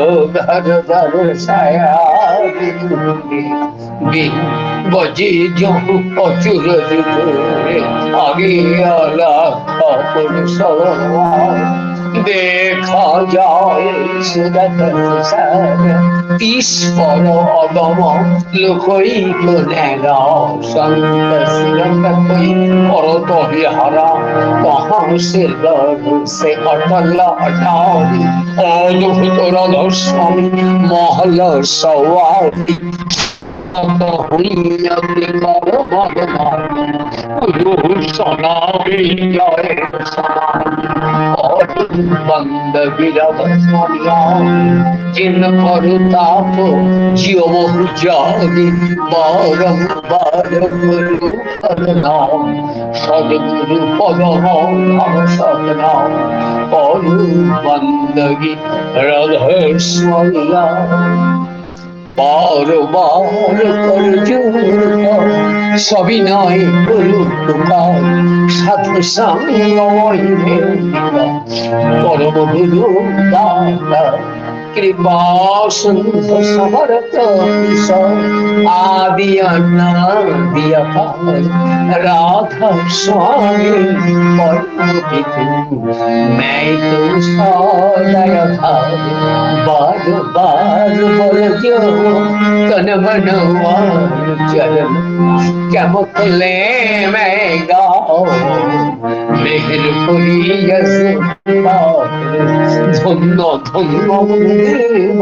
घर घर छाया बजे जो अचुर आगे आला खापुर सलवा देखा जाए सुरत ईश्वर अगम लोकई गुनेगा संत सिरत कोई और तो बिहारा कहाँ से लड़ से अटल अटारी अद्भुत राधा स्वामी महल सवारी बंद जिन पर ताप जियो जागी बारंबार गुरु नाम सदगुरु पद सतनाम और बंदगी राधा स्वामी बार बार कर सविनय गुरु साधु संग परम गुरु दाता कृपा सिंधु समर्थ आदि अनादिया राधा स्वामी मैं तो सदय बार बार बोल तन मनवान चरण क्या मुखले मैं गाओ मेहर पुरी यस ধন্য ধন্য দেব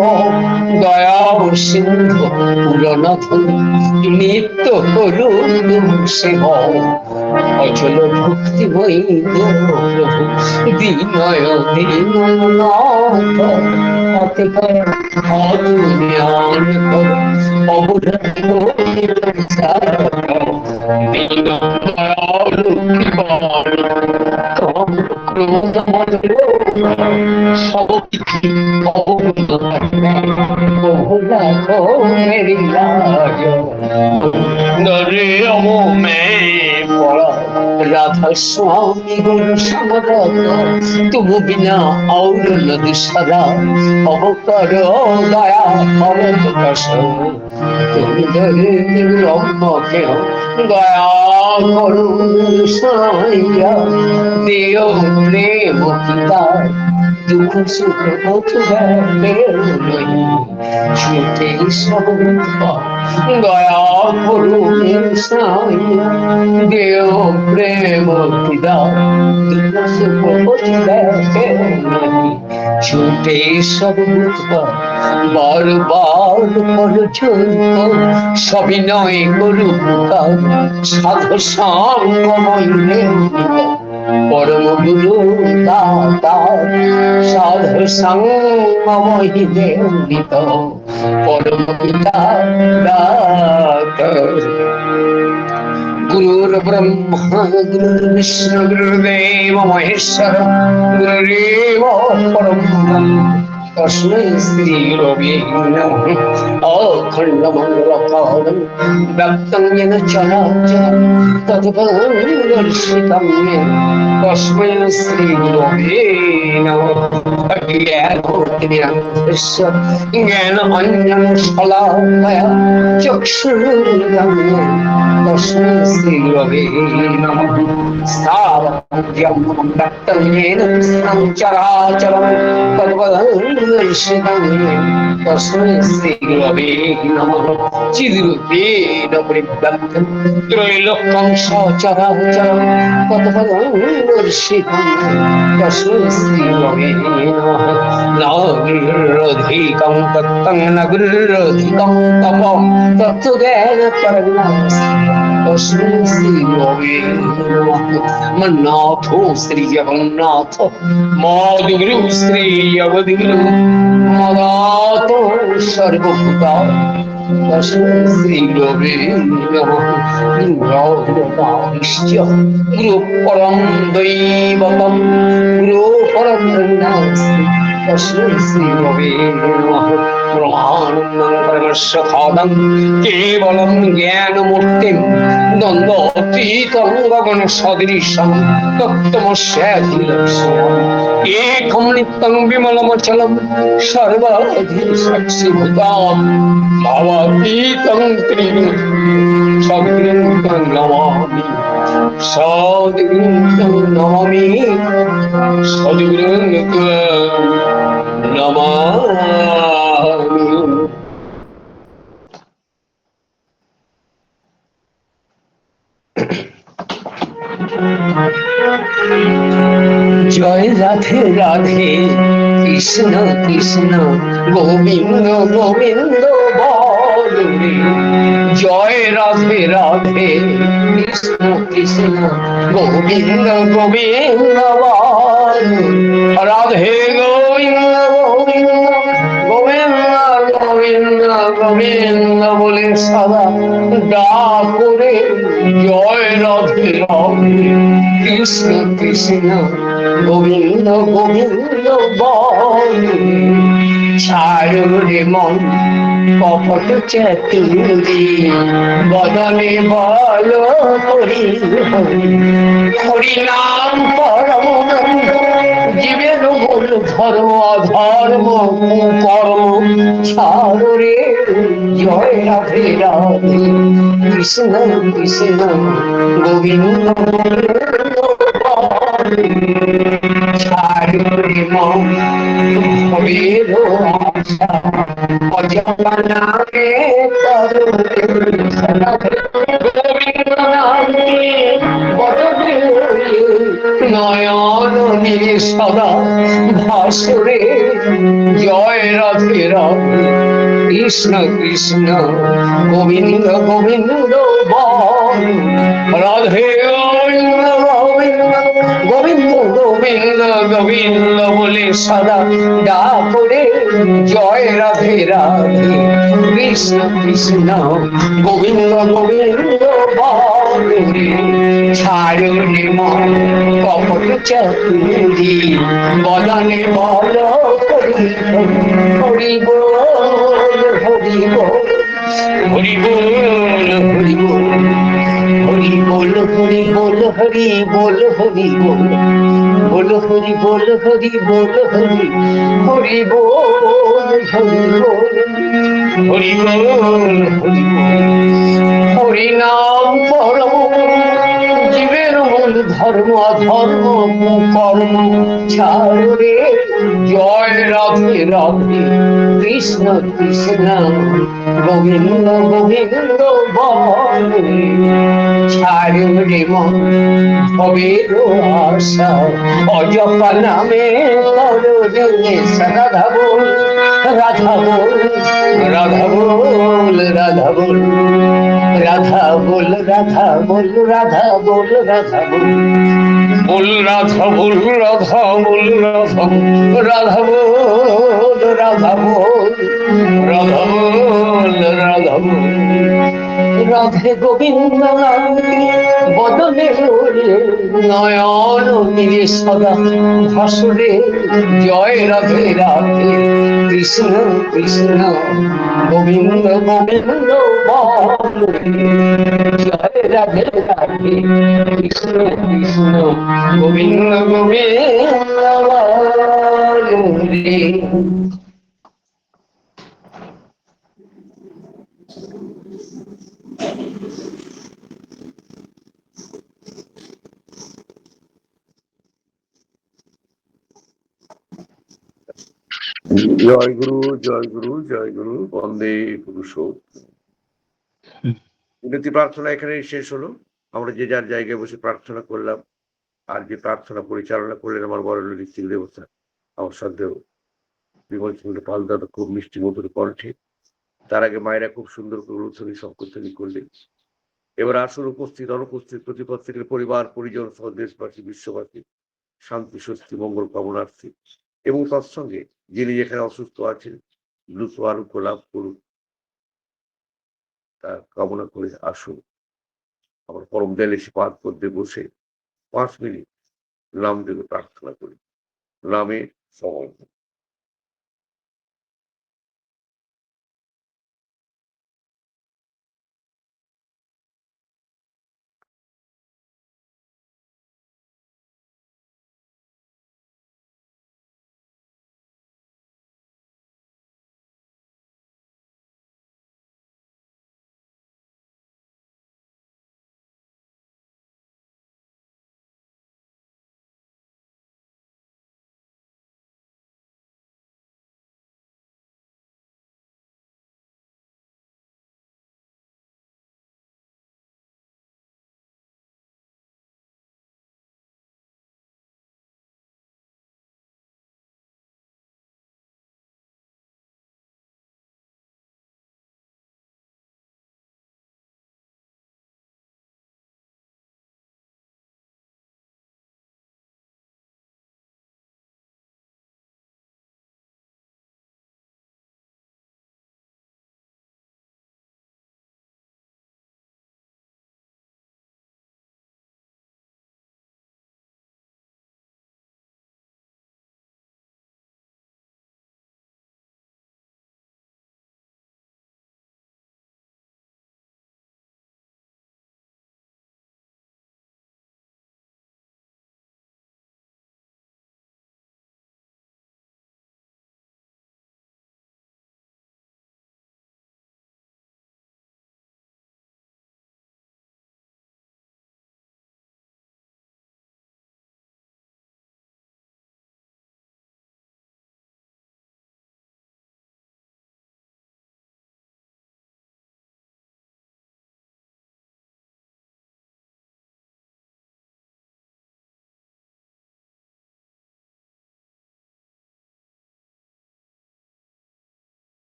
দয়া সিন্ধু পুরনাথ নিত্য করু সেব অচল ভক্তিময়ী প্রভু দীনয় দীননাথ জ্ঞান কর राधा स्वामी गुरु समरथ तुम बिना और नदी सदा अवकर दया भरत कस तुम दया करो साइया देव प्रेम पिता दुख सुख दुख छूटे सब दया करो साइया देव प्रेम पिता दुख सुख छूटे सब बार बार पर सविनय गुरु साधु संग परम गुरु दाता साधु संग महिदेवित परम पिता दाता गुरुर्ब्रह्मा गुरुर्विष्णु गुरुर्देव महेश्वर गुरुरेव परम तस्मै श्री गुरवे नमः अखण्डमण्डलकालं व्याप्तं येन चराचरं तत्पदं दर्शितं येन तस्मै श्री गुरवे नमः ज्ञानोदयस्य ज्ञानाञ्जनशलाकया चक्षुरुन्मिलितं येन तस्मै श्री गुरवे नमः स्थावरं व्याप्तं येन चराचरं तत्पदं तस्मै श्री गुरवे नमः चिद्रूपेण परिव्याप्तं त्रैलोक्यं सचराचरं तत्पदं दर्शितं तस्मै श्री गुरवे नमः नागिरधिकं तत्तं नगिरधिकं तपं तत्त्वज्ञान तस्मै श्री गुरवे नमः मन्नाथो श्री जगन्नाथ माधुगुरु श्री अवधुगुरु मदातो सर्वभूता तस्मै श्री गुरवे नमः गुरु परम दैवतं गुरु परम तस्मै श्रीगुरवे नमः। ब्रह्मानन्दं परमस्य खादं केवलं ज्ञानमूर्तिं द्वन्द्वातीतं गगनसदृशं तत्त्वमस्याधि लक्ष्यम् एकं नित्यं विमलमचलं सर्वधि साक्षिभूतं भावातीतं त्रिगुणं सद्गुरुं नमामि सद्गुरुं नमामि सद्गुरुं नमामि। जय राधे राधे कृष्ण कृष्ण गोविंद गोविंद बोले जय राधे राधे कृष्ण कृष्ण गोविंद गोविंद बोले राधे गोविंद गोविंद गोविंद गोविंद बोले सदा डाकुरे जय राधे राधे कृष्ण कृष्ण गोविंद गोविंद बोले ছাড়ো রে মন কপট চাতুরি বদনে বল হরি হরি হরি নাম পরম জীবের মূল ধর্ম অধর্ম কুকর্ম ছাড়ো রে জয় রাধে রাধে কৃষ্ণ কৃষ্ণ গোবিন্দ ছাড়ো রে মন ভবের আশা অজপা নামে করো গোবিন্দ নামে বদলে নয়ন নীলে সদা ভাসুরে জয় রাধে রাধে কৃষ্ণ কৃষ্ণ গোবিন্দ গোবিন্দ বল রাধে গোবিন্দ গোবিন্দ গোবিন্দ গোবিন্দ গোবিন্দ বলে সদা ডাকরে জয় রাধে রাধে কৃষ্ণ কৃষ্ণ গোবিন্দ গোবিন্দ বলে ছাড়ো রে মন কপট চাতুরি বদনে বল হরি হরি বল হরি বল হরি বল হরি বল হরি বল হরি বল হরি বল হরি বল বল হরি বল হরি বল হরি হরি বল হরি বল হরি বল হরি বল হরি নাম পরম জীবের মূল ধর্ম অধর্ম কর্ম ছাড়ো রে জয় রাধে রাধে কৃষ্ণ কৃষ্ণ গোবিন্দ গোবিন্দ বলে ছাড়ো রে মন ভবের আশা অজপা নামে করো রে রাধা বল রাধা বল রাধা বল রাধা বল রাধা বল রাধা বল রাধা বল রাধা বল বল রাধা বল রাধা বল রাধা রাধা বল রাধা বল রাধা বল রাধা বল রাধে গোবিন্দ নামে বদনে নয়ন নীলে সদা ভাসুরে জয় রাধে রাধে কৃষ্ণ কৃষ্ণ গোবিন্দ গোবিন্দ বলে জয় রাধে রাধে কৃষ্ণ কৃষ্ণ গোবিন্দ গোবিন্দ বলে। জয় গুরু জয় গুরু জয় গুরু বন্দে পুরুষোত্তম। বিনতি প্রার্থনা এখানে শেষ হলো। আমরা যে যার জায়গায় বসে প্রার্থনা করলাম। আর যে প্রার্থনা পরিচালনা করলেন আমার বড় ঋত্বিক দেবতা, আমার শ্রদ্ধেয় বিমল চন্দ্র পাল দাদা, খুব মিষ্টি মধুর কণ্ঠে। তার আগে মায়েরা খুব সুন্দর করে উলুধ্বনি শঙ্করধ্বনি করলেন। এবার আসুন উপস্থিত অনুপস্থিত প্রতিপদ থেকে পরিবার পরিজন সহ দেশবাসী বিশ্ববাসী শান্তি স্বস্তি মঙ্গল কামনার্থী এবং তৎসঙ্গে যিনি যেখানে অসুস্থ আছেন দ্রুত আরোগ্য লাভ করুন তা কামনা করে আসুন আমার পরম দয়াল এসে পাদ পদ্মে বসে 5 মিনিট নাম দেবে প্রার্থনা করি। নামে সময়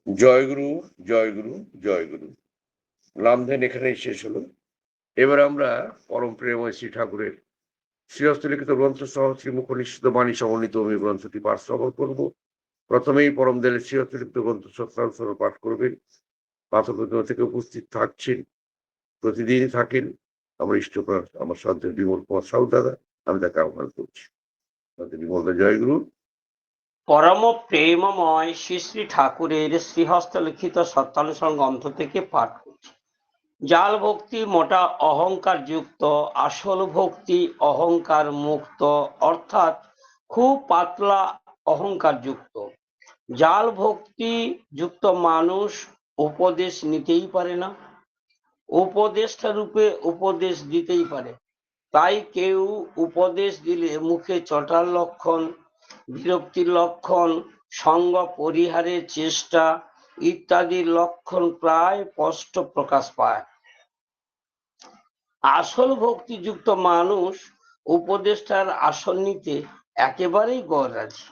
জয়গুরু, জয়গুরু, জয়গুরু। নামধ্যান এখানেই শেষ হলো। এবার আমরা পরম প্রেমময় শ্রী ঠাকুরের শ্রীহস্ত লিখিত গ্রন্থ সহ শ্রীমুখ নিশ্চিত বাণী সমন্বিত এই গ্রন্থটি পাঠ শ্রবণ করবো। প্রথমেই পরম দেলের শ্রীহস্ত লিখিত গ্রন্থ সত্যানুসরণ পাঠ করবেন। পাথর থেকে উপস্থিত থাকছেন, প্রতিদিনই থাকেন আমার ইষ্টপ্রাণ আমার সন্তান বিমল কুমার সাউ দাদা। আমি তাকে আহ্বান করছি। বিমল দা, জয়গুরু। পরম প্রেমময় শ্রী শ্রী ঠাকুরের শ্রীহস্ত লিখিত সত্যানুসরণ গ্রন্থ থেকে পাঠ করছি। জাল ভক্তি মোটা অহংকার যুক্ত, আসল ভক্তি অহংকার মুক্ত, অর্থাৎ খুব পাতলা অহংকার যুক্ত। জাল ভক্তি যুক্ত মানুষ উপদেশ নিতেই পারে না, উপদেষ্টা রূপে উপদেশ দিতেই পারে। তাই কেউ উপদেশ দিলে মুখে চটার লক্ষণ, বিরক্তির লক্ষণ, সঙ্গ পরিহারের চেষ্টা ইত্যাদির লক্ষণ প্রায় স্পষ্ট প্রকাশ পায়। আসল ভক্তিযুক্ত মানুষ উপদেষ্টার আসন নিতে একেবারেই গররাজি।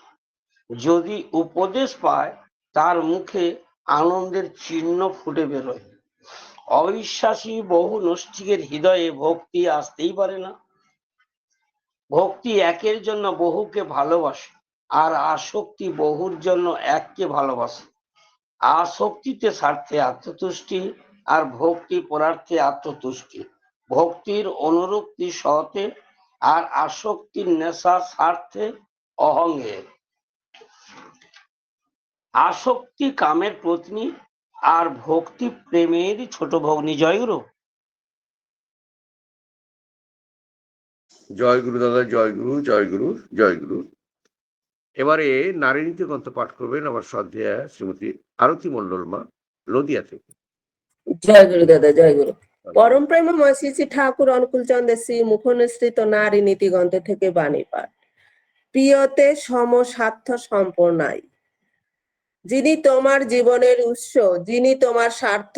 যদি উপদেশ পায় তার মুখে আনন্দের চিহ্ন ফুটে বেরোয়। অবিশ্বাসী বহু নষ্টিকের হৃদয়ে ভক্তি আসতেই পারে না। ভক্তি একের জন্য বহুকে ভালোবাসে, আর আসক্তি বহুর জন্য এককে ভালোবাসে। আসক্তিতে স্বার্থে আত্মতুষ্টি, আর ভক্তি পরার্থে আত্মতুষ্টি। ভক্তির অনুরক্তি সতে, আর আসক্তির নেশা স্বার্থে অহঙ্গে। আসক্তি কামের পত্নী, আর ভক্তি প্রেমেরই ছোট ভগ্নী। জয়গুরু। জয়গুরু দাদা, জয়গুরু, জয়গুরু, জয়গুরু। এবারে নারী নীতি গ্রন্থ পাঠ করবেন আমার শ্রদ্ধেয়া শ্রীমতী আরতি মন্ডল মা, নদিয়া থেকে। জয় গুরু দাদা, জয় গুরু। পরম প্রেমময় শ্রী শ্রী ঠাকুর অনুকূল চন্দ্রের শ্রী মুখনিসৃত নারী নীতি গ্রন্থ থেকে বাণী পাঠ। প্রিয়তে সম স্বার্থ সম্পন্নাই, যিনি তোমার জীবনের উৎস, যিনি তোমার স্বার্থ,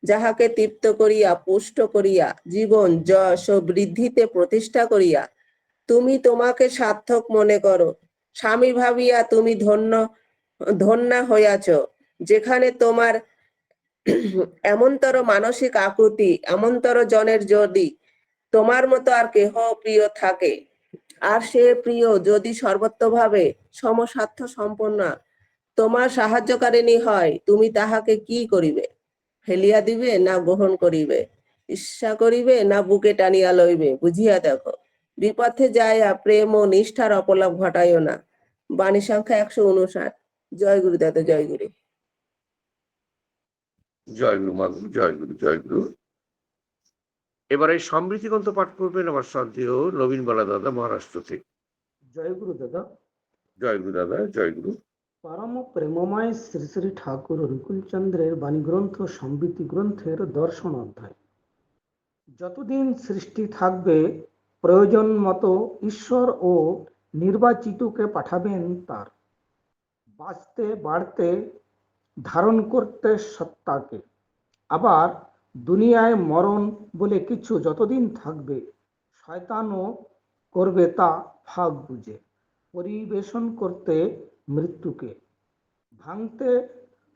যাহাকে তৃপ্ত করিয়া পুষ্ট করিয়া জীবন যশ ও বৃদ্ধিতে প্রতিষ্ঠা করিয়া তুমি তোমাকে সার্থক মনে করো। স্বামী ভাবিয়া তুমি ধন্যা হইয়াছ, যেখানে তোমার এমনতর মানসিক আকুতি, এমনতর জনের যদি তোমার মতো আর কেহ প্রিয় থাকে, আর সে প্রিয় যদি সর্বত্রভাবে সমস্বার্থ সম্পন্ন তোমার সাহায্যকারিণী হয়, তুমি তাহাকে কি করিবে? ফেলিয়া দিবে না গ্রহণ করিবে? ঈর্ষা করিবে না বুকে টানিয়া লইবে? বুঝিয়া দেখো। বিপথে যাইয়া প্রেম ও নিষ্ঠার অপলাপ ঘটাইও না। বাণী সংখ্যা 159। জয় গুরু দাদা, জয় গুরু। জয়গুরু মাগুরু, জয়গুরু, জয়গুরু। এবারে সমৃদ্ধি গ্রন্থ পাঠ করবেন আমার শ্রদ্ধেয় নবীন বালা দাদা, মহারাষ্ট্র থেকে। জয়গুরু দাদা। জয়গুরু দাদা, জয়গুরু। পরম প্রেমময় শ্রী শ্রী ঠাকুর অনুকূলচন্দ্রের বাণীগ্রন্থ সমৃদ্ধি গ্রন্থের দর্শন অধ্যায়। যতদিন সৃষ্টি থাকবে প্রয়োজন মতো ঈশ্বর ও নির্বাচিতকে পাঠাবেন তার, বাঁচতে বাড়তে ধারণ করতে সত্তাকে। আবার দুনিয়ায় মরণ বলে কিছু যতদিন থাকবে, শয়তানও করবে তা ভাগ বুঝে পরিবেশন করতে মৃত্যুকে, ভাঙতে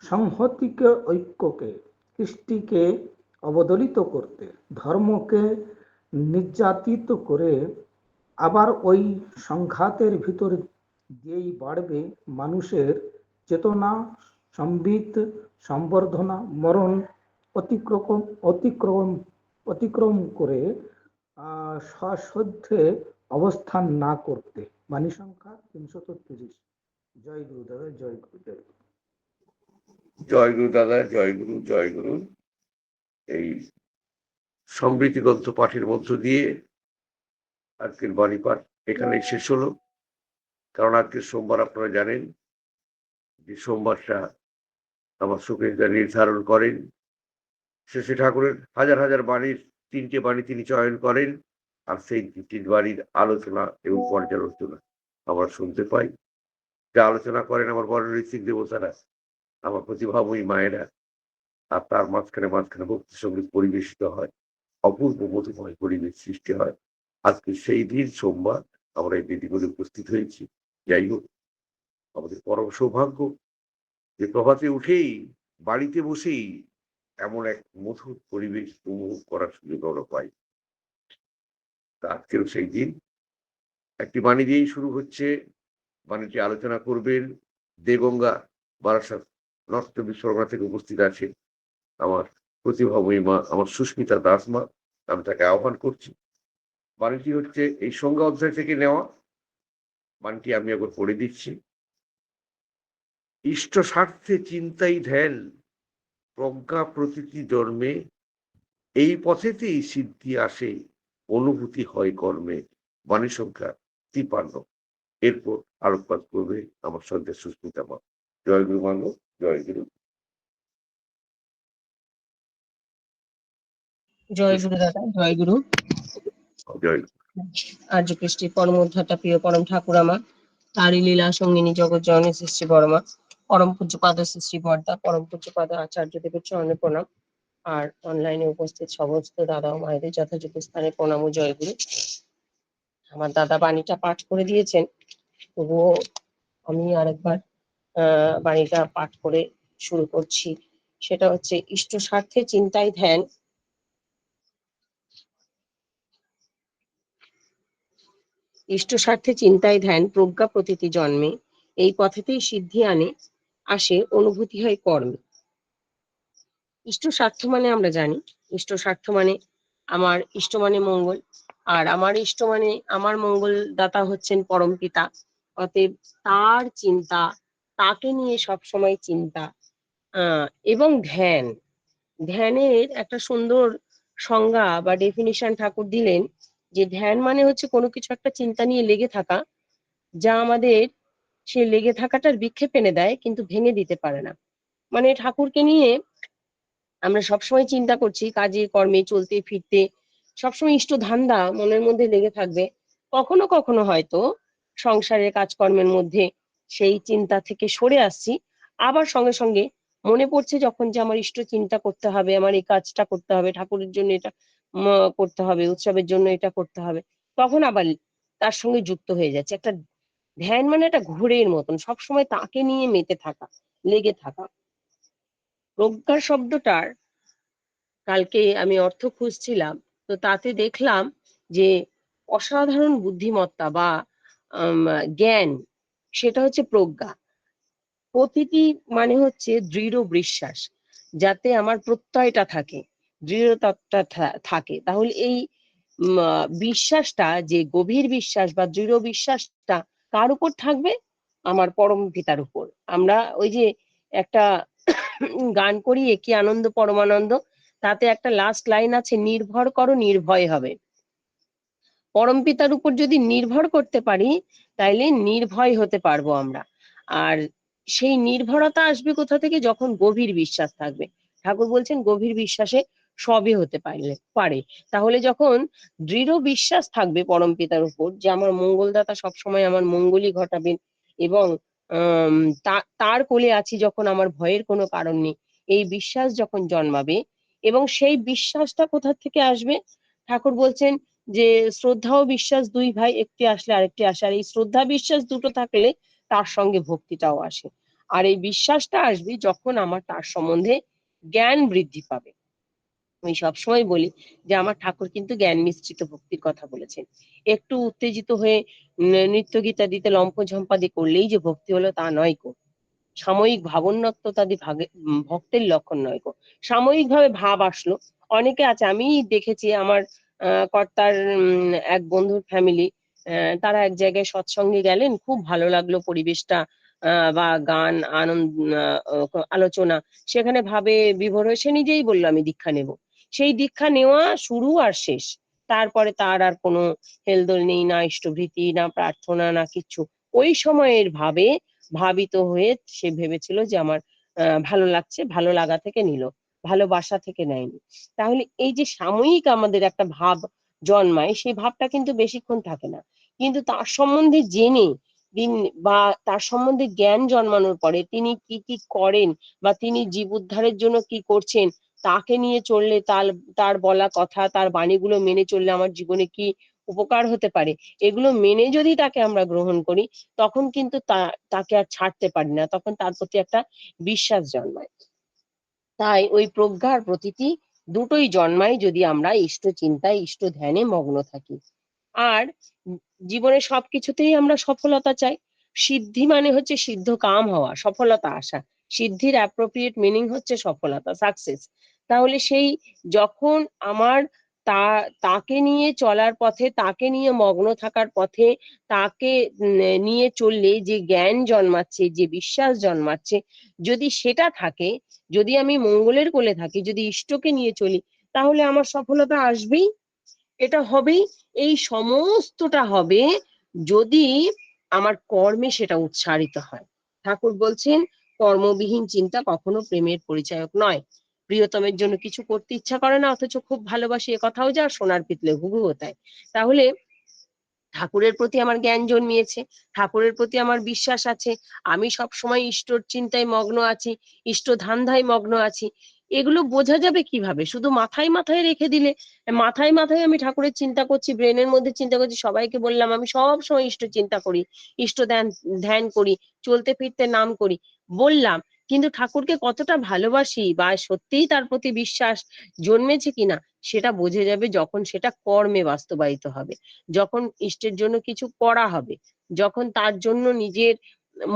সংহতিকে ঐক্যকে, কৃষ্টিকে অবদলিত করতে, ধর্মকে নির্যাতিত করে। আবার ওই সংঘাতের ভিতর দিয়েই বাড়বে মানুষের চেতনা, সম্বিত, সম্বর্ধনা, মরণ অতিক্রম করে সশ্রদ্ধে অবস্থান না করতে। বাণী সংখ্যা 330। জয় গুরু দাদা, জয় গুরু, জয় গুরু। জয়গুরু দাদা, জয়গুরু, জয়গুরু। এই সমৃদ্ধি গ্রন্থ পাঠের মধ্য দিয়ে আজকের বাণী পাঠ এখানেই শেষ হলো। কারণ আজকের সোমবার আপনারা জানেন যে সোমবারটা আমার সুখেন্দা নির্ধারণ করেন। শ্রী ঠাকুরের হাজার হাজার বাণীর 3টে বাণী তিনি চয়ন করেন, আর সেই 3টি বাণীর আলোচনা এবং পর্যালোচনা আমরা শুনতে পাই। যা আলোচনা করেন আমার বড় ঋত্বিক দেবতারা, আমার প্রতিভাময়ী মায়েরা, আর তার মাঝখানে মাঝখানে ভক্তি সঙ্গীত পরিবেশিত হয়, অপূর্ব মধুময় পরিবেশ সৃষ্টি হয়। আজকে সেই দিন সোমবার আমরা এই দিদিগুলি উপস্থিত হয়েছি। যাই হোক, আমাদের পরম সৌভাগ্য যে প্রভাতে উঠেই বাড়িতে বসেই এমন এক মধুর পরিবেশ উপভোগ করার সুযোগ আমরা পাই। তা আজকেরও সেই দিন। একটি বাণী দিয়েই শুরু হচ্ছে। বাণীটি আলোচনা করবেন দেগঙ্গা বারাসাত নর্থ বিশ্বকর্মা থেকে উপস্থিত আছে আমার প্রতিভাময়ী মা, আমার সুস্মিতা দাস মা। আমি তাকে আহ্বান করছি। বাণীটি হচ্ছে এই সংজ্ঞা অধ্যায় থেকে নেওয়া। বাণীটি আমি একবার পড়ে দিচ্ছি। ইষ্ট স্বার্থে চিন্তাই ধ্যান, প্রজ্ঞা প্রতিটি জন্মে, এই পথেতেই সিদ্ধি আসে, অনুভূতি হয় কর্মে। বাণী সংখ্যা 53। এরপর আলোকপাত করবে আমার সন্ধ্যা সুস্মিতা মা। জয় গুরু মানব, জয় গুরু। জয় গুরু দাদা, জয় গুরু। জয় গুরু। আর্য কৃষ্টি পরম উদ্ধাতা প্রিয় পরম ঠাকুর আমার, তারই লীলা সঙ্গিনী জগৎ জননী শ্রী শ্রী বড়মা, পরম পূজ্যপাদ শ্রী শ্রী বর্দা, পরম পূজ্যপাদ আচার্য দেবের চরণে প্রণাম। আর অনলাইনে উপস্থিত সমস্ত দাদা ও মায়েদের যথাযথ স্থানে প্রণাম ও জয় গুরু। আমার দাদা বাণীটা পাঠ করে দিয়েছেন, তবুও আমি আরেকবার বাণীটা পাঠ করে শুরু করছি। সেটা হচ্ছে ইষ্ট স্বার্থে চিন্তায় ধ্যান, ইষ্ট স্বার্থে চিন্তায় ধ্যান, প্রজ্ঞা প্রতীতি জন্মে, এই পথেতেই সিদ্ধি আনে, আসে অনুভূতি হয় কর্মে। ইষ্ট স্বার্থ মানে আমরা জানি, ইষ্ট স্বার্থ মানে আমার ইষ্ট মানে মঙ্গল, আর আমার ইষ্ট মানে আমার মঙ্গল দাতা হচ্ছেন পরম পিতা। অতএব তার চিন্তা, তাকে নিয়ে সব সময় চিন্তা, এবং ধ্যান। ধ্যানের একটা সুন্দর সংজ্ঞা বা ডেফিনিশন ঠাকুর দিলেন, যে ধ্যান মানে হচ্ছে কোনো কিছু একটা চিন্তা নিয়ে লেগে থাকা, যা আমাদের সে লেগে থাকাটার বিক্ষেপ এনে দেয় কিন্তু ভেঙে দিতে পারে না। মানে ঠাকুরকে নিয়ে আমরা সবসময় চিন্তা করছি, কাজে কর্মে চলতে ফিরতে সবসময় ইষ্ট ধান্দা মনের মধ্যে লেগে থাকবে। কখনো কখনো হয়তো সংসারের কাজকর্মের মধ্যে সেই চিন্তা থেকে সরে আসছি, আবার সঙ্গে সঙ্গে মনে পড়ছে যখন যে আমার ইষ্ট চিন্তা করতে হবে, আমার এই কাজটা করতে হবে, ঠাকুরের জন্য এটা করতে হবে, উৎসবের জন্য এটা করতে হবে, তখন আবার তার সঙ্গে যুক্ত হয়ে যাচ্ছে। একটা ধ্যান মানে একটা ঘোরের মতন সবসময় তাকে নিয়ে মেতে থাকা, লেগে থাকা। প্রজ্ঞা শব্দটার কালকে আমি অর্থ খুঁজছিলাম, তো তাতে দেখলাম যে অসাধারণ বুদ্ধিমত্তা বা জ্ঞান, সেটা হচ্ছে প্রজ্ঞা। প্রতিটি মানে হচ্ছে দৃঢ় বিশ্বাস, যাতে আমার প্রত্যয়টা থাকে, দৃঢ়তাটা থাকে। তাহলে এই বিশ্বাসটা, যে গভীর বিশ্বাস বা দৃঢ় বিশ্বাসটা কার উপর থাকবে? আমার পরম পিতার উপর। আমরা ওই যে একটা গান করি, এ কি আনন্দ পরমানন্দ, তাতে একটা লাস্ট লাইন আছে, নির্ভর করো নির্ভয় হবে। পরম পিতার উপর যদি নির্ভর করতে পারি, তাইলে নির্ভয় হতে পারবো আমরা। আর সেই নির্ভরতা আসবে কোথা থেকে? যখন গভীর বিশ্বাস থাকবে। ঠাকুর বলছেন গভীর বিশ্বাসে সবই হতে পারে। তাহলে যখন দৃঢ় বিশ্বাস থাকবে পরম পিতার উপর, যে আমার মঙ্গলদাতা সবসময় আমার মঙ্গলই ঘটাবেন, এবং তার কোলে আছি যখন আমার ভয়ের কোনো কারণ নেই, এই বিশ্বাস যখন জন্মাবে, এবং সেই বিশ্বাসটা কোথা থেকে আসবে? ঠাকুর বলছেন যে শ্রদ্ধা ও বিশ্বাস দুই ভাই, একটি আসলে আরেকটি আসে। আর এই শ্রদ্ধা বিশ্বাস দুটো থাকলে তার সঙ্গে ভক্তিটাও আসে। আর এই বিশ্বাসটা আসবে যখন আমার তার সম্বন্ধে জ্ঞান বৃদ্ধি পাবে। আমি সবসময় বলি যে আমার ঠাকুর কিন্তু জ্ঞান মিশ্রিত ভক্তির কথা বলেছেন। একটু উত্তেজিত হয়ে নৃত্য গীতাদিতে লম্ফঝম্পাদি করলেই যে ভক্তি হলো তা নয় গো। সাময়িক ভাবন্যত্বতাদি ভক্তের লক্ষণ নয় গো। সাময়িক ভাবে ভাব আসলো, অনেকে আছে, আমি দেখেছি আমার কর্তার এক বন্ধুর ফ্যামিলি, তারা এক জায়গায় সৎসঙ্গে গেলেন, খুব ভালো লাগলো পরিবেশটা, বা গান আনন্দ, আলোচনা, সেখানে ভাবে বিভোর হয়ে সে নিজেই বললো আমি দীক্ষা নেব। সেই দীক্ষা নেওয়া শুরু আর শেষ, তারপরে তার আর কোনো হেলদোল নেই, না ইষ্টভৃতি, না প্রার্থনা, না কিচ্ছু। ওই সময়ের ভাবে ভাবিত হয়ে সে ভেবেছিল যে আমার ভালো লাগছে, ভালো লাগা থেকে নিল, ভালোবাসা থেকে নেয়নি। তাহলে এই যে সাময়িক আমাদের একটা ভাব জন্মায়, সেই ভাবটা কিন্তু বেশিক্ষণ থাকে না। কিন্তু তার সম্বন্ধে জেনে দিন, বা তার সম্বন্ধে জ্ঞান জন্মানোর পরে তিনি কি কি করেন, বা তিনি জীব উদ্ধারের জন্য কি করছেন, তাকে নিয়ে চললে, তার বলা কথা, তার বাণীগুলো মেনে চললে আমার জীবনে কি উপকার হতে পারে, এগুলো মেনে যদি তাকে আমরা গ্রহণ করি, তখন কিন্তু তাকে আর ছাড়তে পারি না, তখন তার প্রতি একটা বিশ্বাস জন্মায়। তাই ওই প্রজ্ঞার প্রতীতি দুটোই জন্মায় যদি আমরা ইষ্ট চিন্তায় ইষ্ট ধ্যানে মগ্ন থাকি। আর জীবনে সবকিছুতেই আমরা সফলতা চাই। সিদ্ধি মানে হচ্ছে সিদ্ধ কাম হওয়া, সফলতা আসা। সিদ্ধির অ্যাপ্রোপ্রিয়েট মিনিং হচ্ছে সফলতা, সাকসেস। তাহলে সেই যখন আমার তাকে নিয়ে চলার পথে, তাকে নিয়ে মগ্ন থাকার পথে, তাকে নিয়ে চললে যে জ্ঞান জন্মাচ্ছে, যে বিশ্বাস জন্মাচ্ছে, যদি সেটা থাকে, যদি আমি মঙ্গলের কোলে থাকি, যদি ইষ্টকে নিয়ে চলি, তাহলে আমার সফলতা আসবেই, এটা হবেই। এই সমস্তটা হবে যদি আমার কর্মে সেটা উচ্চারিত হয়। ঠাকুর বলছেন কর্মবিহীন চিন্তা কখনো প্রেমের পরিচায়ক নয়। প্রিয়তমের জন্য কিছু করতে ইচ্ছা করে না, অথচ খুব ভালোবাসি, এ কথাও যা, সোনার পিতলে হুবহু তাই। তাহলে ঠাকুরের প্রতি আমার জ্ঞান জন্মিয়েছে, ঠাকুরের প্রতি আমার বিশ্বাস আছে, আমি সব সময় ইষ্টর চিন্তায় মগ্ন আছি, ইষ্ট ধান্ধায় মগ্ন আছি। এগুলো বোঝা যাবে কিভাবে? শুধু মাথায় মাথায় রেখে দিলে, মাথায় মাথায় আমি ঠাকুরের চিন্তা করছি, ব্রেনের মধ্যে চিন্তা করছি, সবাইকে বললাম আমি সব সময় ইষ্ট চিন্তা করি, ইষ্ট ধ্যান ধ্যান করি, চলতে ফিরতে নাম করি, বললাম, কিন্তু ঠাকুরকে কতটা ভালোবাসি বা সত্যিই তার প্রতি বিশ্বাস জন্মেছে কিনা সেটা বোঝা যাবে যখন সেটা কর্মে বাস্তবায়িত হবে, যখন ইষ্টের জন্য কিছু করা হবে, যখন তার জন্য নিজের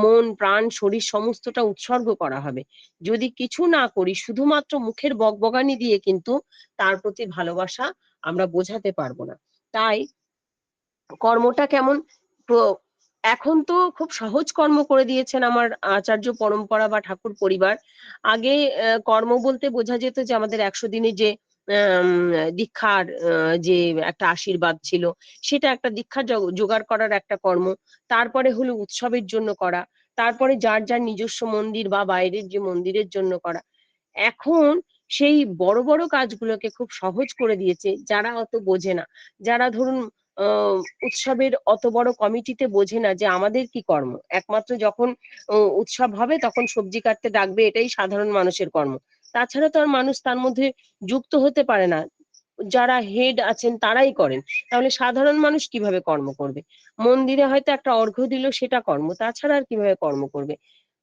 মন প্রাণ শরীর সমস্তটা উৎসর্গ করা হবে। যদি কিছু না করি, শুধুমাত্র মুখের বকবকানি দিয়ে কিন্তু তার প্রতি ভালোবাসা আমরা বোঝাতে পারবো না। তাই কর্মটা কেমন, এখন তো খুব সহজ কর্ম করে দিয়েছেন আমার আচার্য পরম্পরা বা ঠাকুর পরিবার। আগে কর্ম বলতে বোঝা যেত যে আমাদের 100 দিনে যে দীক্ষার যে একটা আশীর্বাদ ছিল, সেটা একটা দীক্ষা জোগাড় করার একটা কর্ম। তারপরে হলো উৎসবের জন্য করা, তারপরে যার যার নিজস্ব মন্দির বা বাইরের যে মন্দিরের জন্য করা। এখন সেই বড় বড় কাজগুলোকে খুব সহজ করে দিয়েছে যারা অত বোঝে না, যারা ধরুন আহ উৎসবের অত বড় কমিটিতে বোঝে না যে আমাদের কি কর্ম। একমাত্র যখন উৎসব হবে তখন সবজি কাটতে ডাকবে, এটাই সাধারণ মানুষের কর্ম। তাছাড়া তো আর মানুষ তার মধ্যে যুক্ত হতে পারে না, যারা হেড আছেন তারাই করেন। তাহলে সাধারণ মানুষ কিভাবে কর্ম করবে? মন্দিরে হয়তো একটা অর্ঘ্য দিল, সেটা কর্ম, তাছাড়া আর কিভাবে কর্ম করবে?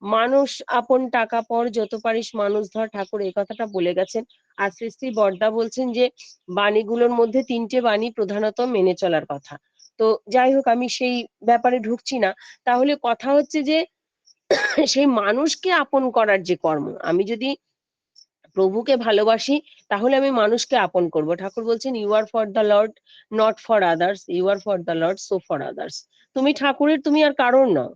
মানুষ আপন টাকা পর যত পারিস মানুষ ধর, ঠাকুর এই কথাটা বলে গেছেন। আর শ্রী শ্রী বড়দা বলছেন যে বাণীগুলোর মধ্যে 3টে বাণী প্রধানত মেনে চলার কথা। তো যাই হোক, আমি সেই ব্যাপারে ঢুকছি না। তাহলে কথা হচ্ছে যে সেই মানুষকে আপন করার যে কর্ম, আমি যদি প্রভুকে ভালোবাসি তাহলে আমি মানুষকে আপন করব। ঠাকুর বলছেন you are for the lord, not for others, you are for the lord, so for others. তুমি ঠাকুরের, তুমি আর কারোর নও।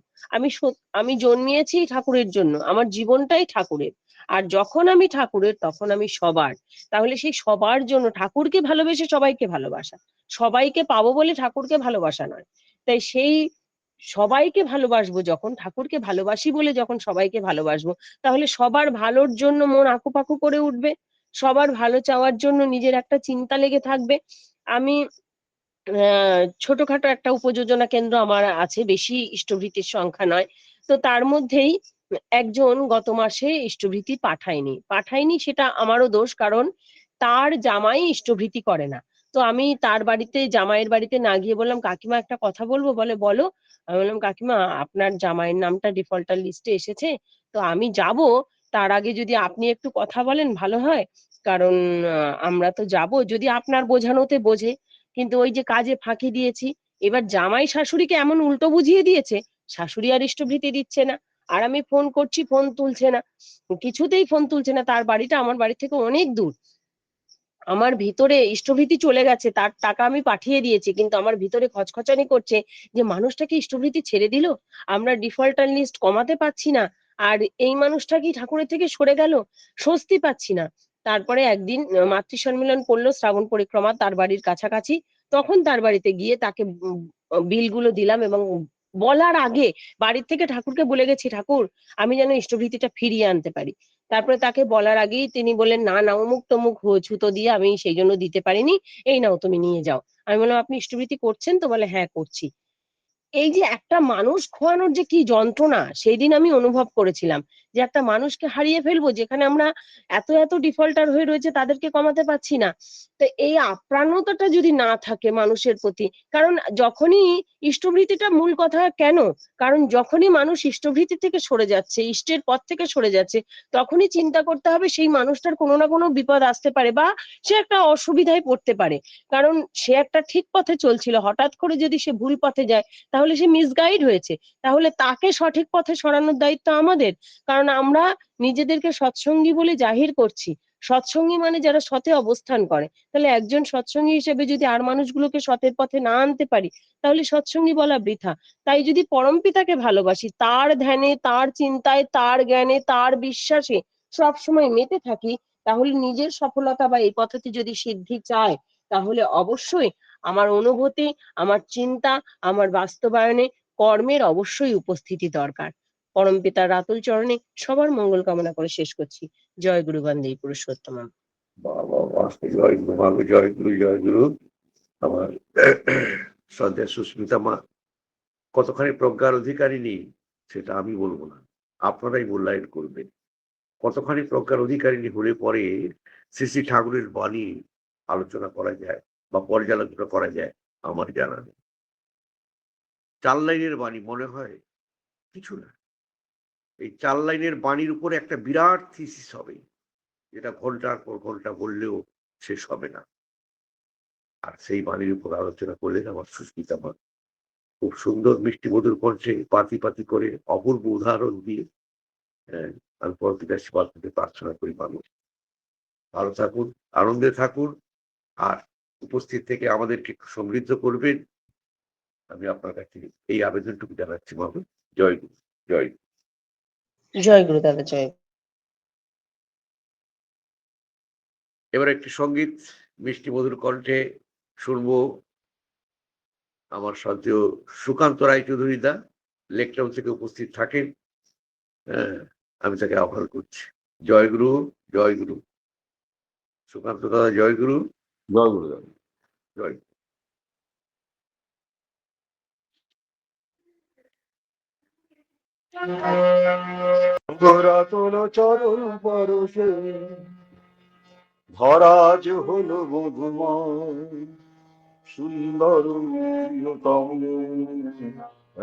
আমি জন্মিয়েছি ঠাকুরের জন্য, আমার জীবনটাই ঠাকুরের। আর যখন আমি ঠাকুরের তখন আমি সবার। তাহলে সেই সবার জন্য ঠাকুরকে ভালোবেসে সবাইকে ভালোবাসা, সবাইকে পাবো বলে ঠাকুরকে ভালোবাসা নয়। তাই সেই সবাইকে ভালোবাসবো, যখন ঠাকুরকে ভালোবাসি বলে যখন সবাইকে ভালোবাসবো, তাহলে সবার ভালোর জন্য মন আকুপাকু করে উঠবে, সবার ভালো চাওয়ার জন্য নিজের একটা চিন্তা লেগে থাকবে। আমি ছোটখাটো একটা উপযোজনা কেন্দ্র আমার আছে, বেশি ইষ্টভৃতির সংখ্যা নয়। তো তার মধ্যেই একজন গত মাসে ইষ্টভৃতি পাঠায়নি, সেটা আমারও দোষ, কারণ তার জামাই ইষ্টভৃতি করে না। তো আমি তার বাড়িতে, জামাইয়ের বাড়িতে না গিয়ে বললাম কাকিমা একটা কথা বলবো, বলে বলো। আমি বললাম কাকিমা আপনার জামাইয়ের নামটা ডিফল্টার লিস্টে এসেছে, তো আমি যাব, তার আগে যদি আপনি একটু কথা বলেন ভালো হয়। কারণ আমরা তো যাব, যদি আপনার বোঝানোতে বোঝে। কিন্তু ওই যে কাজে ফাঁকি দিয়েছি, এবার জামাই শাশুড়িকে এমন উল্টো বুঝিয়ে দিয়েছে, শাশুড়ি আর ইষ্টভৃতি দিচ্ছে না। আর আমি ফোন করছি, ফোন তুলছে না, কিছুতেই ফোন তুলছে না। তার বাড়িটা আমার বাড়ি থেকে অনেক দূর। আমার ভিতরে ইষ্টভৃতি চলে গেছে, তার টাকা আমি পাঠিয়ে দিয়েছি, কিন্তু আমার ভিতরে খচখচানি করছে যে মানুষটাকে ইষ্টভৃতি ছেড়ে দিল, আমরা ডিফল্টার লিস্ট কমাতে পারছি না, আর এই মানুষটা কি ঠাকুরের থেকে সরে গেল, স্বস্তি পাচ্ছি না। তারপরে একদিন মাতৃ সম্মেলন করলো শ্রাবণ পরিক্রমা তার বাড়ির কাছাকাছি, তখন তার বাড়িতে গিয়ে তাকে বিলগুলো দিলাম, এবং বলার আগে বাড়ির থেকে ঠাকুরকে বলে গেছি ঠাকুর আমি যেন ইষ্টভৃতিটা ফিরিয়ে আনতে পারি। তারপরে তাকে বলার আগেই তিনি বললেন না না, অমুক তমুক ছুতো দিয়ে আমি সেই জন্য দিতে পারিনি, এই নাও তুমি নিয়ে যাও। আমি বললাম আপনি ইষ্টভৃতি করছেন তো? বলে হ্যাঁ করছি। এই যে একটা মানুষ খোয়ানোর যে কি যন্ত্রণা সেই দিন আমি অনুভব করেছিলাম, যে একটা মানুষকে হারিয়ে ফেলবো, যেখানে আমরা এত এত ডিফল্টার হয়ে রয়েছে তাদেরকে কমাতে পারছি না। তো এই আপ্রাণতাটা যদি না থাকে মানুষের প্রতি, কারণ যখনই ইষ্টভৃতিটা মূল কথা কেন, কারণ যখনই মানুষ ইষ্টভৃতি থেকে সরে যাচ্ছে, ইষ্টের পথ থেকে সরে যাচ্ছে, তখনই চিন্তা করতে হবে সেই মানুষটার কোনো না কোনো বিপদ আসতে পারে বা সে একটা অসুবিধায় পড়তে পারে। কারণ সে একটা ঠিক পথে চলছিল, হঠাৎ করে যদি সে ভুল পথে যায় তাহলে সে মিসগাইড হয়েছে, তাহলে তাকে সঠিক পথে সরানোর দায়িত্ব আমাদের। কারণ আমরা নিজেদেরকে সৎসঙ্গী বলে জাহির করছি, সৎসঙ্গী মানে যারা সতে অবস্থান করে, তাহলে একজন সৎসঙ্গী হিসেবে যদি আর মানুষগুলোকে সতের পথে না আনতে পারি তাহলে সৎসঙ্গী বলা বৃথা। তাই যদি পরমপিতাকে ভালোবাসি, তার ধ্যানে, তার চিন্তায়, তার জ্ঞানে, তার বিশ্বাসে সবসময় মেতে থাকি, তাহলে নিজের সফলতা বা এই পথে যদি সিদ্ধি চায়, তাহলে অবশ্যই আমার অনুভূতি, আমার চিন্তা, আমার বাস্তবায়নে কর্মের অবশ্যই উপস্থিতি দরকার। পরমপিতার রাতুল চরণে সবার মঙ্গল কামনা করে শেষ করছি। জয় গুরু বন্দে পুরুষোত্তম। বাবা বাবা, জয় গুরু বাবা, জয় গুরু, জয় গুরু। আমার শ্রদ্ধা সুস্মিতা মা কতখানি প্রজ্ঞার অধিকারিণী সেটা আমি বলবো না, আপনারাই মূল্যায়ন করবেন। কতখানি প্রজ্ঞার অধিকারিণী হলে পরে শ্রী শ্রী ঠাকুরের বাণী আলোচনা করা যায় বা পর্যালোচনা করা যায় আমার জানা নেই। 4 লাইনের বাণী মনে হয় কিছু না, এই 4 লাইনের বাণীর উপরে একটা বিরাট থিসিস হবে, যেটা ঘন্টার পর ঘন্টা বললেও শেষ হবে না। আর সেই বাণীর উপর আলোচনা করলেন আমার সুস্মিতা মা, খুব সুন্দর মিষ্টি মধুর কণ্ঠে পাতি পাতি করে অপূর্ব উদাহরণ দিয়ে। হ্যাঁ, আমি পরপিতার সেবার থেকে প্রার্থনা করি মানুষ ভালো থাকুন, আনন্দে থাকুন, আর উপস্থিত থেকে আমাদেরকে একটু সমৃদ্ধ করবেন। আমি আপনার কাছে এই আবেদনটুকু জানাচ্ছি বাবু। জয় গুরু, জয় গুরু। জয় গুরু দাদা, জয়। এবার একটি সঙ্গীত মিষ্টি মধুর কণ্ঠে শুনবো আমার শ্রদ্ধেয় সুকান্ত রায়চৌধুরী দা, লেকটাউন থেকে উপস্থিত থাকেন। হ্যাঁ, আমি তাকে আহ্বান করছি। জয় গুরু, জয় গুরু। সুকান্ত দাদা, জয় গুরু, জয় গুরু, জয় গুরু। জয় গুরু। ধরাতল চরণ পরশে ধরাজ হলো মধুময় সুন্দর প্রিয়তম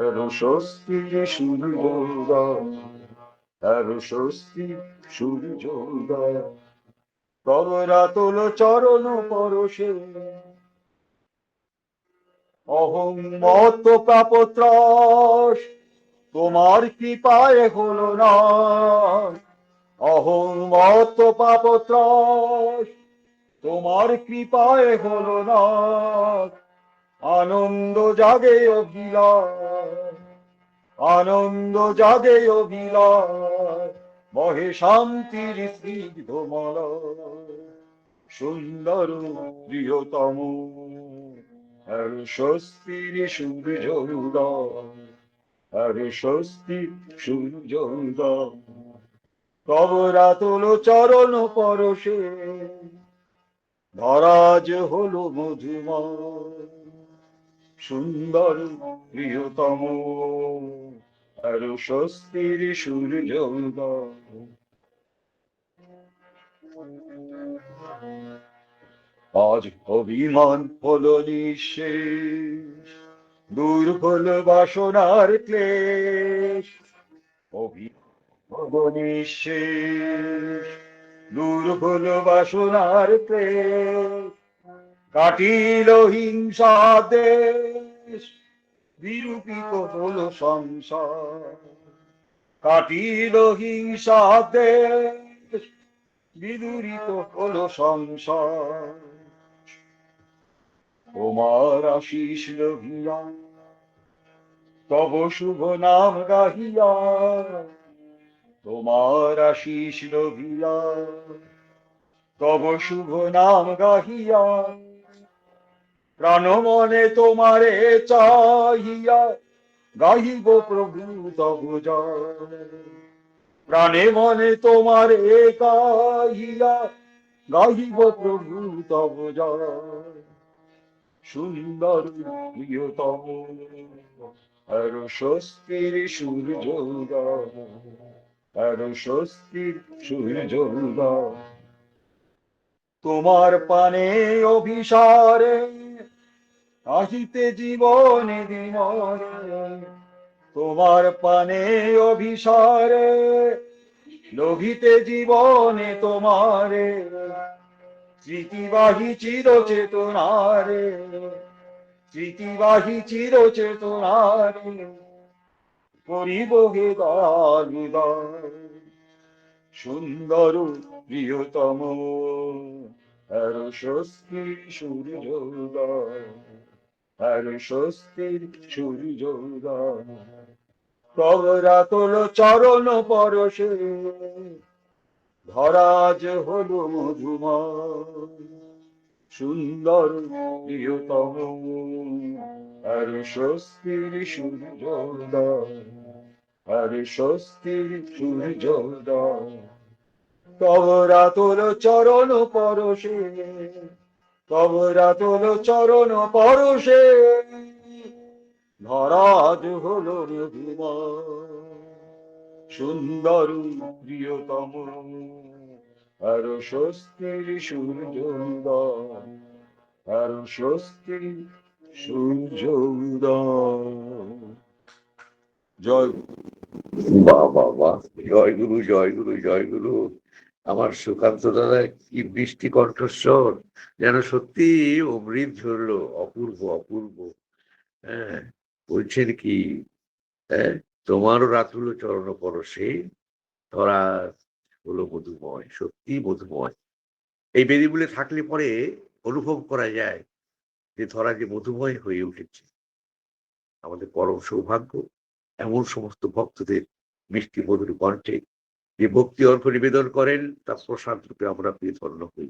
এর স্বস্তি সূর্যোদয় এর স্বস্তি সূর্যোদয় ধরাতল চরণ পরশে অহং মত প্রাপত্রাস তোমার কৃপায় হলো না অহং মত পাপত্রাস তোমার কৃপায় হলো না আনন্দ জাগে অভিলাষ আনন্দ জাগে অভিলাষ মহে শান্তির স্নিগ্ধ মলয় সুন্দর প্রিয়তম আর স্বস্তির সূর্যোদয় আর স্বস্তি সূর্যোদয় তব রাতুল চরণ পরশে ধরাজ হলো মধুময় সুন্দর প্রিয়তম আর স্বস্তির সূর্যোদয় আজ অভিমান হলো নিঃশেষ দূর হলো বাসনার ক্লেশ অভিমান নিঃশেষ দূর হলো বাসনার ক্লেশ কাটিল হিংসা দেশ বিরূপিত হলো সংসার কাটিল হিংসা দেশ বিদূরিত হলো সংসার তোমার আশিস লভিয়া তব শুভ নাম গাহিয়া তোমার আশিস লভিয়া তব শুভ নাম গাহিয়া প্রাণ মনে তোমারে চাহিয়া গাহিব প্রভু তব জয় প্রাণে মনে তোমারে গাহিয়া গাহিব প্রভু তব জয় সুন্দর প্রিয়তম আর স্বস্তির সূর্যোদয় আর স্বস্তির সূর্য উদয়। তোমার পানে অভিসারে আসিতে জীবনে দিনরে, তোমার পানে অভিসারে লোভিতে জীবনে তোমারে, স্মৃতিবাহী চির চেতনারে, স্মৃতিবাহী চির চেতনারে করিব হে দয়ালুদয়। সুন্দর প্রিয়তম আর স্বস্তির সূর্য উদয়, আর স্বস্তির সূর্য উদয়। তব রাতল চরণ পরশে ধরাজ হলো মধুময়। সুন্দর প্রিয়তম আর স্বস্তির সূর্য উদয়, আর স্বস্তির সূর্য উদয়। তব রাতল চরণ পরশে, তব রাতল চরণ পরশে ধরাজ হলো মধুময়। সুন্দর প্রিয়তম আর স্বস্তির সূর্য উদয়, আর স্বস্তির সূর্য উদয়। জয় বাহ বাহ বাহ, জয় গুরু, জয় গুরু, জয় গুরু। আমার সুকান্ত দাদা কি বৃষ্টি কণ্ঠস্বর, যেন সত্যি অমৃত ঝরলো, অপূর্ব অপূর্ব। হ্যাঁ, বলছেন কি, হ্যাঁ, তোমারও রাত হলো চরণ পরশে ধরা হলো মধুময়, সত্যি মধুময়। এই বেদিগুলো থাকলে পরে অনুভব করা যায় যে ধরা যে মধুময় হয়ে উঠেছে। আমাদের পরম সৌভাগ্য এমন সমস্ত ভক্তদের মিষ্টি মধুর কণ্ঠে যে ভক্তি অর্ঘ নিবেদন করেন, তার প্রসাদ রূপে আমরা পেয়ে ধন্য হই।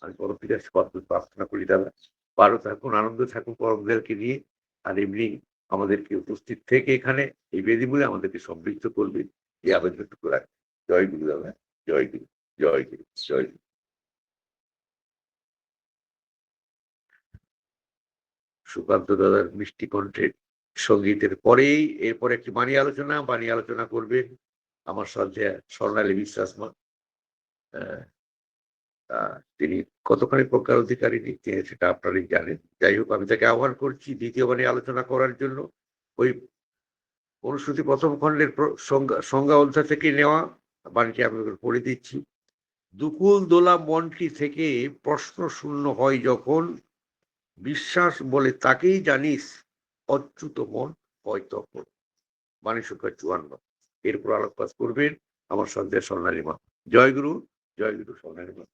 আমি পরম পিতার প্রার্থনা করি দাদা ভালো থাকুন, আনন্দ থাকুন পরমদেরকে নিয়ে। আর এমনি আমাদেরকে উপস্থিত থেকে এখানে এই বেদিমূলে আমাদেরকে সমৃদ্ধ করবে, এই আবেদনটুকু রাখবে। জয় গুরু দাদা, জয় গুরু, জয় গুরু, জয় গুরু। সুকান্ত দাদার মিষ্টি কণ্ঠের সঙ্গীতের পরেই এরপর একটি বাণী আলোচনা করবেন আমার শ্রদ্ধেয়া স্বর্ণালী বিশ্বাস মা। তিনি কতখানি প্রজ্ঞার অধিকারী সেটা আপনারাই জানেন। যাই হোক, আমি তাকে আহ্বান করছি দ্বিতীয় বাণী আলোচনা করার জন্য। ওই অনুশ্রুতি প্রথম খণ্ডের সংজ্ঞা অধ্যায় থেকে নেওয়া বাণীটি আমি পড়ে দিচ্ছি। দুকুল দোলা মনটি থেকে প্রশ্ন শূন্য হয় যখন, বিশ্বাস বলে তাকেই জানিস অচ্যুত মন হয় তখন। বাণী সংখ্যা 54। এরপর আলোকপাত করবেন আমার সন্ধ্যা স্বর্ণালী মা। জয় গুরু, জয় গুরু, স্বর্ণালী মা।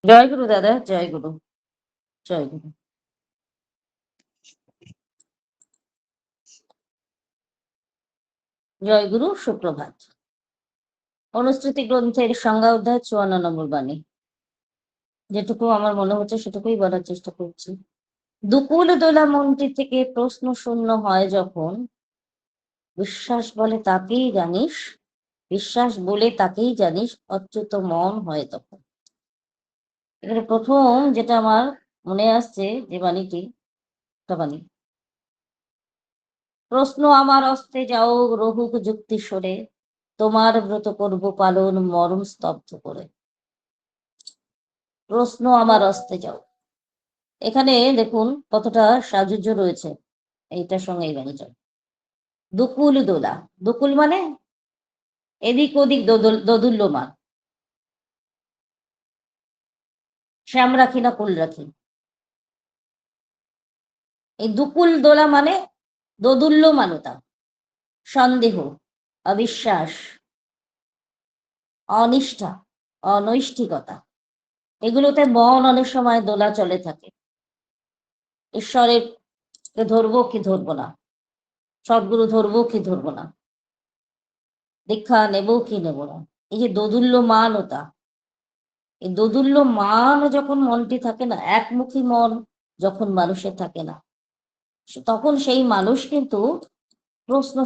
জয় গুরু দাদা, জয় গুরু, জয় গুরু। জয় গুরু, সুপ্রভাত। অনুশ্রুতি গ্রন্থের সংজ্ঞা অধ্যায় 54 নম্বর বাণী। যেটুকু আমার মনে হচ্ছে সেটুকুই বলার চেষ্টা করছি। দুকুল দোলা মনটি থেকে প্রশ্ন শূন্য হয় যখন, বিশ্বাস বলে তাকেই জানিস, বিশ্বাস বলে তাকেই জানিস অচ্যুত মন হয় তখন। এখানে প্রথম যেটা আমার মনে আসছে যে বাণীটি, বাণী, প্রশ্ন আমার অস্তে যাও রহুক যুক্তি সরে, তোমার ব্রত করব পালন মরণ স্তব্ধ করে। প্রশ্ন আমার অস্তে যাও, এখানে দেখুন কতটা সাজুজ্য রয়েছে এইটার সঙ্গে এই বাণীটা। দুকুল দোলা, দুকুল মানে এদিক ওদিক দোদুল্যমান। শ্যাম রাখি না কুল রাখি, এই দুকুল দোলা মানে দোদুল্যমানতা, সন্দেহ, অবিশ্বাস, অনিষ্ঠা, অনৈষ্ঠিকতা, এগুলোতে মন অনেক সময় দোলা চলে থাকে। ঈশ্বরের ধরবো কি ধরবো না, সদ্গুরু ধরবো কি ধরবো না, দীক্ষা নেবো কি নেব না, এই যে দোদুল্যমানতা, এই দোদুল্যমান যখন মনটি থাকে না, একমুখী মন যখন মানুষের থাকে না, তখন সেই মানুষ কিন্তু প্রশ্ন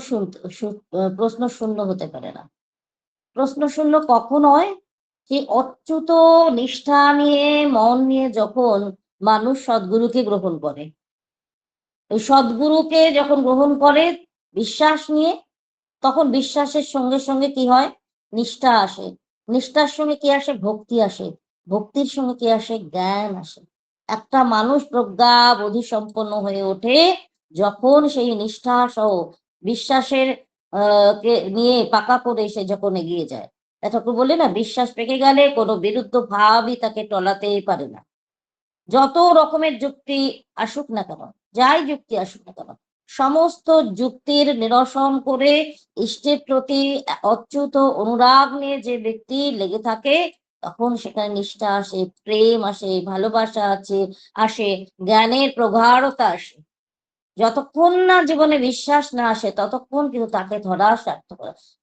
শূন্য হতে পারে না। প্রশ্ন শূন্য কখন হয়? যে অচ্যুত নিষ্ঠা নিয়ে মন নিয়ে যখন মানুষ সদ্গুরুকে গ্রহণ করে, ওই সদ্গুরুকে যখন গ্রহণ করে বিশ্বাস নিয়ে, তখন বিশ্বাসের সঙ্গে সঙ্গে কি হয়? নিষ্ঠা আসে। নিষ্ঠার সঙ্গে কি আসে? ভক্তি আসে। ভক্তির সঙ্গে কি আসে? জ্ঞান আসে। একটা মানুষ প্রজ্ঞা বোধি সম্পন্ন হয়ে ওঠে যখন সেই নিষ্ঠা সহ বিশ্বাসের কে নিয়ে পাকা করে সে যখন এগিয়ে যায়। ঠাকুর বলে না, বিশ্বাস পেকে গেলে কোনো বিরুদ্ধ ভাবই তাকে টলাতেই পারে না। যত রকমের যুক্তি আসুক না কেন, যাই যুক্তি আসুক না কেন, সমস্ত যুক্তির নিরসন করে ইষ্টের প্রতি অচ্যুত অনুরাগ নিয়ে যে ব্যক্তি লেগে থাকে, তখন সেখানে নিষ্ঠা আসে, প্রেম আসে, ভালোবাসা আসে, জ্ঞানের প্রগাঢ়তা আসে। যতক্ষণ না জীবনে বিশ্বাস না আসে ততক্ষণ কিন্তু তাকে ধরা সার্থক।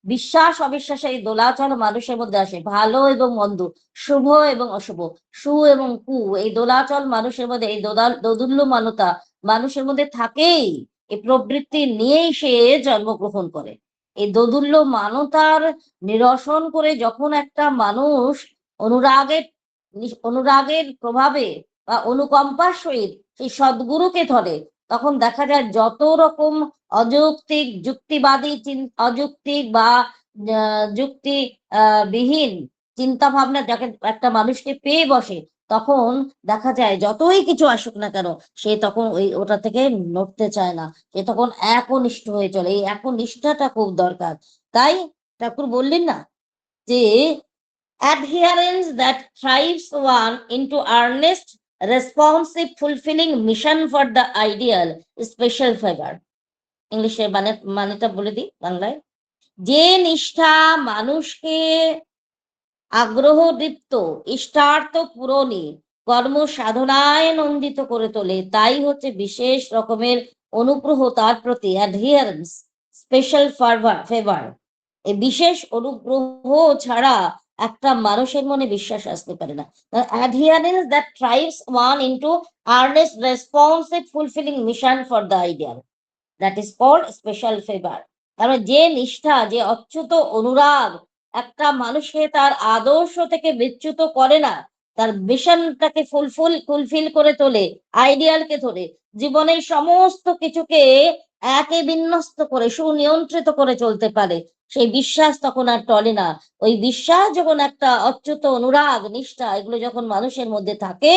বিশ্বাস অবিশ্বাসের এই দোলাচল মানুষের মধ্যে আসে, ভালো এবং মন্দ, শুভ এবং অশুভ, সু এবং কু, এই দোলাচল মানুষের মধ্যে, এই দোদুল্যমানতা মানুষের মধ্যে থাকেই। এই প্রবৃত্তি নিয়েই সে জন্মগ্রহণ করে। এই দোদুল্যমানতার নিরসন করে যখন একটা মানুষ অনুরাগের প্রভাবে বা অনুকম্পার সহিত সেই সদ্গুরুকে ধরে, তখন দেখা যায় যত রকম অযৌক্তিক যুক্তিবাদী অযৌক্তিক বা যুক্তি বিহীন চিন্তা ভাবনা যাকে একটা মানুষকে পেয়ে বসে, তখন দেখা যায় যতই কিছু আসুক না কেন সে তখন ওটা থেকে নড়তে চায় না, সে তখন একনিষ্ঠ হয়ে চলে। এই একনিষ্ঠাটা খুব দরকার। তাই ঠাকুর বললেন না যে adherence that thrives one into earnest, responsive, fulfilling mission for the ideal, special favor. ইংলিশে মানেটা বলে দিই বাংলায়। যে নিষ্ঠা মানুষকে আগ্রহদীপ্ত, ইষ্টার্থ পূরণী, কর্ম সাধনায় নন্দিত করে তোলে, তাই হচ্ছে বিশেষ রকমের অনুগ্রহ তার প্রতি, অ্যাডহিয়ারেন্স, স্পেশাল ফেভার। এই বিশেষ অনুগ্রহ ছাড়া একটা মানুষের মনে বিশ্বাস আসতে পারে না। Adherence that thrives one into earnest responsive fulfilling mission for the ideal, that is called special favour. কারণ যে নিষ্ঠা, যে অচ্যুত অনুরাগ একটা মানুষকে তার আদর্শ থেকে বিচ্যুত করে না, তার মিশনটাকে ফুলফিল করে তোলে, আইডিয়ালকে ধরে জীবনের সমস্ত কিছুকে একে বিন্যস্ত করে সুনিয়ন্ত্রিত করে চলতে পারে, সেই বিশ্বাস তখন আর টলে না। ওই বিশ্বাস যখন একটা অচ্যুত অনুরাগ, নিষ্ঠা, এগুলো যখন মানুষের মধ্যে থাকে,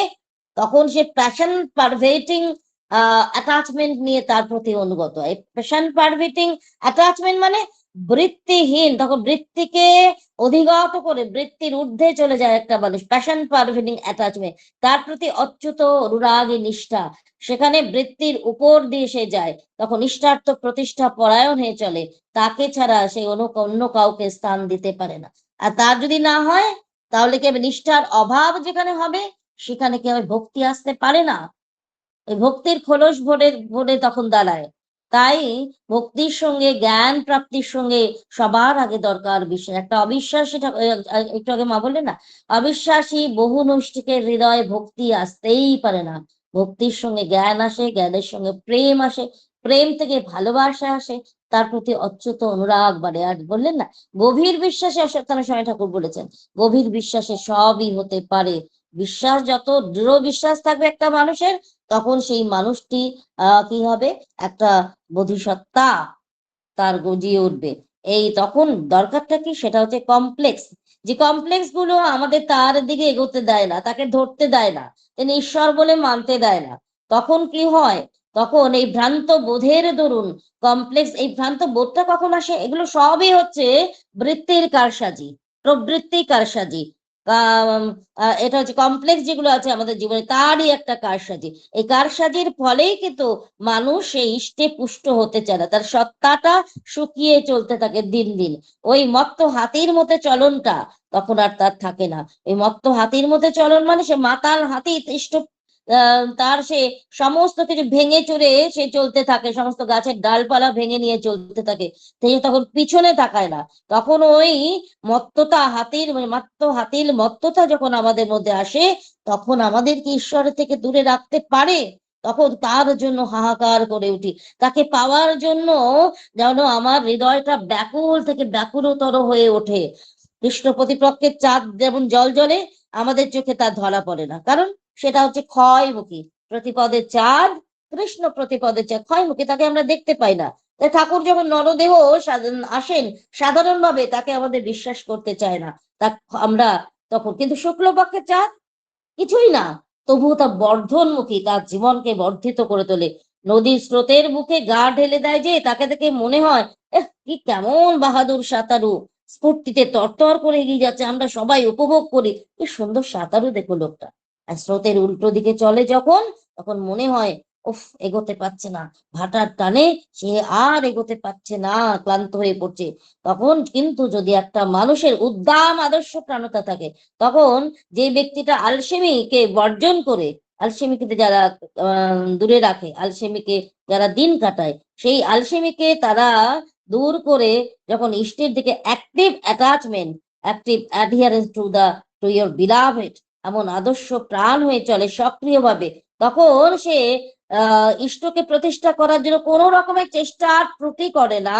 তখন সে প্যাশন পারভেটিং অ্যাটাচমেন্ট নিয়ে তার প্রতি অনুগত হয়। প্যাশন পারভেটিং অ্যাটাচমেন্ট মানে বৃত্তিহীন, তখন বৃত্তিকে অধিগত করে বৃত্তির ঊর্ধ্বে চলে যায় একটা মানুষ। প্যাশন পারভেটিং অ্যাটাচমেন্ট, তার প্রতি অচ্যুত অনুরাগী নিষ্ঠা, সেখানে বৃত্তির উপর দিয়ে সে যায়, তখন ইষ্টার্থ প্রতিষ্ঠা পরায়ণ হয়ে চলে। তাকে ছাড়া সে অন্য কাউকে স্থান দিতে পারে না। আর তার যদি না হয় তাহলে কি হবে? নিষ্ঠার অভাব যেখানে হবে সেখানে কি হবে? ভক্তি আসতে পারে না। ওই ভক্তির খোলস ভরে ভরে তখন দাঁড়ায়। তাই ভক্তির সঙ্গে জ্ঞান প্রাপ্তির সঙ্গে সবার আগে দরকার বিশ্বাস। একটা অবিশ্বাসী, একটু আগে মা বললেন না, অবিশ্বাসী বহু নৈষ্ঠিকের হৃদয়ে ভক্তি আসতেই পারে না। ভক্তির সঙ্গে জ্ঞান আসে, জ্ঞানের সঙ্গে প্রেম আসে, প্রেম থেকে ভালোবাসা আসে, তার প্রতি অচ্যুত অনুরাগ বাড়ে। আর বললেন না, গভীর বিশ্বাসে অশ্বত্থান স্বামী ঠাকুর বলেছেন, গভীর বিশ্বাসে সবই হতে পারে। বিশ্বাস যত দৃঢ় বিশ্বাস থাকবে একটা মানুষের, তখন সেই মানুষটি কি হবে? একটা বোধিসত্তা তার গজিয়ে উঠবে। এই তখন দরকারটা কি? সেটা হচ্ছে কমপ্লেক্স। যে কমপ্লেক্স গুলো আমাদের তার দিকে এগোতে দেয় না, তাকে ধরতে দেয় না, তিনি ঈশ্বর বলে মানতে দেয় না। তখন কি হয়? তখন এই ভ্রান্ত বোধের দরুন কমপ্লেক্স, এই ভ্রান্ত বোধটা কখন আসে? এগুলো সবই হচ্ছে বৃত্তির কারসাজি, প্রবৃত্তি কারসাজি। এটা হচ্ছে কমপ্লেক্স যেগুলো আছে আমাদের জীবনে, তারই একটা কারসাজি। এই কারসাজির ফলেই কিন্তু মানুষ সেই ইষ্টে পুষ্ট হতে চায় না, তার সত্তাটা শুকিয়ে চলতে থাকে দিন দিন। ওই মত্ত হাতির মতো চলনটা তখন আর তার থাকে না। এই মত্ত হাতির মতো চলন মানে সে মাতাল হাতি, ইষ্ট তার সে সমস্ত কিছু ভেঙে চুরে সে চলতে থাকে, সমস্ত গাছের ডালপালা ভেঙে নিয়ে চলতে থাকে, সে তখন পিছনে তাকায় না। তখন ওই মত্ততা হাতির হাতির মত্ততা যখন আমাদের মধ্যে আসে, তখন আমাদের কি ঈশ্বরের থেকে দূরে রাখতে পারে? তখন তার জন্য হাহাকার করে উঠি, তাকে পাওয়ার জন্য যেন আমার হৃদয়টা ব্যাকুল থেকে ব্যাকুলতর হয়ে ওঠে। কৃষ্ণ প্রতিপক্ষের চাঁদ যেমন জল জ্বলে, আমাদের চোখে তার ধরা পড়ে না, কারণ সেটা হচ্ছে ক্ষয়মুখী। প্রতিপদের চাঁদ, কৃষ্ণ প্রতিপদের চাঁদ ক্ষয়মুখী, তাকে আমরা দেখতে পাই না। তাই ঠাকুর যখন নরদেহ আসেন সাধারণভাবে তাকে আমাদের বিশ্বাস করতে চায় না, তা আমরা তখন কিন্তু শুক্লপক্ষের চাঁদ কিছুই না, তবুও তা বর্ধনমুখী, তার জীবনকে বর্ধিত করে তোলে। নদীর স্রোতের মুখে গা ঢেলে দেয় যে, তাকে দেখে মনে হয় কি কেমন বাহাদুর সাঁতারু, স্ফূর্তিতে তরতর করে এগিয়ে যাচ্ছে, আমরা সবাই উপভোগ করি কি সুন্দর সাঁতারু দেখো লোকটা। আর স্রোতের উল্টো দিকে চলে যখন, তখন মনে হয় উফ, এগোতে পারছে না, ভাটার টানে সে আর এগোতে পারছে না, ক্লান্ত হয়ে পড়ছে। তখন কিন্তু যদি একটা মানুষের উদ্দাম আদর্শ প্রাণতা থাকে, তখন যে ব্যক্তিটা আলসেমিকে বর্জন করে, আলসেমিকে যারা দূরে রাখে, আলসেমিকে যারা দিন কাটায়, সেই আলসেমিকে তারা দূর করে যখন ইষ্টের দিকে active attachment, active adherence to your beloved, এমন আদর্শ প্রাণ হয়ে চলে সক্রিয়ভাবে, তখন সে ইষ্টকে প্রতিষ্ঠা করার জন্য কোনো রকমের চেষ্টা আর ত্রুটি করে না।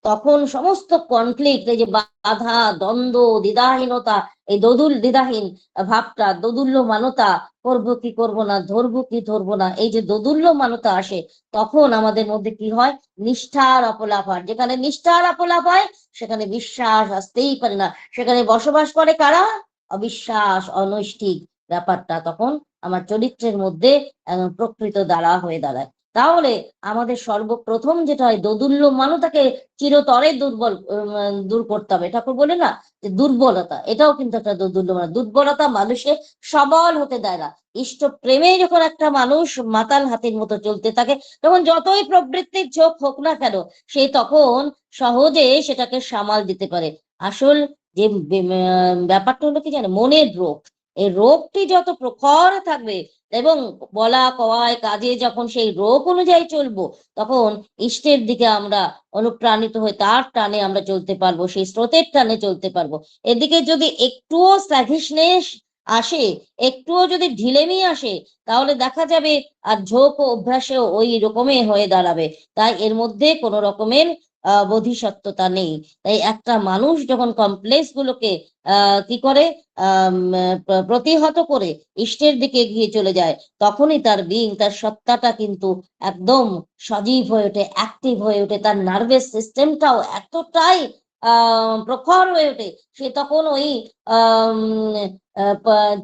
তখন সমস্ত কনফ্লিক্ট, এই যে বাধা, দ্বন্দ্ব, দ্বিধাহীনতা, এই দ্বিধাহীন ভাবটা, দোদুল্যমানতা, করবো কি করবো না, ধরবো কি ধরবো না, এই যে দোদুল্যমানতা আসে, তখন আমাদের মধ্যে কি হয়, নিষ্ঠার অপলাপ হয়। যেখানে নিষ্ঠার অপলাপ হয় সেখানে বিশ্বাস আসতেই পারে না, সেখানে বসবাস করে কারা, অবিশ্বাস, অনৈষ্ঠিক ব্যাপারটা তখন আমার চরিত্রের মধ্যে প্রকৃত দ্বারা হয়ে দাঁড়ায়। তাহলে আমাদের সর্বপ্রথম যেটা হয়, দোদুল্যমানতাকে চিরতরে দূর করতে হবে। ঠাকুর বলে না যে দুর্বলতা, এটাও কিন্তু একটা দুর্বলতা মানুষকে সবল হতে দেয় না। ইষ্ট প্রেমে যখন একটা মানুষ মাতাল হাতির মতো চলতে থাকে, তখন যতই প্রবৃত্তির ঝোঁক হোক না কেন, সে তখন সহজে সেটাকে সামাল দিতে পারে। আসল যে ব্যাপারটা হলো কি জানে, মনের রোগ। এই রোগটি যত প্রখর থাকবে এবং বলা কওয়ায় কাজে যখন সেই রোগ অনুযায়ী চলবো, তখন ইষ্টের দিকে আমরা অনুপ্রাণিত হয়ে তার টানে আমরা চলতে পারবো, সেই স্রোতের টানে চলতে পারবো। এদিকে যদি একটুও স্ল্যাগিশনেস আসে, একটুও যদি ঢিলেমি আসে, তাহলে দেখা যাবে আর ঝোঁক ও অভ্যাসেও ওই রকমই হয়ে দাঁড়াবে। তাই এর মধ্যে কোনো রকমের বোধিসত্ত্বতা নেই। তাই একটা মানুষ যখন কমপ্লেক্স গুলোকে কি করে প্রতিহত করে ইষ্টের দিকে এগিয়ে চলে যায়, তখনই তার তার সত্তাটা কিন্তু একদম সজীব হয়ে ওঠে, অ্যাক্টিভ হয়ে ওঠে, তার নার্ভাস সিস্টেমটাও এতটাই প্রখর হয়ে ওঠে, সে তখন ওই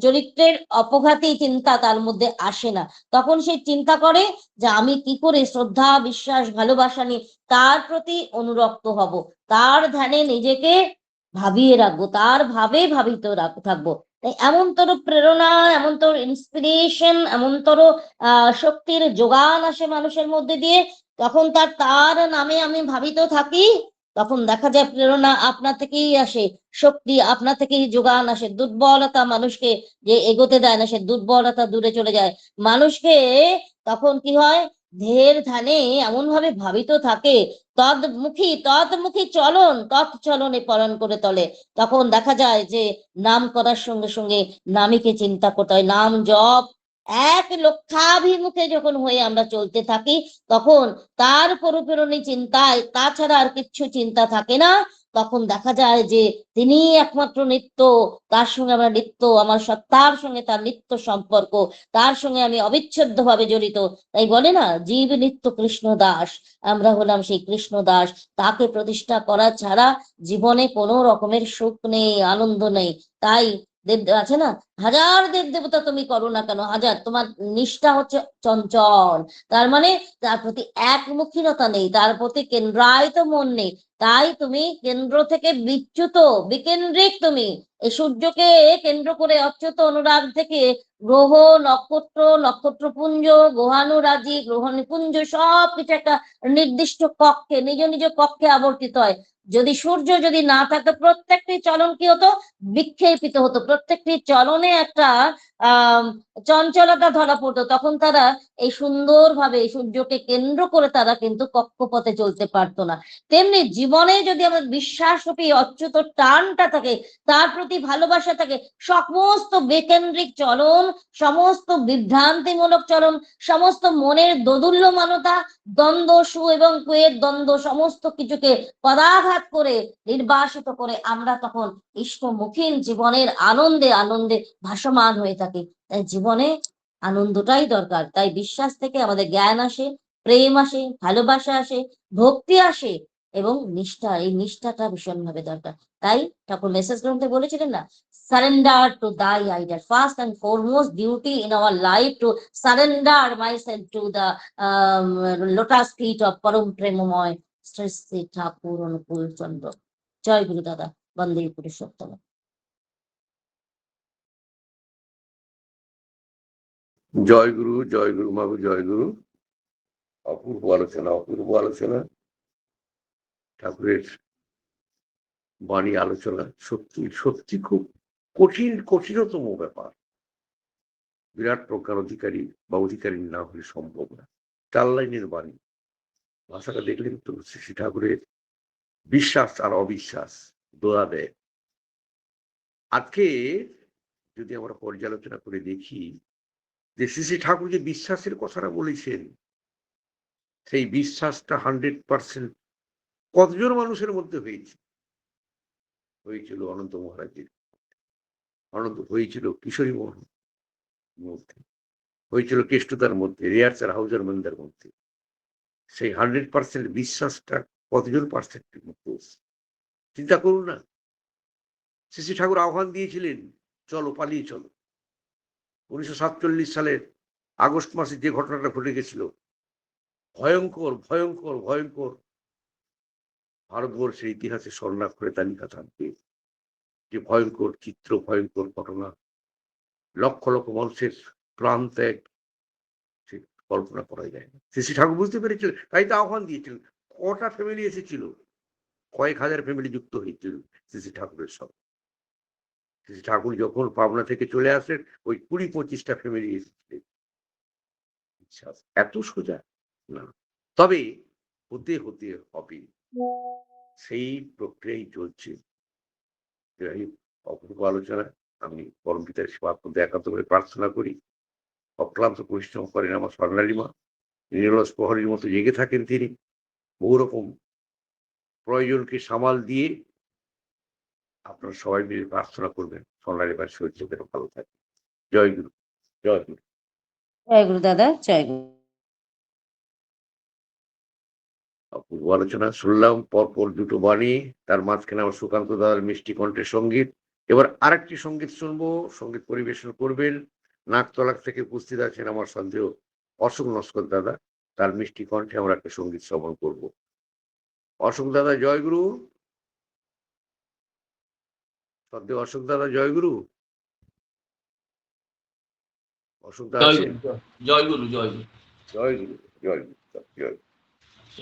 চরিত্রের অপঘাতী চিন্তা তার মধ্যে আসে না। তখন সে চিন্তা করে যে আমি কি করে শ্রদ্ধা, বিশ্বাস, ভালোবাসা নিয়ে তার প্রতি অনুরক্ত হব, তার ধ্যানে নিজেকে ভাবিয়ে রাখবো, তার ভাবে ভাবিত থাকবো। তাই এমনতর প্রেরণা, এমনতর ইন্সপিরেশন, এমনতর শক্তির যোগান আসে মানুষের মধ্যে দিয়ে, তখন তার নামে আমি ভাবিত থাকি, তখন দেখা যায় প্রেরণা আপনা থেকেই আসে, শক্তি আপনা থেকেই যোগান আসে। দুর্বলতা মানুষকে যে এগোতে দেয় না, সে দুর্বলতা দূরে চলে যায়। মানুষকে তখন কি হয়, ধের ধ্যানে এমন ভাবে ভাবিত থাকে, তদমুখী চলন, তৎচলনে পলন করে তোলে। তখন দেখা যায় যে নাম করার সঙ্গে সঙ্গে নামীকে চিন্তা করতে হয়, নাম জপ এক লক্ষ্যাভিমুখে যখন হয়ে আমরা চলতে থাকি, তখন তার পরিপূরণী চিন্তায় তাছাড়া আর কিচ্ছু চিন্তা থাকে না। তখন দেখা যায় যে তিনি একমাত্র নিত্য, তার সঙ্গে আমরা নিত্য, আমার সত্তার সঙ্গে তার নিত্য সম্পর্ক, তার সঙ্গে আমি অবিচ্ছেদ্য ভাবে জড়িত। তাই বলে না, জীব নিত্য কৃষ্ণ দাস, আমরা হলাম সেই কৃষ্ণ দাস। তাকে প্রতিষ্ঠা করা ছাড়া জীবনে কোনো রকমের সুখ নেই, আনন্দ নেই। তাই দেব আছে না, হাজার দেব দেবতা তুমি করো না কেন, হাজার, তোমার নিষ্ঠা হচ্ছে চঞ্চল, তার মানে তার প্রতি একমুখীনতা নেই, তার প্রতি কেন্দ্রায়িত মন নেই। তাই তুমি কেন্দ্র থেকে বিচ্যুত, বিকেন্দ্রিক, তুমি এই সূর্যকে কেন্দ্র করে অচ্যুত অনুরাগ থেকে গ্রহ, নক্ষত্র, নক্ষত্রপুঞ্জ, গ্রহাণুরাজি, গ্রহ নিপুঞ্জ সবকিছু একটা নির্দিষ্ট কক্ষে, নিজ নিজ কক্ষে আবর্তিত হয়। যদি সূর্য যদি না থাকতো, প্রত্যেকটি চলন কি হতো, বিক্ষেপিত হতো, প্রত্যেকটি চলনে একটা চঞ্চলতা ধরা পড়তো। তখন তারা এই সুন্দরভাবে সূর্যকে কেন্দ্র করে তারা কিন্তু কক্ষপথে চলতে পারতো না। তেমনি জীবনে যদি আমাদের বিশ্বাসরূপী অচ্যুত টানটা থাকে, তার প্রতি ভালোবাসা থাকে, সমস্ত বেকেন্দ্রিক চলন, সমস্ত বিভ্রান্তিমূলক চলন, সমস্ত মনের দোদুল্যমানতা, দ্বন্দ্ব, সু এবং কুয়ের দ্বন্দ্ব, সমস্ত কিছুকে পদাঘাত করে নির্বাসিত করে আমরা তখন ইষ্টমুখীন জীবনের আনন্দে আনন্দে ভাসমান হয়ে থাকি। তাই জীবনে আনন্দটাই দরকার। তাই বিশ্বাস থেকে আমাদের জ্ঞান আসে, প্রেম আসে, ভালোবাসা আসে, ভক্তি আসে এবং নিষ্ঠা, এই নিষ্ঠাটা ভীষণভাবে দরকার। তাই ঠাকুর মেসেজ গ্রন্থে বলেছিলেন না, surrender to thy idol, first and foremost duty in our life to surrender myself to the lotus feet of পরম প্রেমময় শ্রী শ্রী ঠাকুর অনুকূল চন্দ্র। জয় গুরু দাদা, বন্দে পুরুষোত্তম। জয় গুরু মাগু, জয় গুরু। অপূর্ব আলোচনা, অপূর্ব আলোচনা। ঠাকুরের বাণী আলোচনা সত্যি সত্যি খুব কঠিনতম ব্যাপার। বিরাট প্রজ্ঞার অধিকারী বা অধিকারী না হলে সম্ভব না। 4 লাইনের বাণী, ভাষাটা দেখলেন তো, শ্রী ঠাকুরের বিশ্বাস আর অবিশ্বাস দোয়া দেয়। আজকে যদি আমরা পর্যালোচনা করে দেখি যে শ্রী ঠাকুর যে বিশ্বাসের কথাটা বলেছেন, সেই বিশ্বাসটা 100% কতজন মানুষের মধ্যে হয়েছিল অনন্ত মহারাজের, হয়েছিল কিশোরী মোহন মধ্যে, হয়েছিল কেষ্টতার মধ্যে, রেয়ার্সার হাউজার মন্দার মধ্যে। সেই 100% বিশ্বাসটা কতজন পার্সেন্টের মধ্যে? চিন্তা করুন না। শ্রী ঠাকুর আহ্বান দিয়েছিলেন, চলো পালিয়ে চলো। 1947 সালের আগস্ট মাসে যে ঘটনাটা ঘটে গেছিল, ভয়ঙ্কর ভয়ঙ্কর ভয়ঙ্কর, ভারতবর্ষের ইতিহাসে স্বর্ণাক্ষরে তালিকা থাকবে যে ভয়ঙ্কর চিত্র, ভয়ঙ্কর ঘটনা, লক্ষ লক্ষ মানুষের প্রাণ ত্যাগ, সে কল্পনা করা যায় না। শ্রী ঠাকুর বুঝতে পেরেছিলেন, তাই তো আহ্বান দিয়েছিলেন। কটা ফ্যামিলি এসেছিল? কয়েক হাজার ফ্যামিলি যুক্ত হয়েছিল শ্রী ঠাকুরের সঙ্গে। শ্রী ঠাকুর যখন পাবনা থেকে চলে আসেন, ওই 20-25টা ফ্যামিলি এসেছিলেন। এত সোজা না, তবে হতে হতে হবে, সেই প্রক্রিয়াই চলছে। অপূর্ব আলোচনা। আমি পরম পিতার সেবার মধ্যে একান্ত করে প্রার্থনা করি, অক্লান্ত পরিশ্রম করেন আমার স্বর্ণালী মা, নিরলস প্রহরীর মতো জেগে থাকেন তিনি, বহু রকম প্রয়োজনকে সামাল দিয়ে। আপনারা সবাই মিলে প্রার্থনা করবেন স্বর্ণালী মার শরীর যেন ভালো থাকে। জয় গুরু, জয় গুরু। জয় গুরু দাদা, জয় গুরু। অপূর্ব আলোচনা শুনলাম, পরপর দুটো বাণী, তার মাঝখানে আমার সুকান্ত দাদার মিষ্টি কণ্ঠের সঙ্গীত। এবার আরেকটি সঙ্গীত শুনবো, সঙ্গীত পরিবেশন করবেন নাকতলাক থেকে উপস্থিত আছেন আমার সন্দেহ অশোক নস্কর দাদা, তার মিষ্টি কণ্ঠে আমরা একটা সঙ্গীত শ্রবণ করব। অশোক দাদা জয় গুরু। সন্দেহ অশোক দাদা জয় গুরু। অশোক দাদা আছেন? জয় গুরু, জয় গুরু। জয় গুরু, জয় গুরু, জয় গুরু।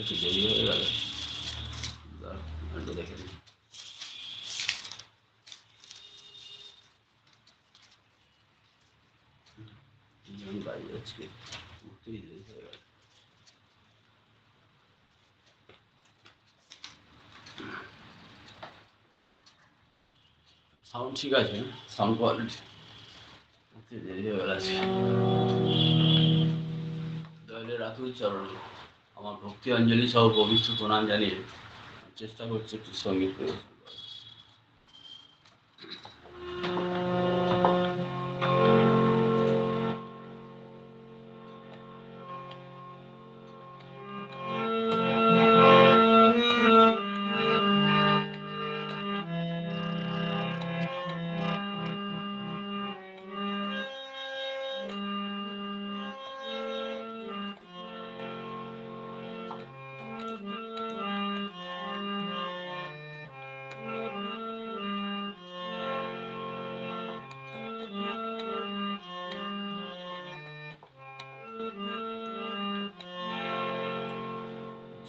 একটু দেরি হয়ে গেল, দেখে নিই। বাড়ি আজকে উঠতেই দেরি হয়ে গেল। সাউন্ড ঠিক আছে? সাউন্ড কোয়ালিটি উঠতে দেরি হয়ে গেল আজকে। দয়ালের রাতুল চরণে আমার ভক্তি অঞ্জলি সহ পবিত্র প্রণাম জানিয়ে চেষ্টা করছি একটু সঙ্গীত করে।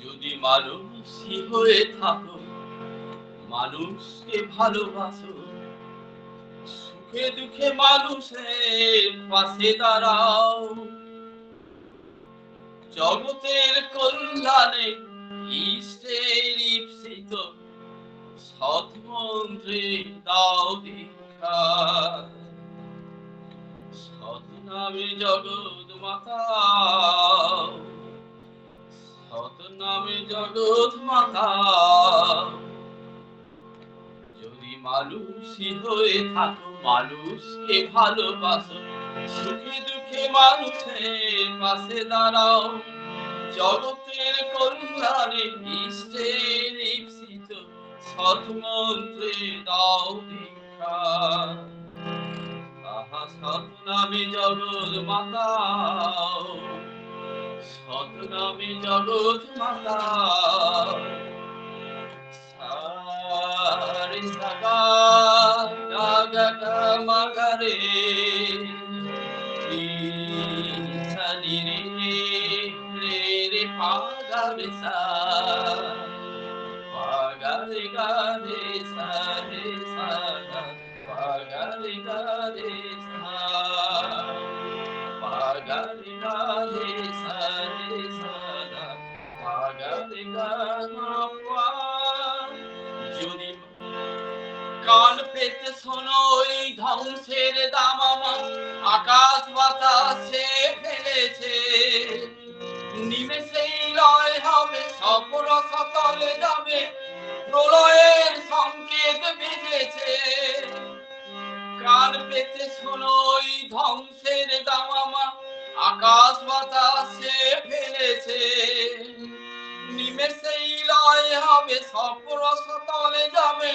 যদি মানুষই হয়ে থাকো, মানুষকে ভালোবাসো, সুখে দুঃখে মানুষের পাশে দাঁড়াও, জগতের কল্যাণে ইষ্টের ঈপ্সিত সৎমন্ত্রে দাও দীক্ষা, সৎ নামে জগৎ মাতা, সৎ নামে জগৎ মাতা। যদি মানুষই হয়ে থাকো, মানুষকে ভালোবাসো, সুখে দুঃখে মানুষের পাশে দাঁড়াও, জগতের কল্যাণে ইষ্টের ঈপ্সিত সৎমন্ত্রে দাও দীক্ষা। তাহা সৎনামে জগৎ মাতা, সৎনামে জগৎ মাতা। সারে সাগা গা গা মা গা রে, সানি রে রে রে পা গা রে সা, পা গা রে সা রে সা গা, পা গা রে সা, পা গা রে সা রে সা গা, পা গা রে মা পা। যদি কান পেতে শোনো এই ধ্বংসের দামামা আকাশ বাতাসে ফেলেছে, নিমেষেই লয় হবে সফর সতলে যাবে, প্রলয়ের সংকেত বেজেছে। কান পেতে শোনো এই ধ্বংসের দামামা আকাশ বাতাসে ফেলেছে, নিমেষেই লয় হবে সফর সতলে যাবে,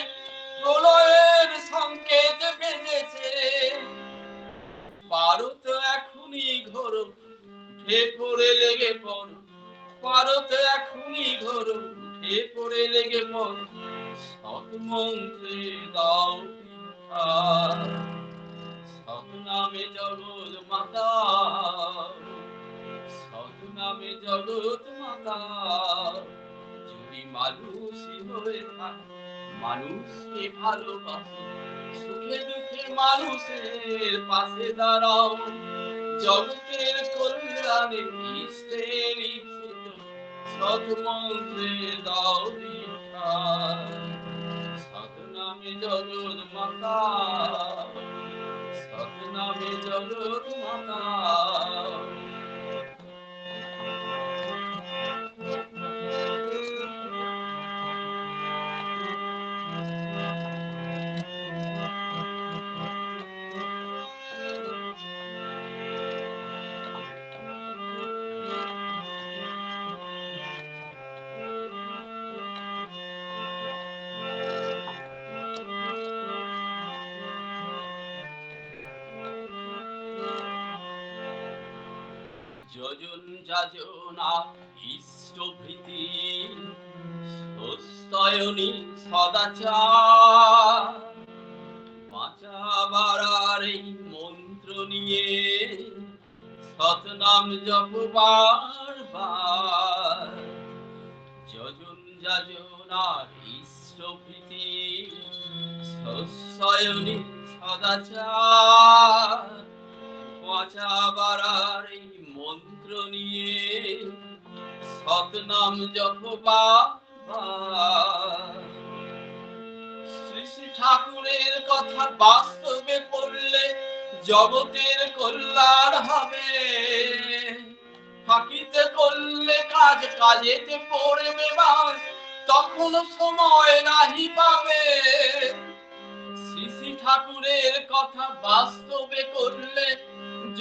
প্রলয়ের সংকেত বেজেছে। পারো তো এখনই ঘোর উঠে পড়ে লেগে পড়ো, পারো তো এখনই ঘোর উঠে পড়ে লেগে পড়ো, সৎমন্ত্রে দাও দীক্ষা। সৎনামে জগৎ মাতা, সৎনামে জগৎ মাতা। যদি মানুষই হয়ে থাকে মানুষকে ভালোবাসো, সুখে দুঃখে মানুষের পাশে দাঁড়াও, জগতের কল্যাণে ইষ্টের ঈপ্সিত সৎমন্ত্রে দাও দীক্ষা। সৎনামে জগৎ মাতা, সৎনামে জগৎ মাতা। যজন যাজনা ইষ্টভৃতি স্বস্তায়নী সদাচার, বাঁচাবার এই মন্ত্র নিয়ে সৎনাম জপ বারবার। যজন যাজনা ইষ্টভৃতি স্বস্তায়নী সদাচার, বাঁচাবার এই মন্ত্র নিয়ে সৎনাম জপবার। শ্রী শ্রী ঠাকুরের কথা বাস্তবে পড়লে জগতের কল্যাণ হবে, ফাঁকিতে করলে কাজ কাজেতে পড়বে বাস, তখন সময় নাহি পাবে। শ্রী শ্রী ঠাকুরের কথা বাস্তবে করলে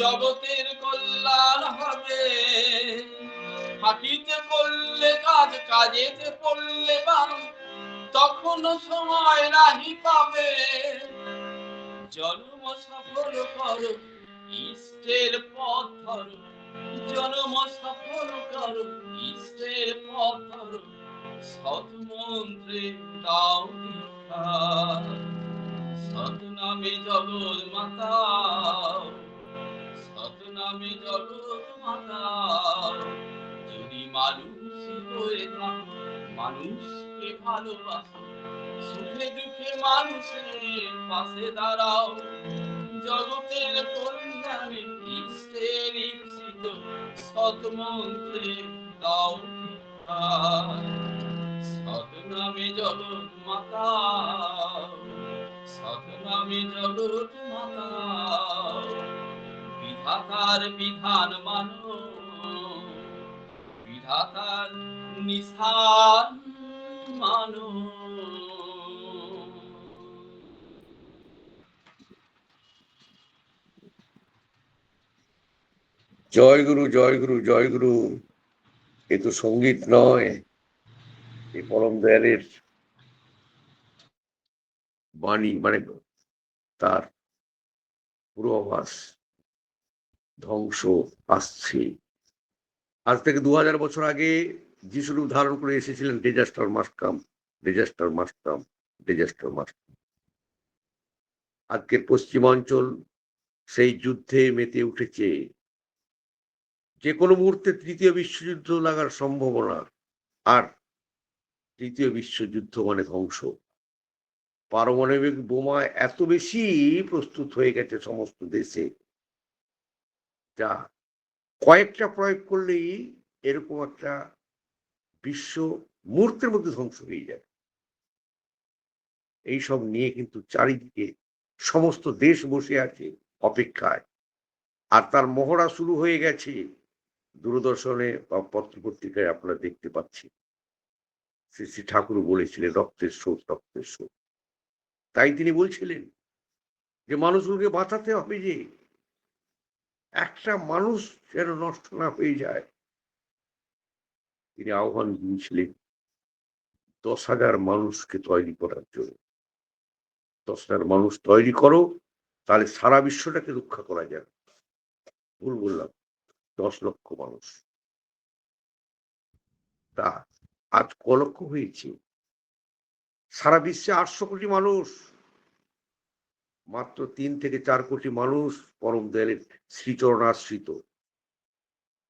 জগতের কল্যাণ হবে, ফাঁকিতে পড়লে কাজ কাজেতে পড়লে বাস, তখন সময় নাহি পাবে। জন্ম সফল করো ইষ্টের পথ ধরো, জন্ম সফল করো ইষ্টের পথ ধরো, সৎমন্ত্রে দাও দীক্ষা। সৎনামে জগৎ মাতা, সৎনামে জগৎ মাতা। যদি মানুষই হয়ে থাকো মানুষকে ভালোবাসো, সুখে দুঃখে মানুষের পাশে দাঁড়াও, জগতের কল্যাণে ইষ্টের ঈপ্সিত সৎমন্ত্রে দাও দীক্ষা। সৎনামে জগৎ মাতা, সৎনামে জগৎ মাতা। বিধাতার বিধান মানো, বিধাতার নিশান মানো। জয় গুরু, জয় গুরু, জয় গুরু। এ তো সঙ্গীত নয়, এই পরম দয়ালের বাণী, মানে তার পূর্বাভাস। ধ্বংস আসছে। আজ থেকে 2000 বছর আগে যিশু রূপ ধারণ করে এসেছিলেন disaster must come, disaster must come, disaster must. আজকের পশ্চিমাঞ্চল সেই যুদ্ধে মেতে উঠেছে। যে কোনো মুহূর্তে তৃতীয় বিশ্বযুদ্ধ লাগার সম্ভাবনা। আর তৃতীয় বিশ্বযুদ্ধ মানে ধ্বংস। পারমাণবিক বোমা এত বেশি প্রস্তুত হয়ে গেছে সমস্ত দেশে, যা কয়েকটা প্রয়োগ করলেই এরকম একটা বিশ্ব মুহূর্তের মধ্যে ধ্বংস হয়ে যায়। এইসব নিয়ে কিন্তু চারিদিকে সমস্ত দেশ বসে আছে অপেক্ষায়, আর তার মহড়া শুরু হয়ে গেছে। দূরদর্শনে বা পত্রপত্রিকায় আপনারা দেখতে পাচ্ছি। শ্রী শ্রী ঠাকুর বলেছিলেন রক্তের স্রোত, রক্তের স্রোত। তাই তিনি বলছিলেন যে মানুষগুলোকে বাঁচাতে হবে, যে একটা মানুষ যেন নষ্ট না হয়ে যায়। তিনি আহ্বান দিয়েছিলেন 10,000 মানুষকে তৈরি করার জন্য। 10,000 মানুষ তৈরি করো, তাহলে সারা বিশ্বটাকে রক্ষা করা যাবে। ভুল বললাম, 10 লক্ষ মানুষ। তা আজ ক লক্ষ হয়েছে? সারা বিশ্বে 800 কোটি মানুষ। মাত্র 3 থেকে 4 কোটি মানুষ পরম দয়ালের শ্রীচরণাশ্রিত।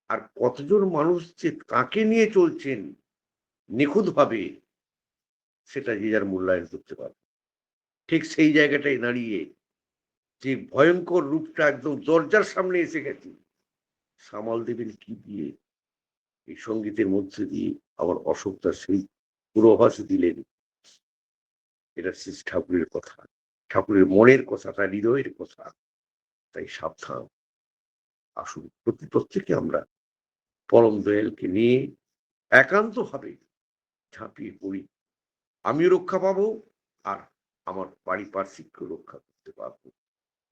আর কতজন মানুষ যে তাকে নিয়ে চলছেন নিখুঁত ভাবে, সেটা যে যার মূল্যায়ন করতে পারবে। ঠিক সেই জায়গাটায় দাঁড়িয়ে যে ভয়ঙ্কর রূপটা একদম দরজার সামনে এসে গেছে, সামাল দেবেন কি দিয়ে? এই সঙ্গীতের মধ্যে দিয়ে আমার অশোকদার সেই পূর্বাভাস দিলেন। এটা শ্রী ঠাকুরের কথা, ঠাকুরের মনের কথা, তার হৃদয়ের কথা। তাই সাবধান। আসুন প্রত্যেকে আমরা পরম দয়ালকে নিয়ে একান্ত ভাবে ঝাঁপিয়ে পড়ি। আমিও রক্ষা পাবো, আর আমার পারিপার্শ্বিককে রক্ষা করতে পারবো।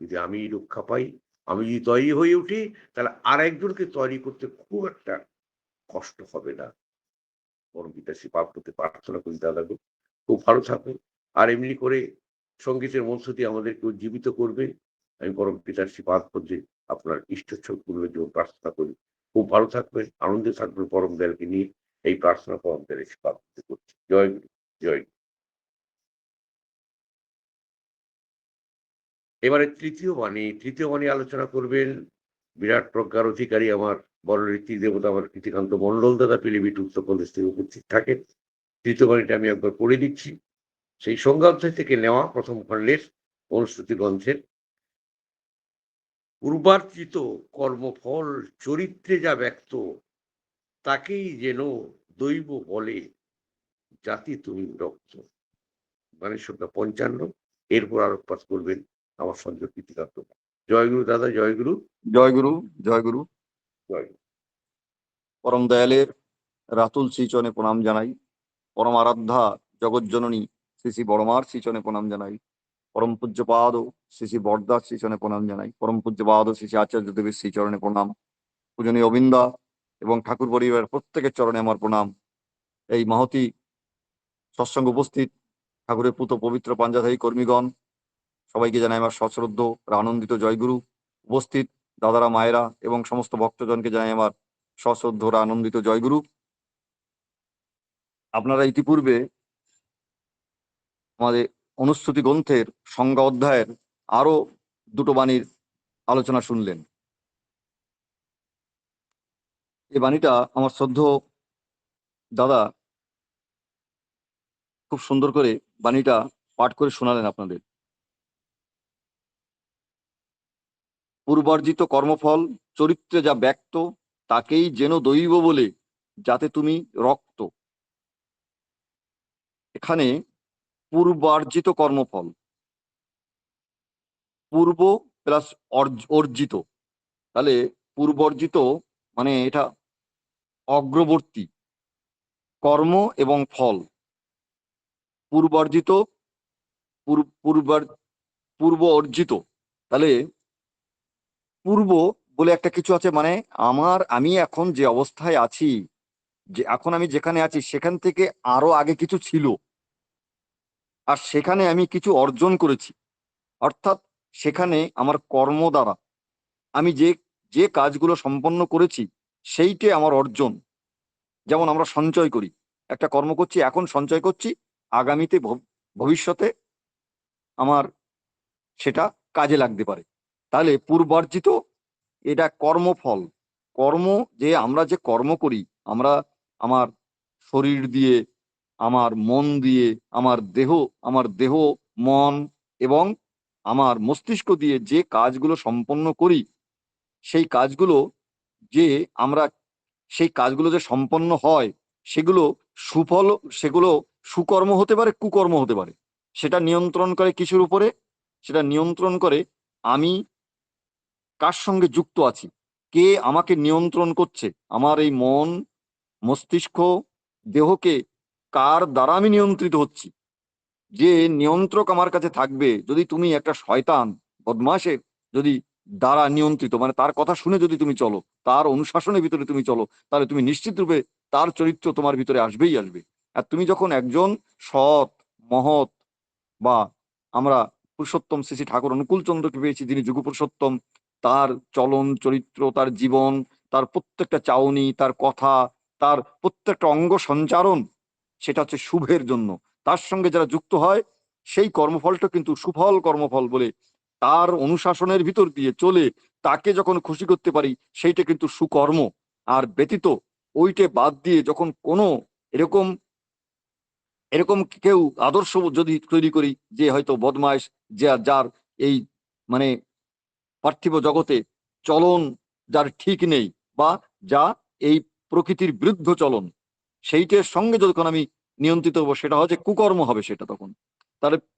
যদি আমি রক্ষা পাই, আমি যদি তৈরি হয়ে উঠি, তাহলে আর একজনকে তৈরি করতে খুব একটা কষ্ট হবে না। পরম পিতা শ্রী পার্বতীতে প্রার্থনা করি দাদাগো, খুব ভালো থাকবে। আর এমনি করে সঙ্গীতের মধ্য দিয়ে আমাদেরকে উজ্জীবিত করবে। আমি পরম পিতার শ্রী পাদপদ্মে আপনার ইষ্টচ্ছগুলোর জন্য প্রার্থনা করি। খুব ভালো থাকবেন, আনন্দে থাকবেন। পরম দয়ালকে নিয়ে এই প্রার্থনা পরম দয়ালের শ্রী পাদপদ্মে করছি। জয় গুরু, জয় গুরু। এবারে তৃতীয় বাণী আলোচনা করবেন বিরাট প্রজ্ঞার অধিকারী আমার বড় রীতি দেবতা, আমার কৃতিকান্ত মন্ডল দাদা, পিলিভিট উত্তরপ্রদেশ থেকে উপস্থিত থাকেন। তৃতীয় বাণীটা আমি একবার পড়ে দিচ্ছি। সেই সংজ্ঞাধ্যায় থেকে নেওয়া প্রথম খণ্ডের অনুশ্রুতি গ্রন্থের। পূর্বার্জিত কর্মফল চরিত্রে যা ব্যক্ত, তাকেই যেন দৈব বলে জাতি তুমি রক্ত। মানে সংখ্যা 55। এরপর আলোকপাত করবেন আমার সঞ্জ কৃতিকান্ত। জয়গুরু দাদা, জয়গুরু। জয় গুরু, জয় গুরু। জয়। পরম দয়ালের রাতুল শ্রীচরণে প্রণাম জানাই। পরম আরাধ্যা জগজ্জননী শ্রী শ্রী বড়মার শ্রীচরণে প্রণাম জানাই। পরম পূজ্যপাদ শ্রী শ্রী বরদাস শ্রীচরণে প্রণাম জানাই। পরম পূজ্যপাদ শ্রী শ্রী আচার্য দেবের শ্রীচরণে প্রণাম। পূজনীয় অবিন্দা এবং ঠাকুর পরিবারের প্রত্যেকের চরণে আমার প্রণাম। এই মহতি সৎসঙ্গ উপস্থিত ঠাকুরের পুত পবিত্র পাঞ্জাধারী কর্মীগণ, সবাইকে জানাই আমার সশ্রদ্ধ আনন্দিত জয়গুরু। উপস্থিত দাদারা, মায়েরা এবং সমস্ত ভক্তজনকে জানাই আমার সশ্রদ্ধ আনন্দিত জয়গুরু। আপনারা ইতিপূর্বে আমাদের অনুশ্রুতি গ্রন্থের সংজ্ঞা অধ্যায়ের আরো দুটো বাণীর আলোচনা শুনলেন। এই বাণীটা আমার শ্রদ্ধ দাদা খুব সুন্দর করে বাণীটা পাঠ করে শোনালেন আপনাদের। পূর্বার্জিত কর্মফল চরিত্রে যা ব্যক্ত, তাকেই যেন দৈব বলে যাতে তুমি রক্ত। এখানে পূর্বার্জিত কর্মফল, পূর্ব প্লাস অর্জিত, তাহলে পূর্বর্জিত মানে এটা অগ্রবর্তী কর্ম এবং ফল। পূর্বার্জিত, পূর্ব অর্জিত, তাহলে পূর্ব বলে একটা কিছু আছে, মানে আমি এখন যে অবস্থায় আছি, যে এখন আমি যেখানে আছি সেখান থেকে আরো আগে কিছু ছিল, আর সেখানে আমি কিছু অর্জন করেছি। অর্থাৎ সেখানে আমার কর্ম দ্বারা আমি যে যে কাজগুলো সম্পন্ন করেছি সেইটে আমার অর্জন। যেমন আমরা সঞ্চয় করি, একটা কর্ম করছি, এখন সঞ্চয় করছি, আগামীতে ভবিষ্যতে আমার সেটা কাজে লাগতে পারে। তাহলে পূর্বার্জিত এটা কর্মফল। কর্ম, যে আমরা যে কর্ম করি, আমরা আমার শরীর দিয়ে, আমার মন দিয়ে, আমার দেহ মন এবং আমার মস্তিষ্ক দিয়ে যে কাজগুলো সম্পন্ন করি, সেই কাজগুলো যে আমরা সেই কাজগুলো যে সম্পন্ন হয় সেগুলো সুফল, সেগুলো সুকর্ম হতে পারে, কুকর্ম হতে পারে। সেটা নিয়ন্ত্রণ করে কিসের উপরে? সেটা নিয়ন্ত্রণ করে আমি কার সঙ্গে যুক্ত আছি, কে আমাকে নিয়ন্ত্রণ করছে, আমার এই মন, মস্তিষ্ক, দেহকে কার দ্বারা আমি নিয়ন্ত্রিত হচ্ছি। যে নিয়ন্ত্রক আমার কাছে থাকবে, যদি তুমি একটা শয়তান বদমাশের যদি দ্বারা নিয়ন্ত্রিত, মানে তার কথা শুনে যদি তুমি চলো, তার অনুশাসনের ভিতরে তুমি চলো, তাহলে তুমি নিশ্চিত রূপে তার চরিত্র তোমার ভিতরে আসবেই আসবে। আর তুমি যখন একজন সৎ, মহৎ, বা আমরা পুরুষোত্তম শ্রী শ্রী ঠাকুর অনুকূলচন্দ্রকে পেয়েছি, যিনি যুগ পুরুষোত্তম, তার চলন চরিত্র, তার জীবন, তার প্রত্যেকটা চাউনি, তার কথা, তার প্রত্যেকটা অঙ্গ সঞ্চারণ, সেটা হচ্ছে শুভের জন্য। তার সঙ্গে যারা যুক্ত হয় সেই কর্মফলটা কিন্তু সুফল কর্মফল বলে, তার অনুশাসনের ভিতর দিয়ে চলে তাকে যখন খুশি করতে পারি সেইটা কিন্তু সুকর্ম। আর ব্যতীত ওইটে বাদ দিয়ে যখন কোনো এরকম এরকম কেউ আদর্শ যদি তৈরি করি, যে হয়তো বদমাইশ, যে যার এই মানে পার্থিব জগতে চলন যার ঠিক নেই, বা যা এই প্রকৃতির বিরুদ্ধ চলন, সেইটার সঙ্গে যখন আমি নিয়ন্ত্রিত হবো, সেটা হচ্ছে কুকর্ম হবে সেটা তখন।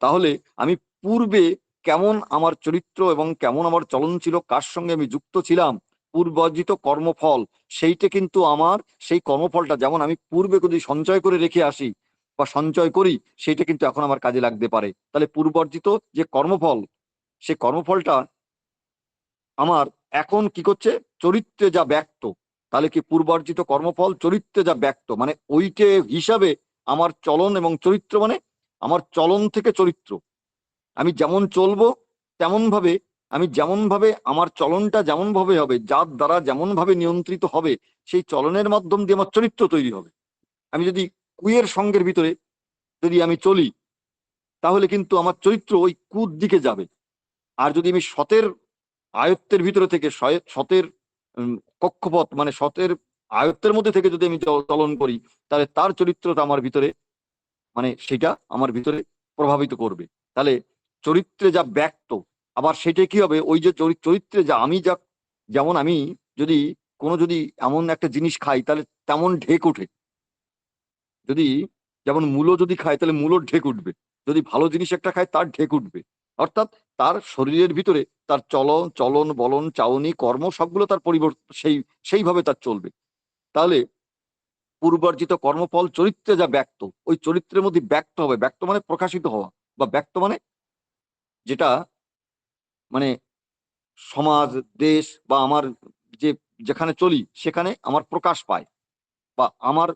তাহলে আমি পূর্বে কেমন আমার চরিত্র এবং কেমন আমার চলন ছিল, কার সঙ্গে আমি যুক্ত ছিলাম, পূর্বার্জিত কর্মফল, সেইটা কিন্তু আমার সেই কর্মফলটা যেমন আমি পূর্বে যদি সঞ্চয় করে রেখে আসি বা সঞ্চয় করি, সেইটা কিন্তু এখন আমার কাজে লাগতে পারে। তাহলে পূর্বার্জিত যে কর্মফল, সেই কর্মফলটা আমার এখন কি করছে, চরিত্রে যা ব্যক্ত। তাহলে কি পূর্বার্জিত কর্মফল চরিত্রে যা ব্যক্ত, মানে ওইটে হিসাবে আমার চলন এবং চরিত্র, মানে আমার চলন থেকে চরিত্র, আমি যেমন চলবো তেমন ভাবে, আমি যেমন ভাবে আমার চলনটা যেমন ভাবে হবে, যার দ্বারা যেমন ভাবে নিয়ন্ত্রিত হবে, সেই চলনের মাধ্যম দিয়ে আমার চরিত্র তৈরি হবে। আমি যদি কুয়ের সঙ্গের ভিতরে যদি আমি চলি, তাহলে কিন্তু আমার চরিত্র ওই কুর দিকে যাবে। আর যদি আমি সতের আয়ত্তের ভিতরে থেকে, সতের কক্ষপথ, মানে সতের আয়ত্তের মধ্যে থেকে যদি আমি চলন করি, তাহলে তার চরিত্রটা আমার ভিতরে, মানে সেটা আমার ভিতরে প্রভাবিত করবে। তাহলে চরিত্রে যা ব্যক্ত, আবার সেটা কি হবে, ওই যে চরিত্রে যা আমি যা, যেমন আমি যদি যদি এমন একটা জিনিস খাই, তাহলে তেমন ঢেক ওঠে। যদি যেমন মূলো যদি খায়, তাহলে মূলোর ঢেক উঠবে। যদি ভালো জিনিস একটা খায়, তার ঢেক উঠবে। অর্থাৎ তার শরীরের ভিতরে তার চলন বলন, চাউনি, কর্ম সবগুলো তার পরিবর্তন, সেইভাবে তার চলবে। তাহলে পূর্বার্জিত কর্মফল চরিত্রে যা ব্যক্ত, ওই চরিত্রের মধ্যে ব্যক্ত হবে। ব্যক্ত মানে প্রকাশিত হওয়া, বা ব্যক্ত মানে যেটা, মানে সমাজ, দেশ, বা আমার যে যেখানে চলি সেখানে আমার প্রকাশ পায়, বা আমার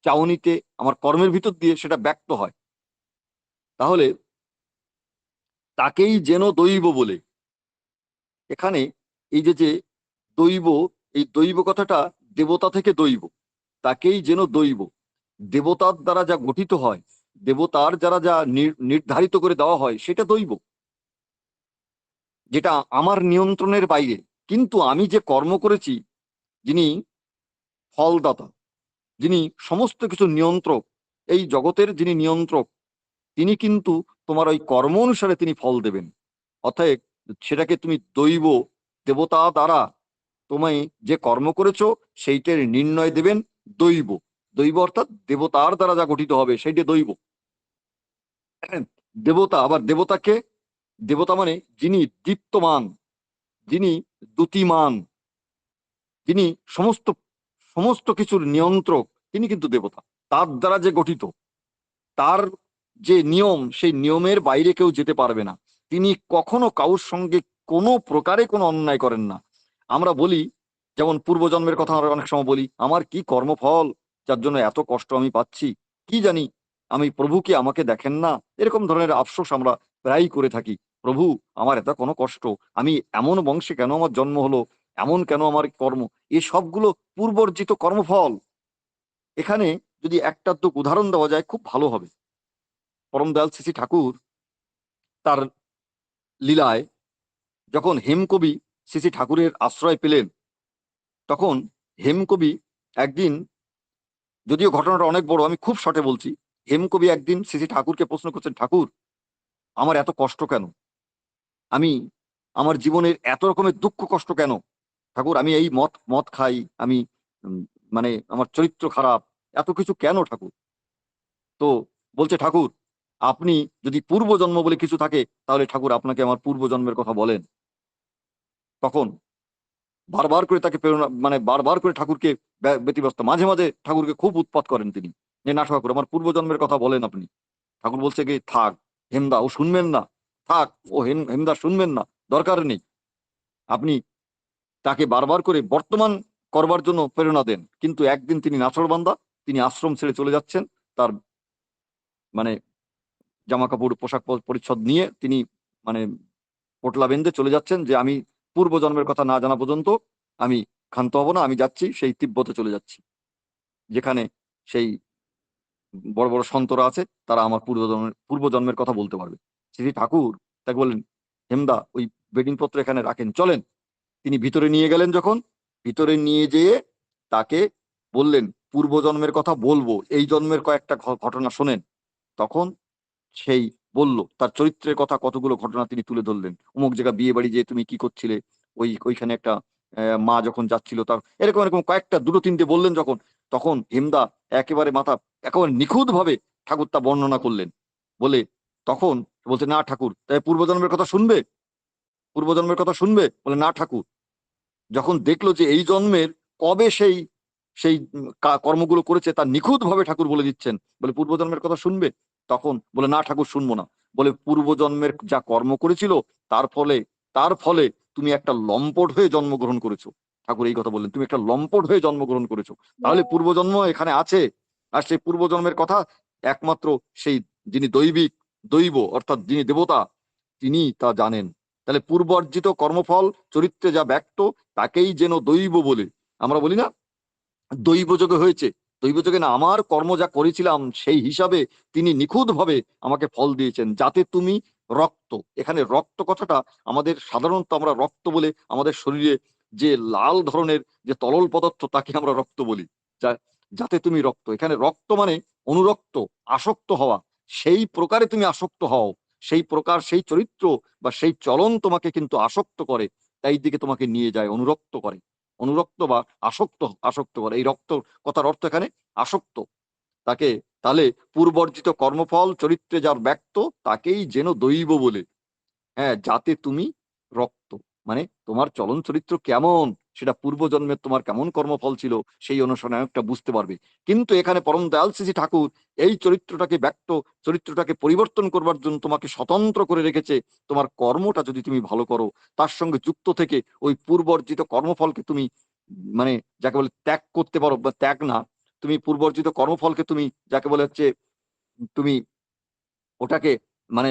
চাউনিতে, আমার কর্মের ভিতর দিয়ে সেটা ব্যক্ত হয়। তাহলে তাকেই যেন দৈব বলে। এখানে এই যে দৈব, এই দৈব কথাটা দেবতা থেকে দৈব, তাকেই যেন দৈব। দেবতার দ্বারা যা গঠিত হয়, দেবতার যারা যা নির্ধারিত করে দেওয়া হয়, সেটা দৈব, যেটা আমার নিয়ন্ত্রণের বাইরে। কিন্তু আমি যে কর্ম করেছি, যিনি ফলদাতা, যিনি সমস্ত কিছু নিয়ন্ত্রক, এই জগতের যিনি নিয়ন্ত্রক, তিনি কিন্তু তোমার ওই কর্ম অনুসারে তিনি ফল দেবেন। অতএব সেটাকে তুমি দৈব, দেবতা দ্বারা তুমি যে কর্ম করেছো সেইটার নির্ণয় দেবেন দৈব। দৈব অর্থাৎ দেবতার দ্বারা যা গঠিত হবে সেইটা দৈব। দেবতা, আবার দেবতাকে, দেবতা মানে যিনি দীপ্তমান, যিনি দ্যুতিমান, যিনি সমস্ত সমস্ত কিছুর নিয়ন্ত্রক, তিনি কিন্তু দেবতা। তার দ্বারা যে গঠিত, তার যে নিয়ম, সেই নিয়মের বাইরে কেউ যেতে পারবে না। তিনি কখনো কারোর সঙ্গে কোনো প্রকারে কোনো অন্যায় করেন না। আমরা বলি, যেমন পূর্বজন্মের কথা আমরা অনেক সময় বলি, আমার কি কর্মফল, যার জন্য এত কষ্ট আমি পাচ্ছি, কি জানি আমি প্রভু কি আমাকে দেখেন না, এরকম ধরনের আফসোস আমরা প্রায়ই করে থাকি। প্রভু আমার এত কোনো কষ্ট, আমি এমন বংশে কেন আমার জন্ম হলো, এমন কেন আমার কর্ম, এ সবগুলো পূর্বর্জিত কর্মফল। এখানে যদি একটা তো উদাহরণ দেওয়া যায় খুব ভালো হবে। পরম দয়াল শ্রী ঠাকুর তার লীলায় যখন হেমকবি শ্রী ঠাকুরের আশ্রয় পেলেন, তখন হেমকবি একদিন, যদিও ঘটনাটা অনেক বড়, আমি খুব শর্টে বলছি। হেমকবি একদিন শ্রী ঠাকুরকে প্রশ্ন করছেন, ঠাকুর আমার এত কষ্ট কেন, আমি আমার জীবনের এত রকমের দুঃখ কষ্ট কেন ঠাকুর, আমি এই মদ মদ খাই, আমি মানে আমার চরিত্র খারাপ, এত কিছু কেন ঠাকুর? তো বলছে, ঠাকুর আপনি যদি পূর্বজন্ম বলে কিছু থাকে তাহলে ঠাকুর আপনাকে আমার পূর্বজন্মের কথা বলেন। তখন বারবার করে তাকে প্রেরণা, মানে বারবার করে ঠাকুরকে ব্যতিব্যস্ত, মাঝে মাঝে ঠাকুরকে খুব উৎপাত করেন তিনি, যে না ঠাকুর আমার পূর্বজন্মের কথা বলেন আপনি। ঠাকুর বলছে কি, থাক হেমদা, ও শুনবেন না, থাক ও হেমদা শুনবেন না, দরকার নেই। আপনি তাকে বারবার করে বর্তমান করবার জন্য প্রেরণা দেন। কিন্তু একদিন তিনি নাছোড়বান্দা, তিনি আশ্রম ছেড়ে চলে যাচ্ছেন, তার মানে জামা কাপড় পোশাক পরিচ্ছদ নিয়ে তিনি মানে পোটলা বেঁধে চলে যাচ্ছেন, যে আমি পূর্বজন্মের কথা না জানা পর্যন্ত আমি ক্ষান্ত হব না, আমি যাচ্ছি সেই তিব্বতে চলে যাচ্ছি, যেখানে সেই বড় বড় সন্তরা আছে, তারা আমার পূর্বজন্মের কথা বলতে পারবে। শ্রী ঠাকুর তাকে বললেন, হেমদা ওই বেডিং পত্র এখানে রাখেন, চলেন। তিনি ভিতরে নিয়ে গেলেন, যখন ভিতরে নিয়ে যেয়ে তাকে বললেন পূর্বজন্মের কথা বলবো, এই জন্মের কয়েকটা ঘটনা শোনেন। তখন সেই বলল তার চরিত্রের কথা, কতগুলো ঘটনা তিনি তুলে ধরলেন। অমুক জায়গা বিয়ে বাড়ি যে তুমি কি করছিলে, ওইখানে একটা মা যখন যাচ্ছিল, তার এরকম এরকম কয়েকটা দুটো তিনটে বললেন যখন, তখন হেমদা একেবারে মাথা একেবারে নিখুঁত ভাবে ঠাকুর তা বর্ণনা করলেন। বলে তখন বলছে, না ঠাকুর তাই পূর্বজন্মের কথা শুনবে, পূর্বজন্মের কথা শুনবে? বলে না ঠাকুর। যখন দেখলো যে এই জন্মের কবে সেই সেই কর্মগুলো করেছে তার নিখুঁত ভাবে ঠাকুর বলে দিচ্ছেন, বলে পূর্বজন্মের কথা শুনবে? তখন বলে না ঠাকুর শুনবো না। বলে পূর্বজন্মের যা কর্ম করেছিল তার ফলে তুমি একটা লম্পট হয়ে জন্মগ্রহণ করেছো। ঠাকুর এই কথা বললেন, তুমি একটা লম্পট হয়ে জন্মগ্রহণ করেছো, তাহলে পূর্বজন্ম এখানে আছে। আর সেই পূর্বজন্মের কথা একমাত্র সেই যিনি দৈব অর্থাৎ যিনি দেবতা, তিনি তা জানেন। তাহলে পূর্বার্জিত কর্মফল চরিত্রে যা ব্যক্ত, তাকেই যেন দৈব বলে। আমরা বলি না দৈবযোগে হয়েছে, দৈবযোগে না, আমার কর্ম যা করেছিলাম সেই হিসাবে তিনি নিখুঁত ভাবে আমাকে ফল দিয়েছেন, যাতে তুমি রক্ত, এখানে রক্ত কথাটা আমাদের সাধারণত আমরা রক্ত বলে আমাদের শরীরে যে লাল ধরনের যে তরল পদার্থ তাকে আমরা রক্ত বলি, যাতে তুমি রক্ত, এখানে রক্ত মানে অনুরক্ত, আসক্ত হওয়া, সেই প্রকারে তুমি আসক্ত হও, সেই প্রকার সেই চরিত্র বা সেই চলন তোমাকে কিন্তু আসক্ত করে, তাই দিকে তোমাকে নিয়ে যায়, অনুরক্ত করে, অনুরক্ত বা আসক্ত করে। এই রক্ত কথার অর্থ এখানে আসক্ত। তাকে তাহলে পূর্বর্জিত কর্মফল চরিত্রে যার ব্যক্ত, তাকেই যেন দৈব বলে। হ্যাঁ, যাতে তুমি রক্ত মানে তোমার চলন চরিত্র কেমন, সেটা পূর্বজন্মের তোমার কেমন কর্মফল ছিল সেই অনুসারে একটা বুঝতে পারবে। কিন্তু এখানে পরম দয়াল শ্রী ঠাকুর এই চরিত্রটাকে পরিবর্তন করবার জন্য তোমাকে স্বতন্ত্র করে রেখেছে। তোমার কর্মটা যদি তুমি ভালো করো, তার সঙ্গে যুক্ত থেকে ওই পূর্বর্জিত কর্মফলকে তুমি মানে যাকে বলে ত্যাগ করতে পারো, বা ত্যাগ না, তুমি পূর্বর্জিত কর্মফলকে তুমি যাকে বলে হচ্ছে তুমি ওটাকে মানে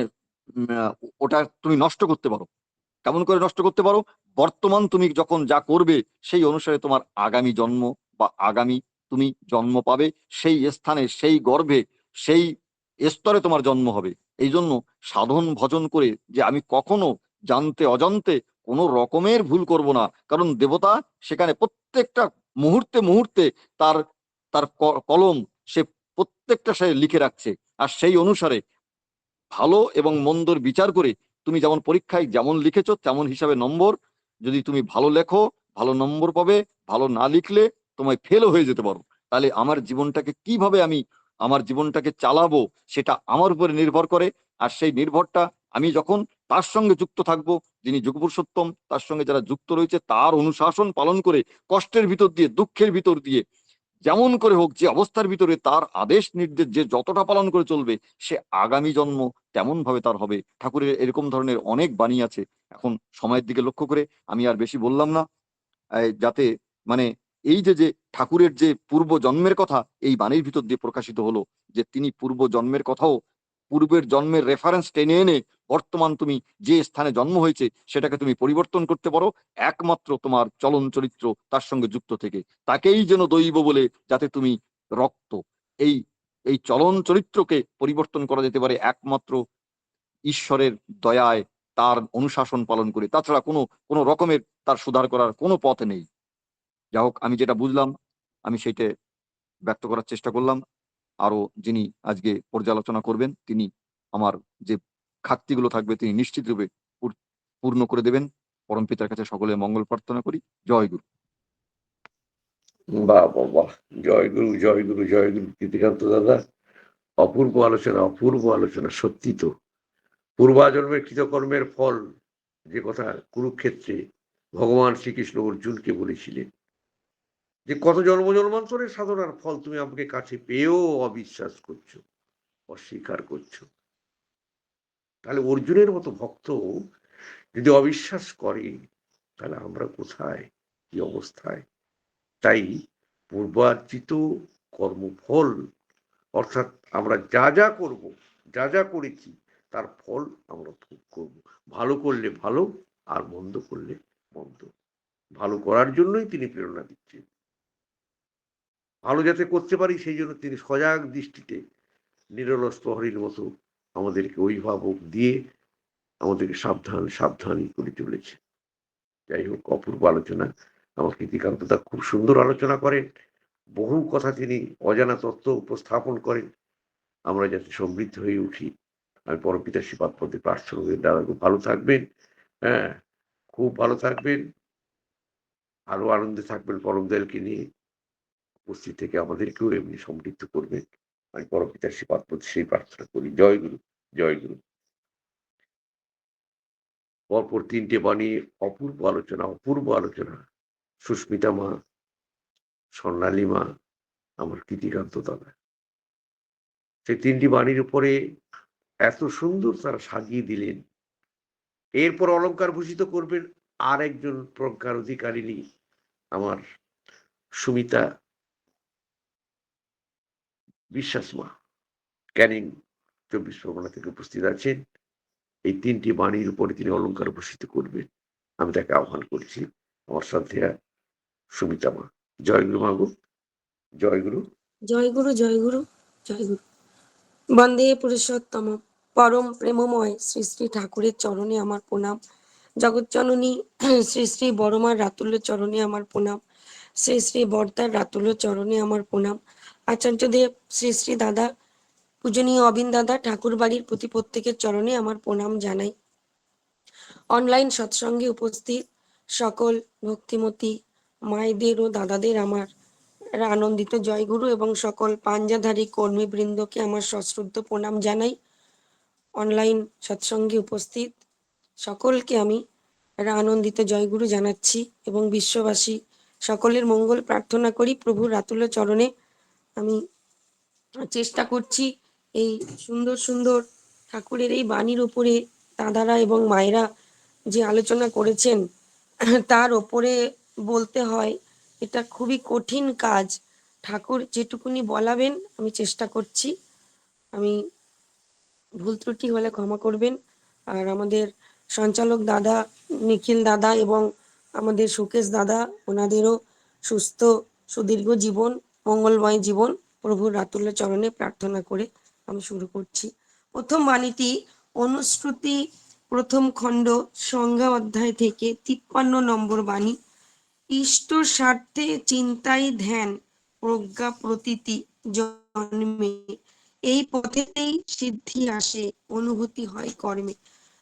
ওটা তুমি নষ্ট করতে পারো। কেমন করে নষ্ট করতে পারো? বর্তমান তুমি যখন যা করবে সেই অনুসারে তোমার আগামী জন্ম বা আগামী তুমি জন্ম পাবে, সেই স্থানে সেই গর্ভে সেই স্তরে তোমার জন্ম হবে। এই জন্য সাধন ভজন করে যে আমি কখনো জানতে অজান্তে কোনো রকমের ভুল করব না, কারণ দেবতা সেখানে প্রত্যেকটা মুহূর্তে মুহূর্তে তার তার কলম সে প্রত্যেকটা সে লিখে রাখছে। আর সেই অনুসারে ভালো এবং মন্দর বিচার করে তুমি যেমন পরীক্ষায় যেমন লিখেছো তেমন হিসাবে নম্বর, যদি তুমি ভালো লেখো ভালো নম্বর পাবে, ভালো না লিখলে তোমায় ফেলও হয়ে যেতে পারো। তাহলে আমার জীবনটাকে চালাবো সেটা আমার উপরে নির্ভর করে। আর সেই নির্ভরটা আমি যখন তার সঙ্গে যুক্ত থাকবো, যিনি যুগপুরুষোত্তম, তার সঙ্গে যারা যুক্ত রয়েছে, তার অনুশাসন পালন করে কষ্টের ভিতর দিয়ে দুঃখের ভিতর দিয়ে যেমন করে হোক, যে অবস্থার ভিতরে তার আদেশ নির্দেশ যে যতটা পালন করে চলবে, সে আগামী জন্ম তেমন ভাবে তার হবে। ঠাকুরের এরকম ধরনের অনেক বাণী আছে। এখন সময়ের দিকে লক্ষ্য করে আমি আর বেশি বললাম না, যাতে মানে এই যে ঠাকুরের যে পূর্ব জন্মের কথা এই বাণীর ভিতর দিয়ে প্রকাশিত হলো, যে তিনি পূর্ব জন্মের কথাও, পূর্বের জন্মের রেফারেন্স টেনে এনে বর্তমান তুমি যে স্থানে জন্ম হয়েছে সেটাকে তুমি পরিবর্তন করতে পারো একমাত্র তোমার চলন চরিত্র তার সঙ্গে যুক্ত থেকে। তাকেই যেন দৈব বলে, যাতে তুমি রক্ত, এই এই চলন চরিত্রকে পরিবর্তন করা যেতে পারে একমাত্র ঈশ্বরের দয়ায়, তার অনুশাসন পালন করে। তাছাড়া কোনো রকমের তার সুধার করার কোনো পথ নেই। যা হোক, আমি যেটা বুঝলাম আমি সেটা ব্যক্ত করার চেষ্টা করলাম। আরো যিনি আজকে পর্যালোচনা করবেন তিনি আমার যে ঘাটতিগুলো থাকবে তিনি নিশ্চিত রূপে পূর্ণ করে দেবেন। পরম পিতার কাছে সকলে মঙ্গল প্রার্থনা করি। জয় গুরু। বাহ বাহ বাহ, জয় গুরু জয় গুরু জয় গুরু। কীর্তিকান্ত দাদা, অপূর্ব আলোচনা, অপূর্ব আলোচনা। সত্যি তো পূর্বাজন্মের কৃতকর্মের ফল, যে কথা কুরুক্ষেত্রে ভগবান শ্রীকৃষ্ণ অর্জুনকে বলেছিলেন, যে কত জন্ম জন্মান্তরের সাধনার ফল তুমি আমাকে কাছে পেয়েও অবিশ্বাস করছো, অস্বীকার করছো। তাহলে অর্জুনের মতো ভক্ত যদি অবিশ্বাস করে, তাহলে আমরা কোথায়, কি অবস্থায়? তাই পূর্বার্জিত কর্মফল, অর্থাৎ আমরা যা যা করব, যা যা করেছি তার ফল আমরা ভোগ করব। ভালো করলে ভালো, আর মন্দ করলে মন্দ। ভালো করার জন্যই তিনি প্রেরণা দিচ্ছেন, ভালো যাতে করতে পারি সেই জন্য তিনি সজাগ দৃষ্টিতে নিরলস প্রহরীর মতো আমাদেরকে অভিভাবক দিয়ে আমাদেরকে সাবধান সাবধানই করে চলেছে। যাই হোক, অপূর্ব আলোচনা। আমার কীর্তিকান্তদা খুব সুন্দর আলোচনা করেন, বহু কথা তিনি অজানা তত্ত্ব উপস্থাপন করেন, আমরা যাতে সমৃদ্ধ হয়ে উঠি। আমি পরমপিতা শ্রীপাদ পদে প্রার্থনা করি দাদা খুব ভালো থাকবেন, হ্যাঁ খুব ভালো থাকবেন, আরো আনন্দে থাকবেন পরম দয়ালকে নিয়ে। উপস্থিত থেকে আমাদেরকেও এমনি সমৃদ্ধ করবেন, আমি পরমপিতা শ্রীপাদ পদে সেই প্রার্থনা করি। জয় গুরু জয় গুরু। পরপর তিনটে বাণী, অপূর্ব আলোচনা, অপূর্ব আলোচনা। সুস্মিতা মা, স্বর্ণালী মা, আমার কীর্তিকান্ত দাদা, সেই তিনটি বাণীর উপরে এত সুন্দর তারা সাজিয়ে দিলেন। এরপর অলঙ্কার ভূষিত করবেন আর একজন প্রজ্ঞার অধিকারিণী, আমার সুমিতা বিশ্বাস মা, ক্যানিং 24 পরগনা থেকে উপস্থিত আছেন। এই তিনটি বাণীর উপরে তিনি অলঙ্কার ভূষিত করবেন। আমি তাকে আহ্বান করছি, আমার শ্রদ্ধেয়া সুমিতা মা। জয় গুরু মাগো, জয় গুরু। জয় গুরু জয় গুরু জয় গুরু। বন্দে পুরুষোত্তম পরম প্রেমময় শ্রী শ্রী ঠাকুরের চরণে আমার প্রণাম। জগৎজননী শ্রী শ্রী বড়মার রাতুল্য চরণে আমার প্রণাম। শ্রী শ্রী বর্দার রাতুল্য চরণে আমার প্রণাম। আচার্যদেব শ্রী শ্রী দাদা, পূজনীয় অবিন দাদা, ঠাকুর বাড়ির প্রতি প্রত্যেকের চরণে আমার প্রণাম জানাই। অনলাইন সৎসঙ্গে উপস্থিত সকল ভক্তিমতী মায়েদের ও দাদাদের আমার আনন্দিত জয়গুরু এবং সকল পাঞ্জাধারী কর্মীবৃন্দকে আমার সশ্রদ্ধ প্রণাম জানাই। অনলাইন সৎসঙ্গে উপস্থিত সকলকে আমি আনন্দিত জয়গুরু জানাচ্ছি এবং বিশ্ববাসী সকলের মঙ্গল প্রার্থনা করি প্রভুর রাতুল্য চরণে। আমি চেষ্টা করছি এই সুন্দর সুন্দর ঠাকুরের এই বাণীর উপরে দাদারা এবং মায়েরা যে আলোচনা করেছেন তার ওপরে বলতে হয় এটা খুবই কঠিন কাজ। ঠাকুর যেটুকুনি বলাবেন আমি চেষ্টা করছি, আমি ভুল ত্রুটি হলে ক্ষমা করবেন। আর আমাদের সঞ্চালক দাদা নিখিল দাদা এবং আমাদের সুকেশ দাদা, ওনাদেরও সুস্থ সুদীর্ঘ জীবন, মঙ্গলময় জীবন প্রভুর রাতুল্য চরণে প্রার্থনা করে আমি শুরু করছি। প্রথম বাণীটি অনুশ্রুতি প্রথম খণ্ড সংজ্ঞা অধ্যায় থেকে 53 নম্বর বাণী। ইষ্ট স্বার্থে চিন্তায় ধ্যান প্রজ্ঞা প্রতীতি জন্মে, এই পথেতেই সিদ্ধি আসে অনুভূতি হয় কর্মে।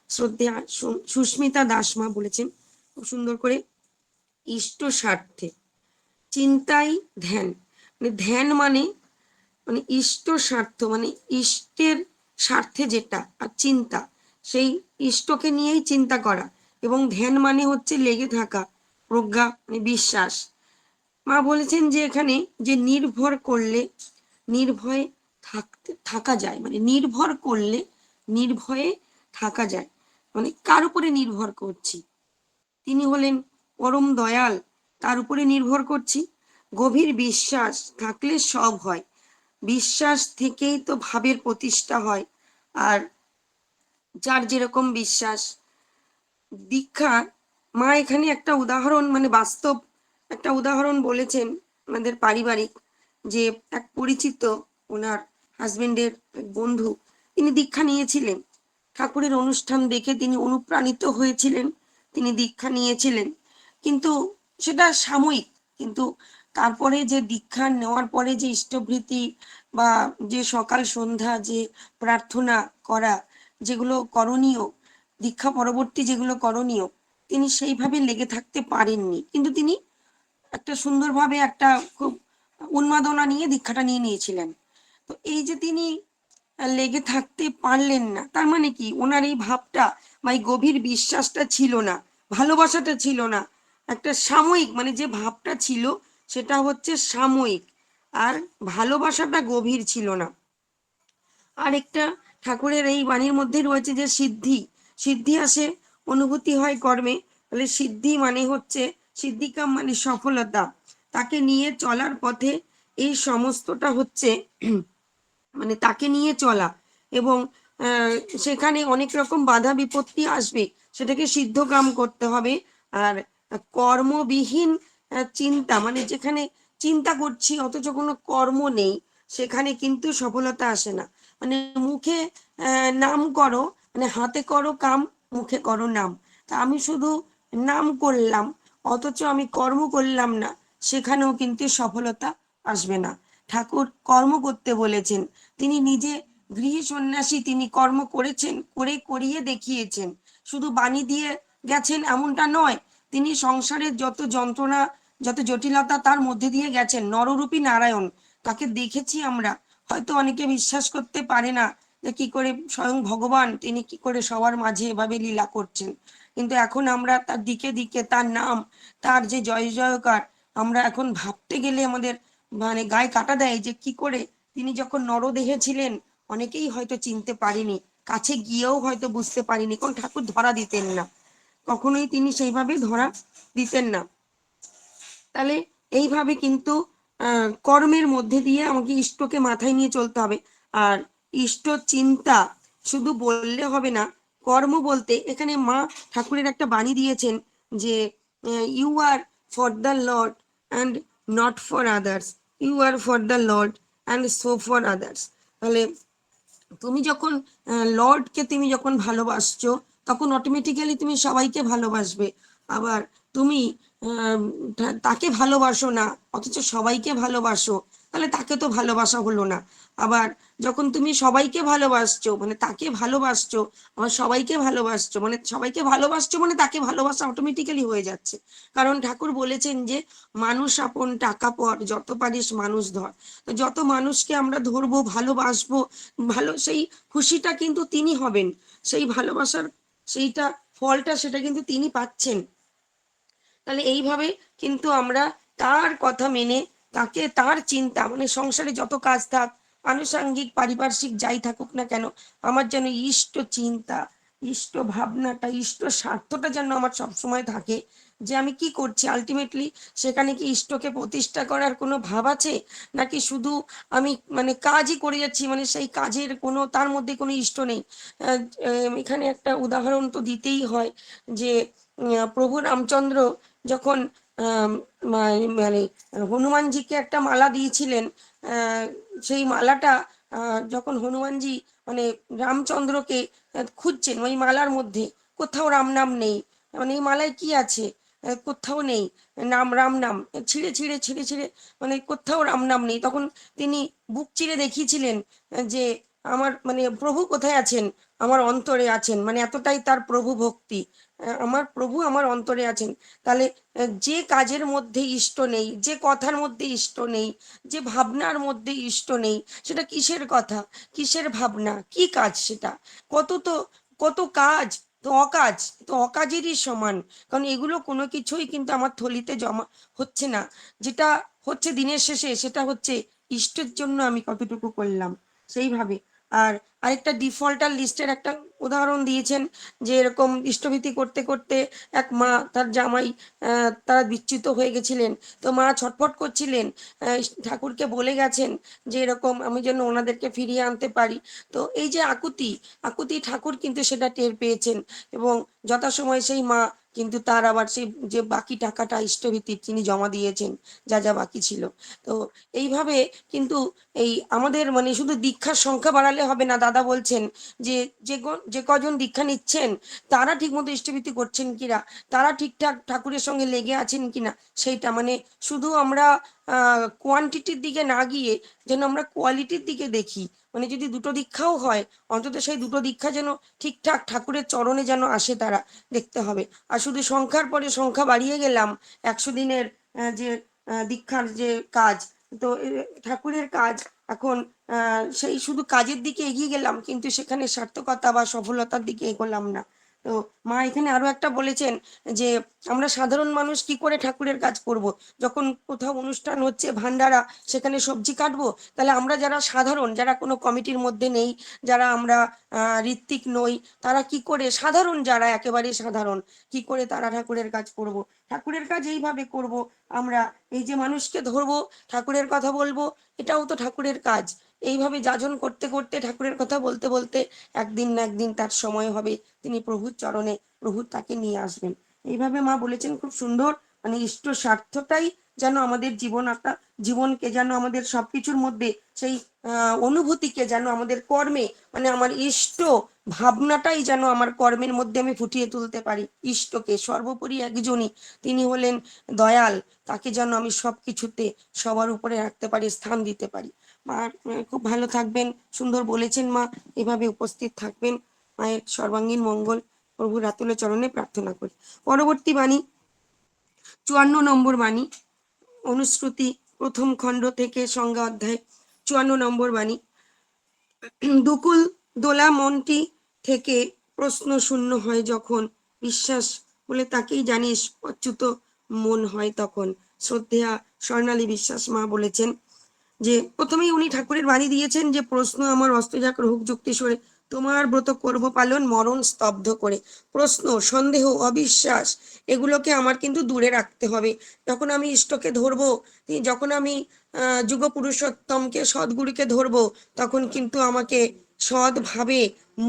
শ্রদ্ধেয়া সুস্মিতা দাসমা বলেছেন খুব সুন্দর করে। ইষ্ট স্বার্থে চিন্তায় ধ্যান, মানে ধ্যান মানে ইষ্ট স্বার্থ মানে ইষ্টের স্বার্থে যেটা, আর চিন্তা সেই ইষ্টকে নিয়েই চিন্তা করা, এবং ধ্যান মানে হচ্ছে লেগে থাকা, প্রজ্ঞা মানে বিশ্বাস। মা বলেছেন যে এখানে যে নির্ভর করলে নির্ভয়ে থাকা যায়, মানে নির্ভর করলে নির্ভয়ে থাকা যায়, মানে কার উপরে নির্ভর করছি? তিনি হলেন পরম দয়াল, তার উপরে নির্ভর করছি। গভীর বিশ্বাস থাকলে সব হয়। বিশ্বাস থেকেই তো ভাবের প্রতিষ্ঠা হয়। আর যার যেরকম বিশ্বাস, দীক্ষা, মা এখানে একটা উদাহরণ মানে বাস্তব একটা উদাহরণ বলেছেন আমাদের পারিবারিক, যে এক পরিচিত ওনার হাজবেন্ডের বন্ধু, তিনি দীক্ষা নিয়েছিলেন। ঠাকুরের অনুষ্ঠান দেখে তিনি অনুপ্রাণিত হয়েছিলেন, তিনি দীক্ষা নিয়েছিলেন, কিন্তু সেটা সাময়িক। কিন্তু তারপরে যে দীক্ষা নেওয়ার পরে যে ইষ্টভৃতি বা যে সকাল সন্ধ্যা যে প্রার্থনা করা, যেগুলো করণীয়, দীক্ষা পরবর্তী যেগুলো করণীয়, তিনি সেইভাবে লেগে থাকতে পারেননি। কিন্তু তিনি একটা সুন্দরভাবে একটা খুব উন্মাদনা নিয়ে দীক্ষাটা নিয়ে নিয়েছিলেন। তো এই যে তিনি লেগে থাকতে পারলেন না, তার মানে কি ওনার এই ভাবটা বা এই গভীর বিশ্বাসটা ছিল না, ভালোবাসাটা ছিল না, একটা সাময়িক, মানে যে ভাবটা ছিল সেটা হচ্ছে সাময়িক, আর ভালোবাসাটা গভীর ছিল না। আর একটা ঠাকুরের এই বাণীর মধ্যে রয়েছে যে সিদ্ধি, সিদ্ধি আসে, অনুভূতি হয় কর্মে। তাহলে সিদ্ধি মানে হচ্ছে, সিদ্ধিকাম মানে সফলতা, তাকে নিয়ে চলার পথে এই সমস্তটা হচ্ছে মানে তাকে নিয়ে চলা। এবং সেখানে অনেক রকম বাধা বিপত্তি আসবে, সেটাকে সিদ্ধকাম করতে হবে। আর কর্মবিহীন চিন্তা, মানে যেখানে চিন্তা করছি অথচ কোনো কর্ম নেই, সেখানে কিন্তু সফলতা আসে না। মানে মুখে নাম করো, মানে হাতে করো কাম, মুখে করো নাম। তা আমি শুধু নাম করলাম অথচ আমি কর্ম করলাম না, সেখানেও কিন্তু সফলতা আসবে না। ঠাকুর কর্ম করতে বলেছেন, তিনি নিজে গৃহী সন্ন্যাসী, তিনি কর্ম করেছেন, করে করিয়ে দেখিয়েছেন। শুধু বাণী দিয়ে গেছেন এমনটা নয়, তিনি সংসারের যত যন্ত্রণা, যত জটিলতা তার মধ্যে দিয়ে গেছেন। নররূপী নারায়ণ, তাকে দেখেছি আমরা। হয়তো অনেকে বিশ্বাস করতে পারে না যে কি করে স্বয়ং ভগবান, তিনি কি করে সবার মাঝে এভাবে লীলা করছেন। কিন্তু এখন আমরা তার দিকে দিকে তার নাম, তার যে জয় জয়কার, আমরা এখন ভাবতে গেলে আমাদের মানে গায়ে কাটা দেয় যে কি করে তিনি যখন নরদেহে ছিলেন অনেকেই হয়তো চিনতে পারিনি, কাছে গিয়েও হয়তো বুঝতে পারিনি, কারণ ঠাকুর ধরা দিতেন না, কখনোই তিনি সেইভাবে ধরা দিতেন না। তাহলে এইভাবে কিন্তু কর্মের মধ্যে দিয়ে আমাকে ইষ্টকে মাথায় নিয়ে চলতে হবে। আর ইষ্ট চিন্তা শুধু বললে হবে না, কর্ম বলতে এখানে মা ঠাকুরের একটা বাণী দিয়েছেন যে you are for the lord and not for others, you are for the lord and so for others. তাহলে তুমি যখন লর্ডকে তুমি যখন ভালোবাসছো, তখন অটোমেটিক্যালি তুমি সবাইকে ভালোবাসবে। আবার তুমি তাকে ভালোবাসো না অথচ সবাইকে ভালোবাসো, তাহলে তাকে তো ভালোবাসা হলো না। আবার যখন তুমি সবাইকে ভালোবাসছো, মানে তাকে ভালোবাসছো, আবার সবাইকে ভালোবাসছো, মানে সবাইকে ভালোবাসছো মানে তাকে ভালোবাসা অটোমেটিক্যালি হয়ে যাচ্ছে। কারণ ঠাকুর বলেছেন যে মানুষ আপন টাকা পর, যত পারিস মানুষ ধর। তো যত মানুষকে আমরা ধরবো, ভালোবাসবো, ভালো সেই খুশিটা কিন্তু তিনি হবেন, সেই ভালোবাসার সেইটা ফলটা সেটা কিন্তু তিনি পাচ্ছেন। তাহলে এইভাবে কিন্তু আমরা তার কথা মেনে, তাকে তার চিন্তা, মানে সংসারে যত কাজ থাক, আনুষঙ্গিক পারিপার্শ্বিক যাই থাকুক না কেন, আমার যেন ইষ্ট চিন্তা, ইষ্ট ভাবনাটা, ইষ্ট স্বার্থটা যেন আমার সবসময় থাকে, যে আমি কি করছি আলটিমেটলি, সেখানে কি ইষ্টকে প্রতিষ্ঠা করার কোনো ভাব আছে, নাকি শুধু আমি মানে কাজই করে যাচ্ছি, মানে সেই কাজের কোনো তার মধ্যে কোনো ইষ্ট নেই। এখানে একটা উদাহরণ তো দিতেই হয় যে প্রভু রামচন্দ্র যখন মানে হনুমানজিকে একটা মালা দিয়েছিলেন, সেই মালাটা যখন হনুমানজি মানে রামচন্দ্রকে খুঁজছেন, ওই মালার মধ্যে কোথাও রাম নাম নেই, মানে এই মালায় কি আছে, কোথাও নেই নাম, রাম নাম ছিঁড়ে ছিঁড়ে ছিঁড়ে ছিঁড়ে, মানে কোথাও রাম নাম নেই। তখন তিনি বুক চিরে দেখিয়েছিলেন যে আমার মানে প্রভু কোথায় আছেন, আমার অন্তরে আছেন, মানে এতটাই তার প্রভু ভক্তি, আমার প্রভু আমার অন্তরে আছেন। তাহলে যে কাজের মধ্যে ইষ্ট নেই, যে কথার মধ্যে ইষ্ট নেই, যে ভাবনার মধ্যে ইষ্ট নেই, সেটা কিসের কথা, কিসের ভাবনা, কি কাজ সেটা, কত কাজ তো অকাজ, তো অকাজেরই সমান। কারণ এগুলো কোনো কিছুই কিন্তু আমার থলিতে জমা হচ্ছে না। যেটা হচ্ছে দিনের শেষে সেটা হচ্ছে ইষ্টের জন্য আমি কতটুকু করলাম। সেইভাবে আর আরেকটা ডিফল্টার লিস্টের একটা উদাহরণ দিয়েছেন, যে এরকম ইষ্টভীতি করতে করতে এক মা তার জামাই তারা বিচ্যুত হয়ে গেছিলেন। তো মা ছটফট করছিলেন, ঠাকুরকে বলে গেছেন যে এরকম আমি যেন ওনাদেরকে ফিরিয়ে আনতে পারি। তো এই যে আকুতি, আকুতি ঠাকুর কিন্তু সেটা টের পেয়েছেন এবং যথাসময় সেই মা কিন্তু তার আবার সেই যে বাকি টাকাটা ইষ্টভীতির তিনি জমা দিয়েছেন, যা যা বাকি ছিল। তো এইভাবে কিন্তু এই আমাদের মানে শুধু দীক্ষার সংখ্যা বাড়ালে হবে না। দাদা বলছেন যে যে কজন দীক্ষা নিচ্ছেন তারা ঠিকমতো ইষ্টভীতি করছেন কিনা, তারা ঠিকঠাক ঠাকুরের সঙ্গে লেগে আছেন কিনা, সেইটা মানে শুধু আমরা কোয়ান্টিটির দিকে না গিয়ে যেন আমরা কোয়ালিটির দিকে দেখি। মানে যদি দুটো দীক্ষাও হয়, অন্তত সেই দুটো দীক্ষা যেন ঠিকঠাক ঠাকুরের চরণে যেন আসে, তারা দেখতে হবে। আর শুধু সংখ্যার পরে সংখ্যা বাড়িয়ে গেলাম, 100 দিনের যে দীক্ষার যে কাজ, তো ঠাকুরের কাজ এখন সেই শুধু কাজের দিকে এগিয়ে গেলাম, কিন্তু সেখানে সার্থকতা বা সফলতার দিকে এগোলাম না। তো মা এখানে আরো একটা বলেছেন যে আমরা সাধারণ মানুষ কি করে ঠাকুরের কাজ করব। যখন কোথাও অনুষ্ঠান হচ্ছে ভান্ডারা, সেখানে সবজি কাটবো, তাহলে আমরা যারা সাধারণ, যারা কোনো কমিটির মধ্যে নেই, যারা আমরা ঋত্বিক নই, তারা কি করে, সাধারণ যারা একেবারে সাধারণ, কি করে তারা ঠাকুরের কাজ করব। ঠাকুরের কাজ এইভাবে করব আমরা, এই যে মানুষকে ধরবো, ঠাকুরের কথা বলবো, এটাও তো ঠাকুরের কাজ। এইভাবে যাজন করতে করতে, ঠাকুরের কথা বলতে বলতে একদিন না একদিন তার সময় হবে, তিনি প্রভুর চরণে, প্রভু তাকে নিয়ে আসবেন। এইভাবে মা বলেছেন খুব সুন্দর, মানে ইষ্ট স্বার্থটাই যেন আমাদের জীবনকে যেন আমাদের সবকিছুর মধ্যে সেই অনুভূতিকে যেন আমাদের কর্মে, মানে আমার ইষ্ট ভাবনাটাই যেন আমার কর্মের মধ্যে আমি ফুটিয়ে তুলতে পারি। ইষ্টকে সর্বোপরি একজনই, তিনি হলেন দয়াল, তাকে যেন আমি সবকিছুতে সবার উপরে রাখতে পারি, স্থান দিতে পারি। মা খুব ভালো থাকবেন, সুন্দর বলেছেন মা, এভাবে উপস্থিত থাকবেন। মায়ের সর্বাঙ্গীন মঙ্গল প্রভু রাতুল চরণে প্রার্থনা করি। পরবর্তী বাণী 54 নম্বর বাণী, অনুশ্রুতি প্রথম খণ্ড থেকে সংজ্ঞা অধ্যায় 54 নম্বর বাণী। দুকুল দোলা মনটি থেকে প্রশ্ন শূন্য হয় যখন, বিশ্বাস বলে তাকেই জানিস অচ্যুত মন হয় তখন। শ্রদ্ধেয়া স্বর্ণালী বিশ্বাস মা বলেছেন যে প্রথমেই উনি ঠাকুরের বাণী দিয়েছেন যে প্রশ্ন আমার অস্ত্রজাক রহুক যুক্তি সরে, তোমার ব্রত করব পালন মরণ স্তব্ধ করে। প্রশ্ন, সন্দেহ, অবিশ্বাস এগুলোকে আমার কিন্তু দূরে রাখতে হবে। যখন আমি ইষ্টকে ধরবো, যখন আমি যুগ পুরুষোত্তমকে সদ্গুরুকে ধরবো, তখন কিন্তু আমাকে সৎভাবে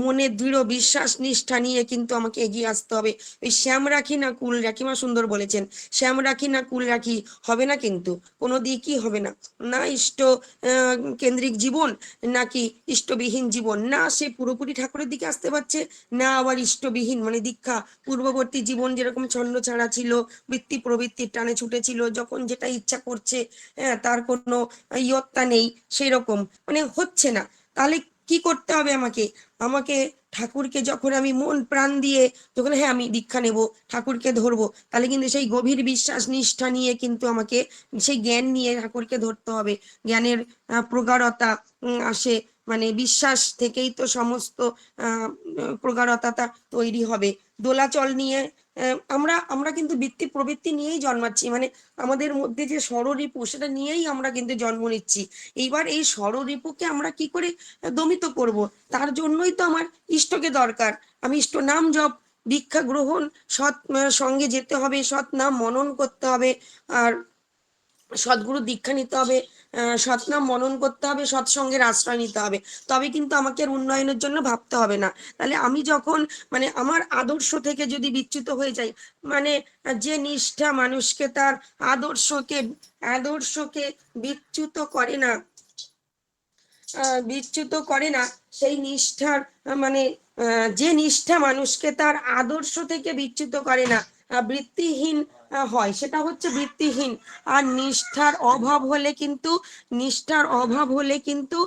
মনে দৃঢ় বিশ্বাস নিষ্ঠা নিয়ে কিন্তু আমাকে এগিয়ে আসতে হবে। ওই শ্যাম রাখি না কুল রাখি, মা সুন্দর বলেছেন, শ্যাম রাখি না কুল রাখি হবে না, কিন্তু কোনো দিকই হবে না। না ইষ্ট কেন্দ্রিক জীবন, নাকি ইষ্টবিহীন জীবন, না সে পুরোপুরি ঠাকুরের দিকে আসতে পারছে, না আবার ইষ্টবিহীন মানে দীক্ষা পূর্ববর্তী জীবন যেরকম ছন্ন ছাড়া ছিল, বৃত্তি প্রবৃত্তির টানে ছুটেছিল, যখন যেটা ইচ্ছা করছে, তার কোনো ইয়ত্তা নেই, সেই রকম মানে হচ্ছে না। তাহলে কি করতে হবে আমাকে? আমাকে ঠাকুরকে যখন আমি মন প্রাণ দিয়ে যখন আমি দীক্ষা নেব, ঠাকুরকে ধরবো, তাহলে কিন্তু সেই গভীর বিশ্বাস নিষ্ঠা নিয়ে কিন্তু আমাকে সেই জ্ঞান নিয়ে ঠাকুরকে ধরতে হবে। জ্ঞানের প্রগাঢ়তা আসে, মানে বিশ্বাস থেকেই তো সমস্ত প্রগাঢ়তা তৈরি হবে। দোলাচল নিয়ে আমরা আমরা কিন্তু বৃত্তি প্রবৃত্তি নিয়েই জন্মাচ্ছি, মানে আমাদের মধ্যে যে ষড়রিপু সেটা নিয়েই আমরা কিন্তু জন্ম নিচ্ছি। এইবার এই ষড়রিপুকে আমরা কি করে দমিত করব, তার জন্যই তো আমার ইষ্টকে দরকার। আমি ইষ্ট নাম জপ, দীক্ষা গ্রহণ, সৎ সঙ্গে যেতে হবে, সৎ নাম মনন করতে হবে, আর সদ্গুরু দীক্ষা নিতে হবে, সৎনাম মনন করতে হবে, সৎসঙ্গের আশ্রয় নিতে হবে, তবে কিন্তু আমাকে আর উন্নয়নের জন্য ভাবতে হবে না। তাহলে আমি যখন মানে আমার আদর্শ থেকে যদি বিচ্যুত হয়ে যাই, মানে যে নিষ্ঠা মানুষকে তার আদর্শকে বিচ্যুত করে না, সেই নিষ্ঠার মানে যে নিষ্ঠা মানুষকে তার আদর্শ থেকে বিচ্যুত করে না, বৃত্তিহীন হয়, সেটা হচ্ছে বৃত্তিহীন। আর নিষ্ঠার অভাব হলে কিন্তু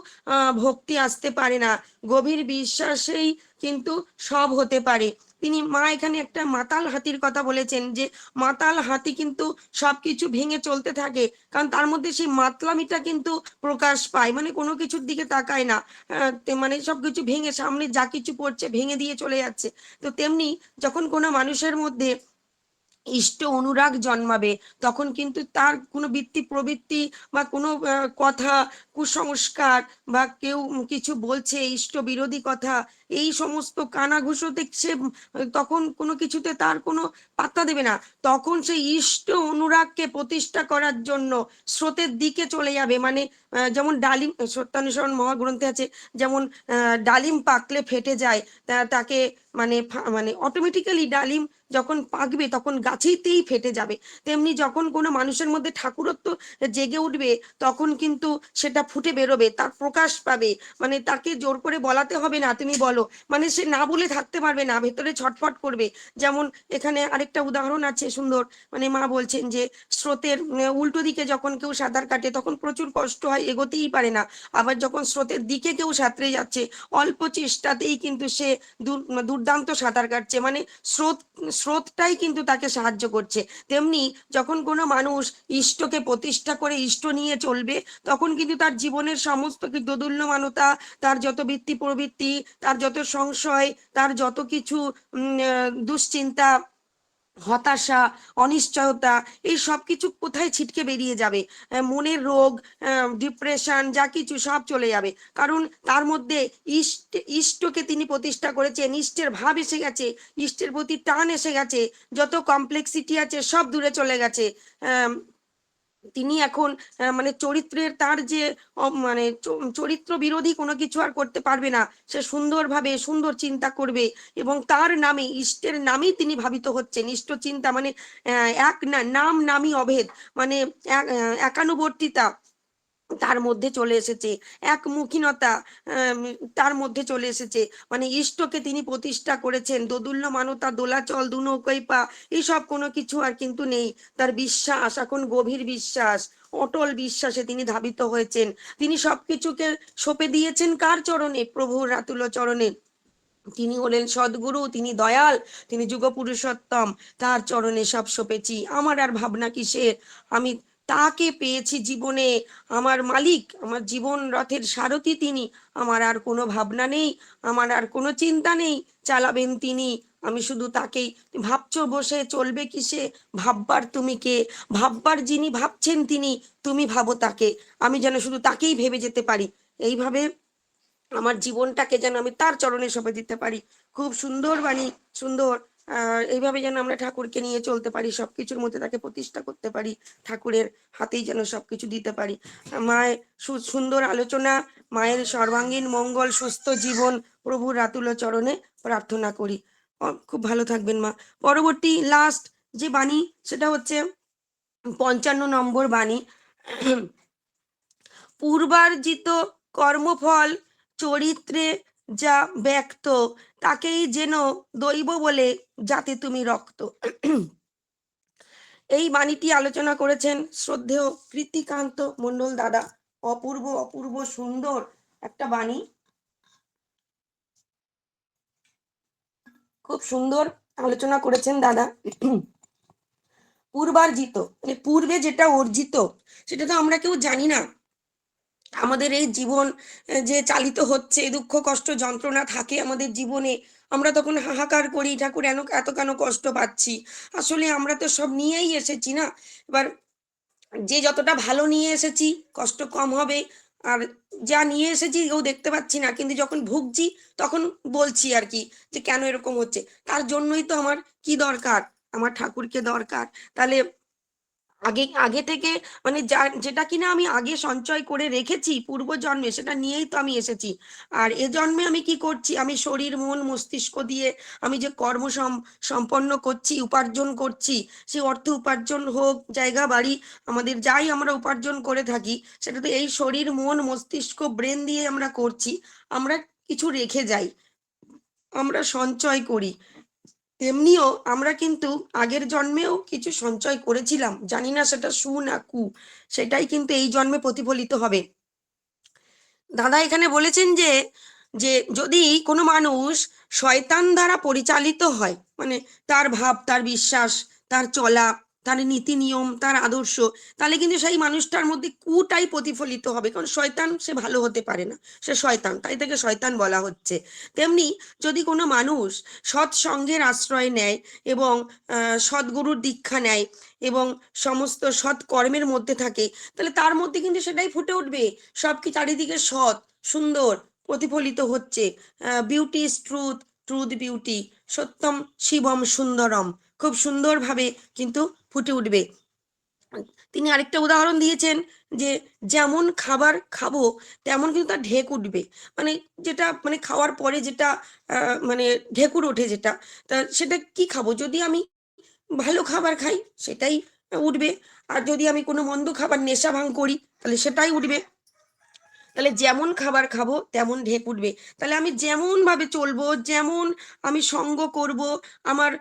ভক্তি আসতে পারে না। গভীর বিশ্বাসেই কিন্তু সব হতে পারে। তিনি মা এখানে একটা মাতাল হাতির কথা বলেছেন, যে মাতাল হাতি কিন্তু সবকিছু ভেঙে চলতে থাকে, কারণ তার মধ্যে সেই মাতলামিটা কিন্তু প্রকাশ পায়, মানে কোনো কিছুর দিকে তাকায় না, মানে সবকিছু ভেঙে সামনে যা কিছু পড়ছে ভেঙে দিয়ে চলে যাচ্ছে। তো তেমনি যখন কোনো মানুষের মধ্যে ইষ্ট অনুরাগ জন্মাবে, তখন কিন্তু তার কোনো বৃত্তি প্রবৃত্তি বা কোনো কথা, কুসংস্কার বা কেউ কিছু বলছে ইষ্ট বিরোধী কথা, এই সমস্ত কানাঘুষোতে সে তখন কোনো কিছুতে তার কোনো পাত্তা দেবে না। তখন সেই ইষ্ট অনুরাগকে প্রতিষ্ঠা করার জন্য স্রোতের দিকে চলে যাবে। মানে যেমন ডালিম, সত্যানুসরণ মহাগ্রন্থে আছে, যেমন ডালিম পাকলে ফেটে যায়, তাকে মানে মানে অটোমেটিক্যালি ডালিম যখন পাকবে তখন গাছেতেই ফেটে যাবে। তেমনি যখন কোনো মানুষের মধ্যে ঠাকুরত্ব জেগে উঠবে তখন কিন্তু সেটা ফুটে বেরোবে, তার প্রকাশ পাবে। মানে তাকে জোর করে বলাতে হবে না তুমি বলো, মানে সে না বলে থাকতে পারবে না, ভেতরে ছটফট করবে। যেমন এখানে আরেকটা উদাহরণ আছে সুন্দর, মানে মা বলছেন যে স্রোতের উল্টো দিকে যখন কেউ সাঁতার কাটে তখন প্রচুর কষ্ট হয়, এগোতেই পারে না। আবার যখন স্রোতের দিকে কেউ সাঁতরে যাচ্ছে অল্প চেষ্টাতেই কিন্তু সে দুর্দান্ত সাঁতার কাটছে, মানে স্রোতটাই কিন্তু তাকে সাহায্য করছে। তেমনি যখন কোনো মানুষ ইষ্টকে প্রতিষ্ঠা করে ইষ্ট নিয়ে চলবে তখন কিন্তু তার জীবনের সমস্ত দোদুল্যমানতা, তার যত বৃত্তি প্রবৃত্তি, তার যত সংশয়, তার যত কিছু দুশ্চিন্তা, হতাশা, অনিশ্চয়তা, এই সব কিছু কোথায় ছিটকে বেরিয়ে যাবে। মনের রোগ, ডিপ্রেশন, যা কিছু সব চলে যাবে। কারণ তার মধ্যে ইষ্টকে তিনি প্রতিষ্ঠা করেছেন, ইষ্টের ভাব এসে গেছে, ইষ্টের প্রতি টান এসে গেছে, যত কমপ্লেক্সিটি আছে সব দূরে চলে গেছে। তিনি এখন মানে চরিত্রের তার যে মানে চরিত্র বিরোধী কোনো কিছু আর করতে পারবে না। সে সুন্দরভাবে সুন্দর চিন্তা করবে এবং তার নামে, ইষ্টের নামেই তিনি ভাবিত হচ্ছেন। ইষ্ট চিন্তা মানে এক নাম নামই অভেদ, মানে একানুবর্তিতা তার মধ্যে চলে এসেছে, একমুখীনতা তার মধ্যে চলে এসেছে। মানে ইষ্টকে তিনি প্রতিষ্ঠা করেছেন, দোদুল্যমানতা, দোলাচল, দুনৌকই পা, এইসব কোনো কিছু আর কিন্তু নেই। তার বিশ্বাস এখন গভীর বিশ্বাস, অটল বিশ্বাসে তিনি ধাবিত হয়েছেন। তিনি সবকিছুকে সঁপে দিয়েছেন কার চরণে? প্রভুর রাতুল চরণে। তিনি হলেন সদ্গুরু, তিনি দয়াল, তিনি যুগ পুরুষোত্তম, তার চরণে সব সঁপেছি। আমার আর ভাবনা কিসের? আমি তাকে পেয়েছি জীবনে, আমার মালিক, আমার জীবন রথের সারথি তিনি। আমার আর কোনো ভাবনা নেই, আমার আর কোনো চিন্তা নেই, চালাবেন তিনি, আমি শুধু তাকেই। ভাবছো বসে চলবে কিসে? ভাববার তুমি কে? ভাববার যিনি ভাবছেন তিনি, তুমি ভাবো তাকে। আমি যেন শুধু তাকেই ভেবে যেতে পারি, এইভাবে আমার জীবনটাকে যেন আমি তার চরণে সঁপে দিতে পারি। খুব সুন্দর বাণী, সুন্দর। এইভাবে যেন আমরা ঠাকুরকে নিয়ে চলতে পারি, সবকিছুর মধ্যে তাকে প্রতিষ্ঠা করতে পারি, ঠাকুরের হাতেই যেন সবকিছু দিতে পারি। মায়ের সুন্দর আলোচনা, মায়ের সর্বাঙ্গীন মঙ্গল, সুস্থ জীবন প্রভুর রাতুল চরণে প্রার্থনা করি। খুব ভালো থাকবেন মা। পরবর্তী লাস্ট যে বাণী সেটা হচ্ছে 55 নম্বর বাণী। পূর্বার্জিত কর্মফল চরিত্রে যা ব্যক্ত, তাকেই যেন দৈব বলে যাতে তুমি রক্ত। এই বাণীটি আলোচনা করেছেন শ্রদ্ধেয় কৃতিকান্ত মণ্ডল দাদা। অপূর্ব অপূর্ব সুন্দর একটা বাণী, খুব সুন্দর আলোচনা করেছেন দাদা। পূর্বার্জিত মানে পূর্বে যেটা অর্জিত সেটা তো আমরা কেউ জানি না। আমাদের এই জীবন যে চালিত হচ্ছে, দুঃখ কষ্ট যন্ত্রণা থাকে আমাদের জীবনে, আমরা তখন হাহাকার করি, ঠাকুর এত কেন কষ্ট পাচ্ছি। আসলে আমরা তো সব নিয়েই এসেছি না। এবার যে যতটা ভালো নিয়ে এসেছি কষ্ট কম হবে, আর যা নিয়ে এসেছি কেউ দেখতে পাচ্ছি না, কিন্তু যখন ভুগছি তখন বলছি আর কি যে কেন এরকম হচ্ছে। তার জন্যই তো আমার কি দরকার? আমার ঠাকুরকে দরকার। তাহলে আগে আগে থেকে মানে যেটা কিনা আমি আগে সঞ্চয় করে রেখেছি পূর্ব জন্মে, সেটা নিয়েই তো আমি এসেছি। আর এ জন্মে আমি কি করছি? আমি শরীর মন মস্তিষ্ক দিয়ে আমি যে কর্ম সম্পন্ন করছি, উপার্জন করছি, সেই অর্থ উপার্জন হোক, জায়গা বাড়ি, আমাদের যাই আমরা উপার্জন করে থাকি, সেটা তো এই শরীর মন মস্তিষ্ক ব্রেন দিয়ে আমরা করছি। আমরা কিছু রেখে যাই, আমরা সঞ্চয় করি। তেমনিও আমরা কিন্তু আগের জন্মেও কিছু সঞ্চয় করেছিলাম, জানি না সেটা সু না কু, সেটাই কিন্তু এই জন্মে প্রতিফলিত হবে। দাদা এখানে বলেছেন যে যে যদি কোনো মানুষ শয়তান দ্বারা পরিচালিত হয়, মানে তার ভাব, তার বিশ্বাস, তার চলা, তার নীতি নিয়ম, তার আদর্শ, তাহলে কিন্তু সেই মানুষটার মধ্যে কুটাই প্রতিফলিত হবে, কারণ শয়তান সে ভালো হতে পারে না, সে শয়তান, তাই তাকে শয়তান বলা হচ্ছে। তেমনি যদি কোনো মানুষ সৎসঙ্গের আশ্রয় নেয় এবং সদ্গুরুর দীক্ষা নেয় এবং সমস্ত সৎ কর্মের মধ্যে থাকে, তাহলে তার মধ্যে কিন্তু সেটাই ফুটে উঠবে, সব কি চারিদিকে সৎ সুন্দর প্রতিফলিত হচ্ছে। Beauty is truth, truth beauty, সত্যম শিবম সুন্দরম, খুব সুন্দরভাবে কিন্তু ফুটে উঠবে। তিনি আরেকটা উদাহরণ দিয়েছেন যে যেমন খাবার খাবো তেমন কিন্তু তার ঢেক উঠবে, মানে যেটা মানে খাওয়ার পরে যেটা মানে ঢেকুর ওঠে যেটা, তা সেটা কি খাবো, যদি আমি ভালো খাবার খাই সেটাই উঠবে, আর যদি আমি কোনো মন্দ খাবার নেশা ভাঙ করি তাহলে সেটাই উঠবে। তাহলে যেমন খাবার খাবো তেমন ঢেক উঠবে। তাহলে আমি যেমন ভাবে চলবো, যেমন আমি সঙ্গ করব, আমার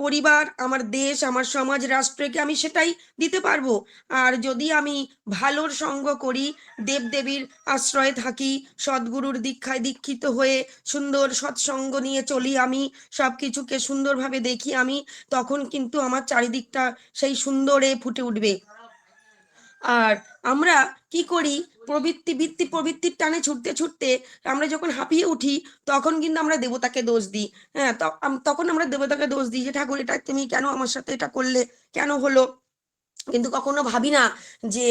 পরিবার, আমার দেশ, আমার সমাজ, রাষ্ট্রকে আমি সেটাই দিতে পারবো। আর যদি আমি ভালোর সঙ্গ করি, দেবদেবীর আশ্রয়ে থাকি, সদ্গুরুর দীক্ষায় দীক্ষিত হয়ে সুন্দর সৎসঙ্গ নিয়ে চলি, আমি সবকিছুকে সুন্দরভাবে দেখি, আমি তখন কিন্তু আমার চারিদিকটা সেই সুন্দরে ফুটে উঠবে। আর আমরা কি করি, প্রবৃত্তির টানে ছুটতে ছুটতে আমরা যখন হাঁপিয়ে উঠি তখন কিন্তু আমরা দেবতাকে দোষ দিই। হ্যাঁ, তখন আমরা দেবতাকে দোষ দিই যে ঠাকুর এটা তুমি কেন আমার সাথে এটা করলে, কেন হলো, কিন্তু কখনো ভাবি না যে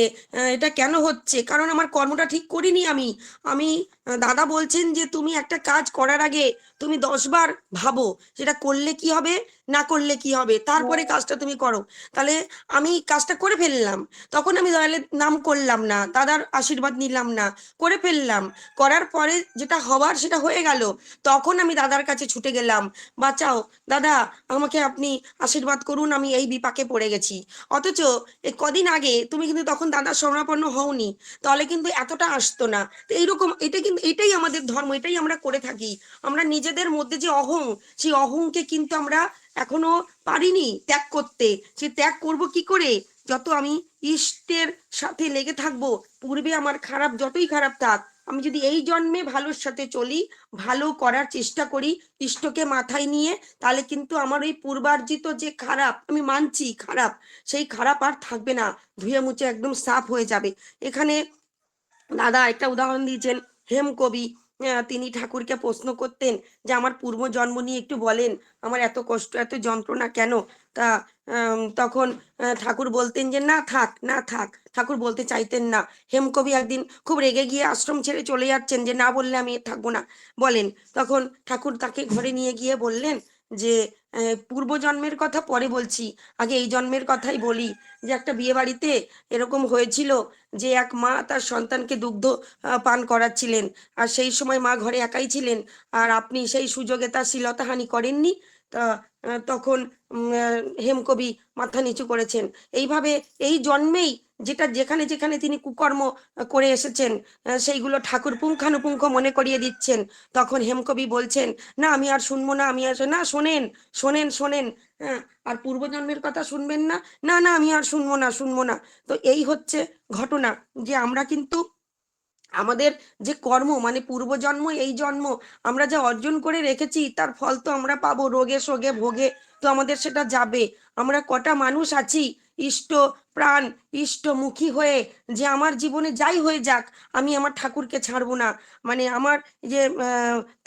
এটা কেন হচ্ছে, কারণ আমার কর্মটা ঠিক করিনি আমি। আমি দাদা বলছেন যে তুমি একটা কাজ করার আগে তুমি 10 বার ভাবো সেটা করলে কি হবে, না করলে কি হবে, তারপরে কাজটা তুমি করো। তাহলে আমি কাজটা করে ফেললাম, তখন আমি দয়ালের নাম করলাম না, দাদার আশীর্বাদ নিলাম না, করে ফেললাম, করার পরে যেটা হওয়ার সেটা হয়ে গেল, তখন আমি দাদার কাছে ছুটে গেলাম, বাঁচাও দাদা, আমাকে আপনি আশীর্বাদ করুন, আমি এই বিপাকে পড়ে গেছি। অথচ এই কদিন আগে তুমি কিন্তু তখন দাদার শরণাপন্ন হওনি, তাহলে কিন্তু এতটা আসতো না। তো এইরকম, এটা কিন্তু এটাই আমাদের ধর্ম, এটাই আমরা করে থাকি। আমরা নিজেদের মধ্যে যে অহং, সেই অহংকে কিন্তু আমরা এখনো পারিনি ত্যাগ করতে। সে ত্যাগ করব কি করে, যত আমি ইষ্টের সাথে লেগে থাকবো, পূর্বে আমার খারাপ যতই খারাপ থাক, আমি যদি এই জন্মে ভালোর সাথে চলি, ভালো করার চেষ্টা করি ইষ্টকে মাথায় নিয়ে, তাহলে কিন্তু আমার ওই পূর্বার্জিত যে খারাপ, আমি মানছি খারাপ, সেই খারাপ আর থাকবে না, ধুয়ে মুছে একদম সাফ হয়ে যাবে। এখানে দাদা একটা উদাহরণ দিয়েছেন, হেমকবি, তিনি ঠাকুরকে প্রশ্ন করতেন যে আমার পূর্ব জন্ম নিয়ে একটু বলেন, আমার এত কষ্ট এত যন্ত্রণা কেন। তা তখন ঠাকুর বলতেন যে না থাক, না থাক, ঠাকুর বলতে চাইতেন না। হেমকবি একদিন খুব রেগে গিয়ে আশ্রম ছেড়ে চলে যাচ্ছেন যে না বললে আমি থাকবো না, বলেন। তখন ঠাকুর তাকে ঘরে নিয়ে গিয়ে বললেন যে পূর্বজন্মের কথা পরে বলছি, আগে এই জন্মের কথাই বলি, যে একটা বিয়ে বাড়িতে এরকম হয়েছিল যে এক মা তার সন্তানকে দুগ্ধ পান করাচ্ছিলেন, আর সেই সময় মা ঘরে একাই ছিলেন, আর আপনি সেই সুযোগে তার শ্লীলতাহানি করেননি। তা তখন হেমকবি মাথা নিচু করেছেন। এইভাবে এই জন্মেই যেটা যেখানে যেখানে তিনি কুকর্ম করে এসেছেন সেইগুলো ঠাকুর পুঙ্খানুপুঙ্খ মনে করিয়ে দিচ্ছেন। তখন হেমকবি বলছেন না আমি আর শুনবো না, আমি আর না, শোনেন শোনেন শোনেন, হ্যাঁ, আর পূর্বজন্মের কথা শুনবেন না, না না আমি আর শুনবো না, শুনবো না। তো এই হচ্ছে ঘটনা, যে আমরা কিন্তু আমাদের যে কর্ম, মানে পূর্বজন্ম এই জন্ম আমরা যা অর্জন করে রেখেছি তার ফল তো আমরা পাবো, রোগে শোগে ভোগে তো আমাদের সেটা যাবে। আমরা কটা মানুষ আছি ইষ্ট প্রাণ ইষ্টমুখী হয়ে, যে আমার জীবনে যাই হয়ে যাক আমি আমার ঠাকুরকে ছাড়বো না, মানে আমার যে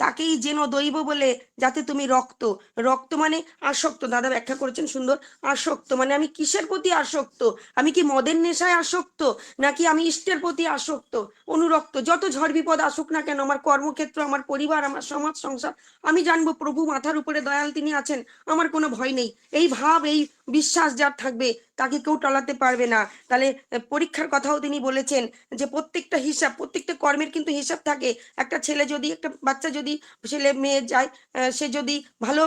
তাকেই যেন দৈব বলে, যাতে তুমি রক্ত, রক্ত মানে আসক্ত, দাদা ব্যাখ্যা করেছেন সুন্দর। আসক্ত মানে আমি কিসের প্রতি আসক্ত, আমি কি মদের নেশায় আসক্ত, নাকি আমি ইষ্টের প্রতি আসক্ত, অনুরক্ত। যত ঝড় বিপদ আসুক না কেন, আমার কর্মক্ষেত্র, আমার পরিবার, আমার সমাজ সংসার, আমি জানবো প্রভু মাথার উপরে দয়াল তিনি আছেন, আমার কোনো ভয় নেই। এই ভাব, এই বিশ্বাস যার থাকবে তাকে কেউ টলাতে পারবে না। তাহলে পরীক্ষার কথাও তিনি বলেছেন যে প্রত্যেকটা হিসাব, প্রত্যেকটা কর্মের কিন্তু হিসাব থাকে। একটা ছেলে যদি, একটা বাচ্চা যদি, ছেলে মেয়ে যায়, সে যদি ভালো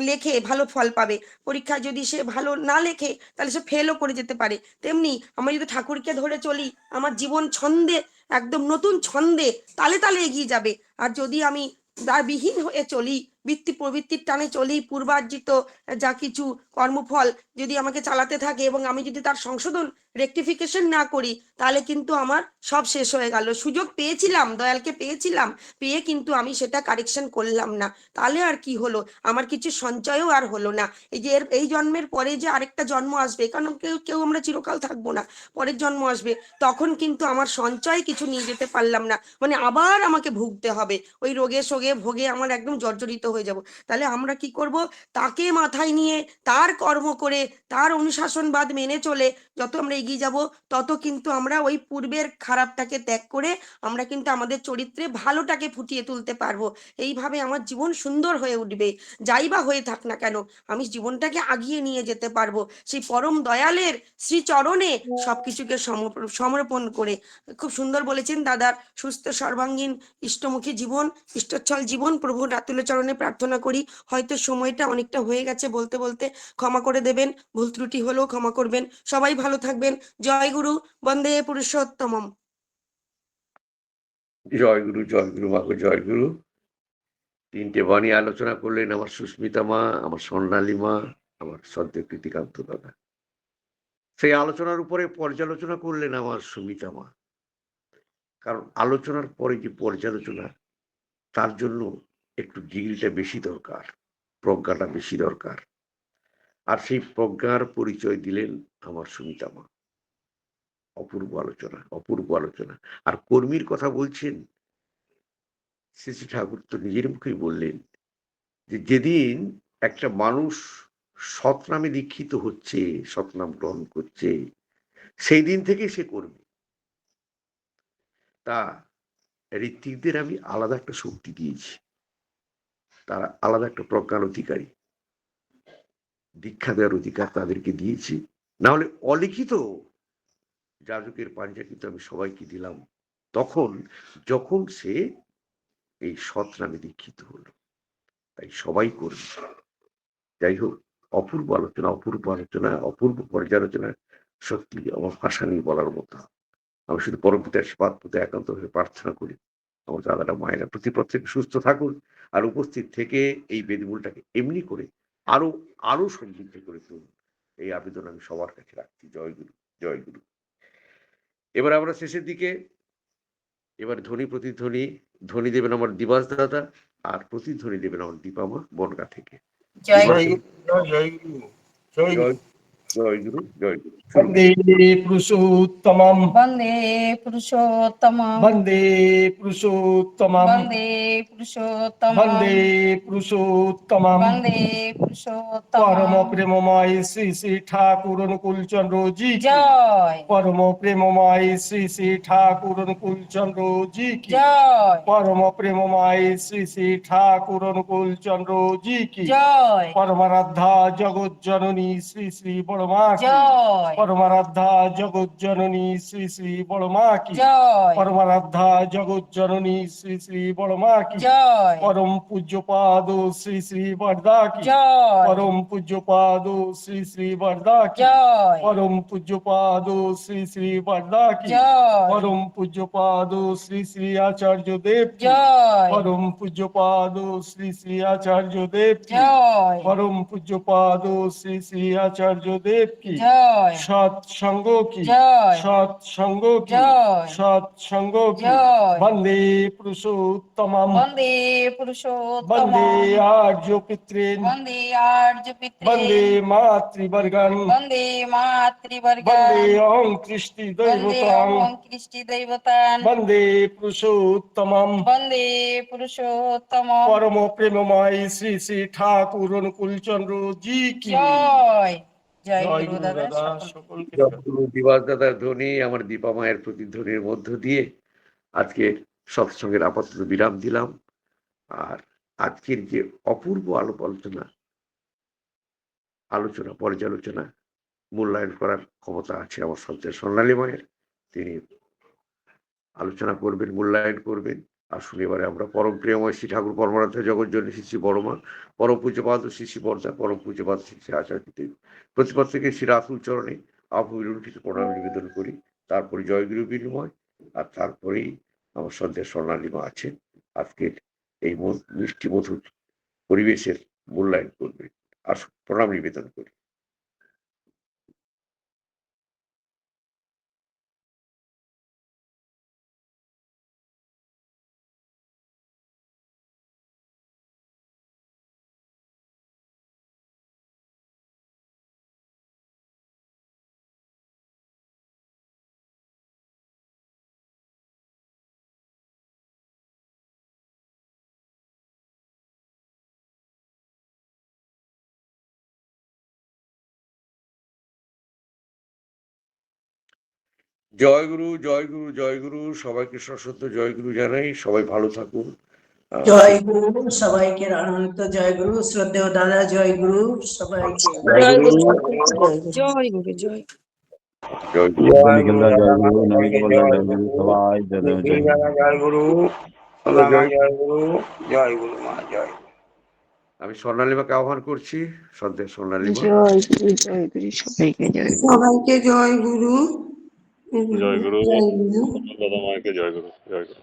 লেখে ভালো ফল পাবে, পরীক্ষায় যদি সে ভালো না লেখে তাহলে সে ফেলও করে যেতে পারে। তেমনি আমরা যদি ঠাকুরকে ধরে চলি, আমার জীবন ছন্দে, একদম নতুন ছন্দে তালে তালে এগিয়ে যাবে। আর যদি আমি দাবিহীন হয়ে চলি, বৃত্তি প্রবৃত্তির টানে চলি, পূর্বার্জিত যা কিছু কর্মফল যদি আমাকে চালাতে থাকে এবং আমি যদি তার সংশোধন রেকটিফিকেশন না করি তাহলে কিন্তু আমার সব শেষ হয়ে গেল। সুযোগ পেয়েছিলাম, দয়ালকে পেয়েছিলাম, পেয়ে কিন্তু আমি সেটা কারেকশন করলাম না, তাহলে আর কি হলো, আমার কিছু সঞ্চয়ও আর হলো না। এই যে এই জন্মের পরে যে আরেকটা জন্ম আসবে, কারণ কেউ কেউ আমরা চিরকাল থাকবো না, পরের জন্ম আসবে, তখন কিন্তু আমার সঞ্চয় কিছু নিয়ে যেতে পারলাম না, মানে আবার আমাকে ভুগতে হবে, ওই রোগে সোগে ভোগে আমার একদম জর্জরিত হয়ে যাব। তাহলে আমরা কি করব, তাকে মাথায় নিয়ে তার কর্ম করে তার অনুশাসনবাদ মেনে চলে যত আমরা এগিয়ে যাব, তত কিন্তু আমরা ওই পূর্বের খারাপটাকে ত্যাগ করে আমরা কিন্তু আমাদের চরিত্রে ভালোটাকে ফুটিয়ে তুলতে পারবো। এইভাবে আমার জীবন সুন্দর হয়ে উঠবে, যাই বা হয়ে থাক না কেন, আমি জীবনটাকে আগিয়ে নিয়ে যেতে পারবো সেই পরম দয়ালের শ্রীচরণে সবকিছুকে সমর্পণ করে। খুব সুন্দর বলেছেন দাদার সুস্থ সর্বাঙ্গীন ইষ্টমুখী জীবন, ইষ্টচ্ছল জীবন প্রভুর রাতুল চরণে প্রার্থনা করি। হয়তো সময়টা অনেকটা হয়ে গেছে, বলতে বলতে ক্ষমা করে দেবেন, ভুল ত্রুটি হলেও ক্ষমা করবেন। সবাই ভালো থাকবেন। জয় গুরু, বন্দে পুরুষোত্তমম। জয় গুরু মাকে জয় গুরু। 3টে বাণী আলোচনা করলেন আমার সুস্মিতা মা, আমার স্বর্ণালী মা, আমার সদ্য কৃতিকান্ত দাদা। সেই আলোচনার উপরে পর্যালোচনা করলেন আমার সুমিতা মা। কারণ আলোচনার পরে যে পর্যালোচনা, তার জন্য একটু ডিগ্রিটা বেশি দরকার, প্রজ্ঞাটা বেশি দরকার। আর সেই প্রজ্ঞার পরিচয় দিলেন আমার সুমিতা মা। অপূর্ব আলোচনা, অপূর্ব আলোচনা। আর কর্মীর কথা বলছেন, শ্রী শ্রী ঠাকুর তো নিজের মুখেই বললেন যে যেদিন একটা মানুষ সৎ নামে দীক্ষিত হচ্ছে, সৎ নাম গ্রহণ করছে, সেই দিন থেকে সে কর্মী। তা ঋত্বিকদের আমি আলাদা একটা শক্তি দিয়েছি, তারা আলাদা একটা প্রজ্ঞার অধিকারী, দীক্ষা দেওয়ার অধিকার তাদেরকে দিয়েছি। না হলে অলিখিত যাজকের পাঞ্জা কিন্তু আমি সবাইকে দিলাম তখন, যখন সে এই সৎ নামে দীক্ষিত হলো। তাই সবাই করবে। যাই হোক, অপূর্ব আলোচনা, অপূর্ব আলোচনা, অপূর্ব পর্যালোচনা, সত্যি আমার ভাষা নিয়ে বলার মতো। আমি শুধু পরমপিতার সেবাত প্রতি একান্তভাবে প্রার্থনা করি আমার দাদাটা মায়েরা প্রত্যেকে সুস্থ থাকুন, আর উপস্থিত থেকে এই বেদমূলটাকে এমনি করে আরো আরো সমৃদ্ধ করে তুলুন, এই আবেদন আমি সবার কাছে রাখছি। জয় গুরু, জয় গুরু। এবার আমরা শেষের দিকে, এবার ধ্বনি প্রতিধ্বনি, ধ্বনি দেবেন আমার দিবাস দাদা, আর প্রতিধ্বনি দেবেন আমার দীপামা বনগা থেকে। জয় দিবাস, গুরু। জয় গুরু, জয় জয় জয় গুরু, জয় গুরু। বন্দে পুরুষোত্তমম, বন্দে পুরুষোত্তমম, বন্দে পুরুষোত্তমম, বন্দে পুরুষোত্তমম, বন্দে পুরুষোত্তমম। বন্দে পুরুষোত্তমম। পরম প্রেমময় শ্রী শ্রী ঠাকুর অনুকূল চন্দ্র জি কি জয় পরম প্রেমময় শ্রী শ্রী ঠাকুর অনুকূল চন্দ্র জি কি জয় পরম প্রেমময় শ্রী শ্রী ঠাকুর অনুকূল চন্দ্র জি কি জয় পরমারাধ্যা জগৎ জননী শ্রী শ্রী বড়মা কি জয় পরমারাধ্যা জগৎ জননী শ্রী শ্রী বড়মা কি জয় পরমারাধ্যা জগৎ জননী শ্রী শ্রী বড়মা কি জয় পরম পূজ্যপাদ শ্রী শ্রী বরদা কি জয় পরম পূজ্যপাদ শ্রী শ্রী বরদা কি জয় পরম পূজ্যপাদ শ্রী শ্রী বরদা কি জয় পরম পূজ্যপাদ শ্রী শ্রী আচার্য দেব কি জয় পরম পূজ্যপাদ শ্রী শ্রী আচার্য দেব কি জয় পরম পূজ্যপাদ শ্রী শ্রী আচার্য দেব কি জয় সৎ সঙ্গ কি জয় সৎ সঙ্গ কি জয় সৎ সঙ্গ কি জয় বন্দে পুরুষোত্তমম, বন্দে পুরুষোত্তমম, বন্দে আর্য পিতৃন, বন্দে আর্য পিতৃ, বন্দে মাতৃবর্গান, বন্দে মাতৃবর্গান, বন্দে অহং কৃষ্টি বন্দে দৈবতাং, অহং কৃষ্টি দৈবতান, বন্দে পুরুষোত্তমম। বন্দে পুরুষোত্তমম। পরম প্রেমময় শ্রী শ্রী ঠাকুর অনুকূল চন্দ্র জি কি জয় জয় জয় গুরু গুরু দাদা দাদা, সকল সকলকে জয় জয়। গুরু। দিবাস দাদার ধ্বনি, আমার দীপা মায়ের প্রতিধ্বনির মধ্য দিয়ে আজকে সৎসঙ্গের আপাতত বিরাম দিলাম। আর আজকের যে অপূর্ব আলোচনা পর্যালোচনা মূল্যায়ন করার ক্ষমতা আছে আমার সঞ্চয় স্বর্ণালী মায়ের, তিনি আলোচনা করবেন, মূল্যায়ন করবেন। আসুন এবারে আমরা পরম প্রিয়ময় শ্রী ঠাকুর পরমারাধ্য জগৎজননী শ্রী শ্রী বড়মা, পরম পূজ্যপাদ শ্রী শ্রী বর্দা, পরম পূজ্যপাদ শ্রী শ্রী আচার্য দেব, প্রতিপদ থেকে শ্রী রাতুল চরণে আভূমিলুণ্ঠিত প্রণাম নিবেদন করি। তারপরে জয়গুরু বিনিময়, আর তারপরেই আমার সন্ধ্যা স্বর্ণালী মা আছেন আজকের এই মিষ্টি মধুর পরিবেশের মূল্যায়ন করবে। আসুন প্রণাম নিবেদন করি। জয় গুরু, জয় গুরু, জয় গুরু, সবাইকে সশ্রদ্ধ জয় গুরু জানাই। সবাই ভালো থাকুন। জয় গুরু, সবাইকে আনন্দ জয় গুরু, শ্রদ্ধেয় দাদা জয় গুরু, সবাইকে জয় গুরু, জয় গুরু। জয় গুরু জয়। জয় গুরু। নিখিলদা জয় গুরু, নমিত বললেন জয় গুরু, সবাই জয় জয় জয় গুরু। জয় গুরু, জয় জয় গুরু, জয় গুরু মা জয়। আমি স্বর্ণালিমাকে আহ্বান করছি। শ্রদ্ধেয় স্বর্ণালিমা। জয় গুরু, জয় গুরু, সবাইকে জয় গুরু। সবাইকে জয় গুরু। জয় গুরু, জয় গুরু। দাদা মাকে জয় গুরু, জয় গুরু।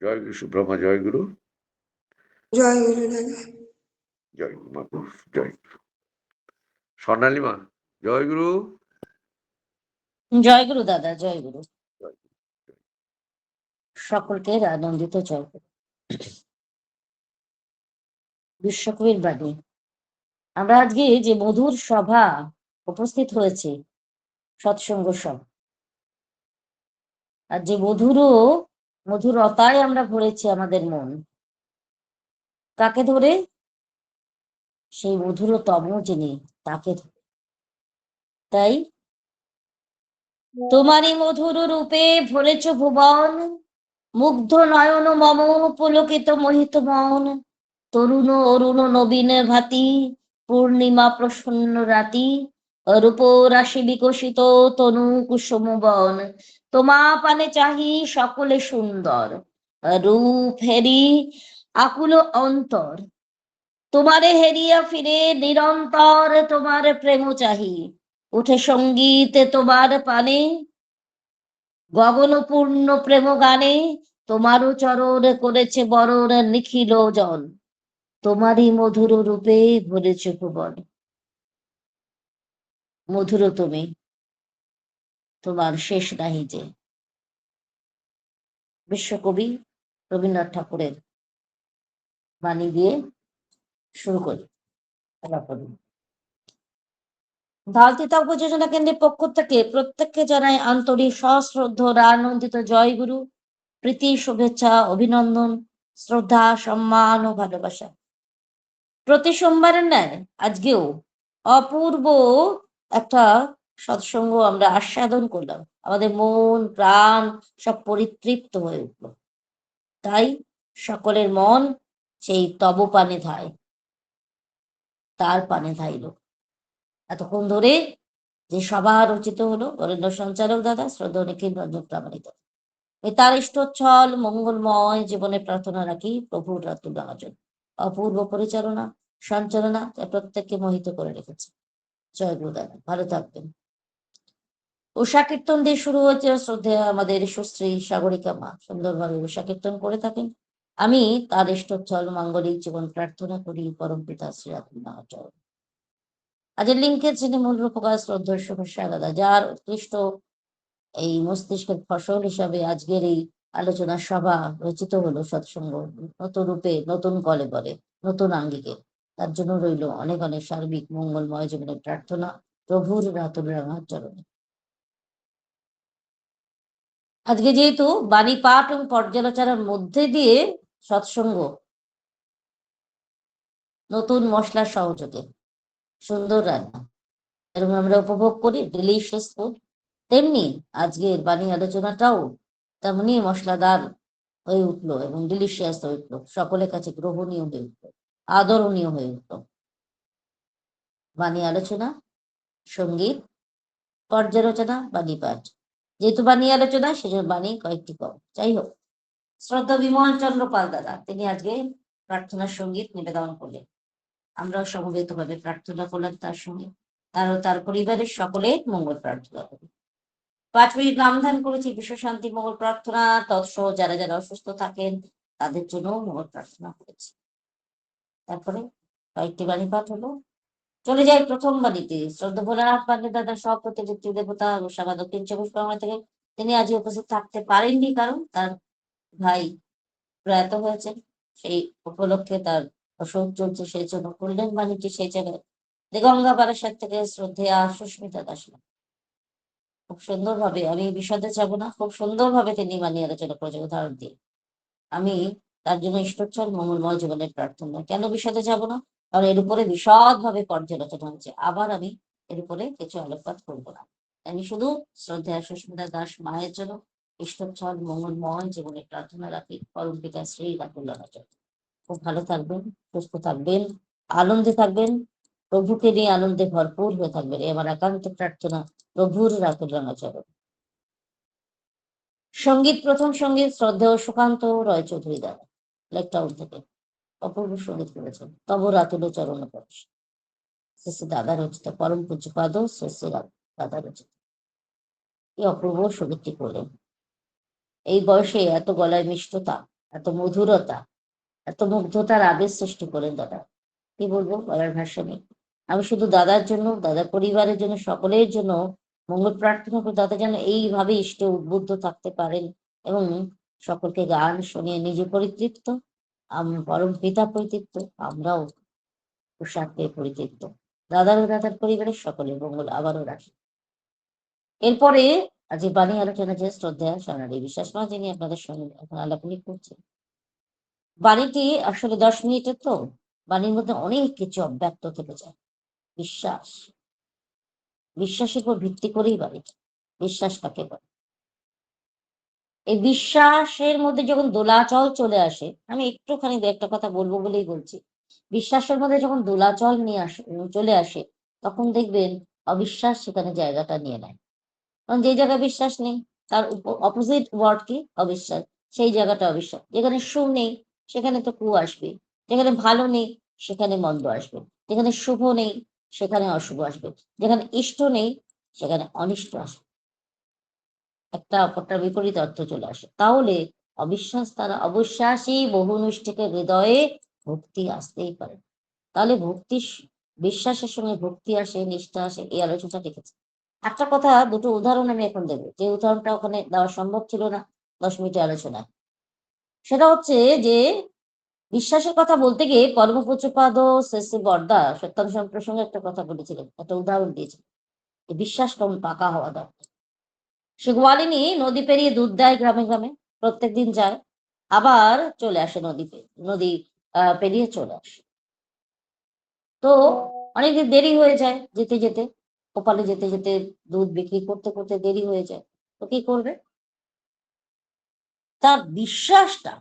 জয় গুরু সুব্রহ্মা, জয় গুরু। জয় গুরু দাদা। জয় গুরু মা, জয় গুরু। স্বর্ণালিমা, জয় গুরু। জয় গুরু দাদা, জয় গুরু। সকলকে আনন্দিত জয় গুরু। বিশ্বকবির বাণী। আমরা আজকে যে মধুর সভা উপস্থিত হয়েছে, সৎসঙ্গ সভা, আর যে মধুরতায় আমরা ভরেছি আমাদের মন, কাকে ধরে? সেই মধুরতম যিনি, তাকে ধরে। তাই তোমারই মধুর রূপে ভরেছ ভুবন, মুগ্ধ নয়ন মম পুলকিত মোহিত মন, তরুণ অরুণ নবীন ভাতি, পূর্ণিমা প্রসন্ন রাতি, রূপ রাশি বিকশিত তনু কুসুম বন, তোমা পানে চাহি সকলে সুন্দর, রূপ হেরি আকুল অন্তর, তোমারে হেরিয়া ফিরে নিরন্তর তোমার প্রেম চাহি, উঠে সঙ্গীত তোমার পানে, গগন পূর্ণ প্রেম গানে, তোমারও চরণ করেছে বরণ নিখিল জন, তোমারই মধুর রূপে ভরেছে ভুবন। মধুর তুমি, তোমার শেষ নাহি যে। বিশ্বকবি রবীন্দ্রনাথ ঠাকুরের বাণী দিয়ে শুরু করি। ধালতিতা উপযোজনা কেন্দ্রের পক্ষ থেকে প্রত্যেককে জানাই আন্তরিক সশ্রদ্ধ আনন্দিত জয় গুরু, প্রীতি, শুভেচ্ছা, অভিনন্দন, শ্রদ্ধা, সম্মান ও ভালোবাসা। প্রতি সোমবারের ন্যায় আজকেও অপূর্ব একটা সৎসঙ্গ আমরা আস্বাদন করলাম। আমাদের মন প্রাণ সব পরিতৃপ্ত হয়ে উঠল। তাই সকলের মন সেই তব পানে ধায়, তার পানে ধাইল। এতক্ষণ ধরে যে সভা রচিত হলো, বরেণ্য সঞ্চালক দাদা শ্রদ্ধেয় নিখিল রঞ্জন প্রামাণিক, তার ইষ্টচ্ছল মঙ্গলময় জীবনে প্রার্থনা রাখি প্রভুর রাতুল আয়োজন, অপূর্ব পরিচালনা সঞ্চালনা প্রত্যেককে মোহিত করে রেখেছে। জয় গুরু দাদা, ভালো থাকবেন। উষা কীর্তন দিয়ে শুরু হয়েছে। শ্রদ্ধেয় আমাদের সুশ্রী সাগরিকা মা সুন্দরভাবে উষা কীর্তন করে থাকেন। আমি তার ইষ্টচ্ছল মাঙ্গলিক জীবন প্রার্থনা করি পরম পিতা শ্রী রাতুল আয়োজন। আজের লিঙ্কের যিনি মূল রূপকার শ্রদ্ধেয় শুভেচ্ছা দাদা, যার উৎকৃষ্ট এই মস্তিষ্কের ফসল হিসাবে আজকের এই আলোচনা সভা রচিত হলো সৎসঙ্গ, নতুন রূপে নতুন কলে বলে নতুন আঙ্গিকে। তার জন্য রইল অনেক অনেক সার্বিক মঙ্গলময় জীবনের প্রার্থনা প্রভুর রাতুল রাঙার চরণে। আজকে যেহেতু বাণী পাঠ এবং পর্যালোচনার মধ্যে দিয়ে সৎসঙ্গ, নতুন মশলার সহযোগে সুন্দর রান্না এরকম আমরা উপভোগ করি, ডিলিশিয়াস ফুড, তেমনি আজকের বাণী আলোচনাটাও তেমনি মশলাদার হয়ে উঠলো এবং ডিলিশিয়াস হয়ে উঠলো, সকলের কাছে গ্রহণীয় হয়ে উঠলো, আদরণীয় হয়ে উঠলো। বাণী আলোচনা, সঙ্গীত, পর্যালোচনা, বাণী পাঠ। যেহেতু বাণী আলোচনা সেজন্য বাণী কয়েকটি কম। যাই হোক, শ্রদ্ধা বিমল চন্দ্র পাল দাদা তিনি আজকে প্রার্থনার সঙ্গীত নিবেদন করলেন। আমরাও সমবেত ভাবে প্রার্থনা করলাম তার সঙ্গে, তার পরিবারের সকলের মঙ্গল প্রার্থনা করি। 5 মিনিট নাম ধ্যান করেছি, বিশ্ব শান্তি মঙ্গল প্রার্থনা, তৎসহ যারা যারা অসুস্থ থাকেন তাদের জন্য মঙ্গল প্রার্থনা করেছি। তারপরে কয়েকটি বাণী পাঠ হলো। চলে যাই প্রথম বাণীতে। শ্রদ্ধা ভোলানাথ পান্ডে দাদা সপ্রতিনিধি দেবতা গোসাবা দক্ষিণ 24 পরগনা থেকে তিনি আজ উপস্থিত থাকতে পারেননি, কারণ তার ভাই প্রয়াত হয়েছেন। সেই উপলক্ষে তার অসুখ চলছে, সেই জন্য করলেন বাণীটি সেই জায়গায়। দেগঙ্গা বারাসাত থেকে শ্রদ্ধেয়া সুস্মিতা দাস খুব সুন্দরভাবে, আমি বিশদে যাবো না, খুব সুন্দরভাবে তিনি বাণী আলোচনা করেছেন উদাহরণ দিয়ে। আমি তার জন্য ইষ্টচ্ছল মঙ্গলময় জীবনের প্রার্থনা। কেন বিশদে যাব না, কারণ এর উপরে বিশদ ভাবে পর্যালোচনা হচ্ছে। আবার আমি এর উপরে কিছু আলোকপাত করবো না। আমি শুধু শ্রদ্ধা সুস্মিতা দাস মায়ের জন্য ইষ্টচ্ছল মঙ্গলময় জীবনে প্রার্থনা রাখি, পরম পিতা শ্রী রাতুল্লাহ। খুব ভালো থাকবেন, সুস্থ থাকবেন, আনন্দে থাকবেন, প্রভুকে নিয়ে আনন্দে ভরপুর হয়ে থাকবেন, এবার একান্ত প্রার্থনা প্রভুর রাতুল্লাহ চরণ। সঙ্গীত, প্রথম সঙ্গীত শ্রদ্ধেয় সুকান্ত রয় চৌধুরী দাদা, লেক টাউন থেকে অপূর্ব সঙ্গীত করেছেন। তব রাতুল চরণ পরশ, শ্রী দাদা রচিত, পরম পূজ্যপাদ শ্রী দাদা রচিত। এই অপূর্ব সঙ্গীতটি করলেন। এই বয়সে এত গলায় মিষ্টতা, এত মধুরতা, এত মুগ্ধতার আবেশ সৃষ্টি করেন দাদা। কি বলবো, বলার ভাষা নেই। আমি শুধু দাদার জন্য, দাদার পরিবারের জন্য, সকলের জন্য মঙ্গল প্রার্থনা করি, দাদা যেন এইভাবে ইষ্টে উদ্বুদ্ধ থাকতে পারেন এবং সকলকে গান শুনিয়ে নিজে পরিতৃপ্ত, পরম পিতা পরিতৃপ্ত, আমরাও পোশাকে পরিতৃপ্ত, দাদার ও দাদার পরিবারের সকলের মঙ্গল আবারও রাখি। এরপরে আজ বাণী আলোচনা যে শ্রদ্ধা সোনালী বিশ্বাস মা, যিনি আপনাদের সঙ্গে এখন আলাপনি করছেন। বাণীটি আসলে 10 মিনিটের, তো বাণীর মধ্যে অনেক কিছু অব্যক্ত থেকে যায়। বিশ্বাস, বিশ্বাসের উপর ভিত্তি করেই বাণী। বিশ্বাস কাকে বলে? এই বিশ্বাসের মধ্যে যখন দোলাচল চলে আসে, আমি একটুখানি দু একটা কথা বলবো বলেই বলছি। বিশ্বাসের মধ্যে যখন দোলাচল নিয়ে চলে আসে, তখন দেখবেন অবিশ্বাস সেখানে জায়গাটা নিয়ে নেয়। কারণ যে জায়গায় বিশ্বাস নেই, তার অপোজিট ওয়ার্ড কি? অবিশ্বাস। সেই জায়গাটা অবিশ্বাস। যেখানে সু নেই সেখানে তো কু আসবে, যেখানে ভালো নেই সেখানে মন্দ আসবে, যেখানে শুভ নেই সেখানে অশুভ আসবে, যেখানে ইষ্ট নেই সেখানে অনিষ্ট আসবে, একটা অপরটার বিপরীত অর্থ চলে আসে। তাহলে অবিশ্বাস দ্বারা অবিশ্বাসী বহুনুষ্ঠিকের হৃদয়ে ভক্তি আসতেই পারে। তাহলে ভক্তি, বিশ্বাসের সঙ্গে ভক্তি আসে, নিষ্ঠা আসে, এই আলোচনা লিখেছে। একটা কথা, দুটো উদাহরণ আমি এখন দেবো, যে উদাহরণটা ওখানে দেওয়া সম্ভব ছিল না 10 মিনিটের আলোচনায়। সেটা হচ্ছে যে বিশ্বাসের কথা বলতে গিয়ে পরম পূজ্যপাদ শ্রী বরদা সত্যানুসরণ প্রসঙ্গে একটা কথা বলেছিলেন, একটা উদাহরণ দিয়েছিলেন। বিশ্বাস কেমন পাকা হওয়া দরকার। সে গোয়ালিনী নদী পেরিয়ে দুধ দেয় গ্রামে গ্রামে, প্রত্যেকদিন যায়, আবার চলে আসে নদী পেরিয়ে চলে আসে। তো অনেকদিন দেরি হয়ে যায়, যেতে যেতে, ওপারে যেতে যেতে, দুধ বিক্রি করতে করতে দেরি হয়ে যায়। তো কি করবে? তার বিশ্বাসটা,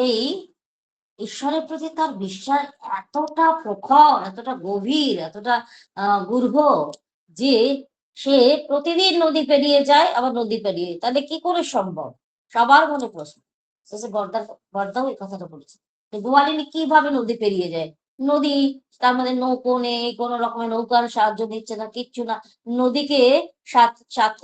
এই ঈশ্বরের প্রতি তার বিশ্বাস এতটা প্রখর, এতটা গভীর, এতটা গূঢ়, যে সে প্রতিদিন নদী পেরিয়ে যায়, আবার নদী পেরিয়ে। তাহলে কি করে সম্ভব? সবার মনে প্রশ্ন। শেষে বর্দাও এই কথাটা বলেছে, গোয়ালিনী কিভাবে নদী পেরিয়ে যায়? নদী, তার মধ্যে নৌকো নেই, কোনো রকমের নৌকার সাহায্য দিচ্ছে না, কিচ্ছু না, নদীকে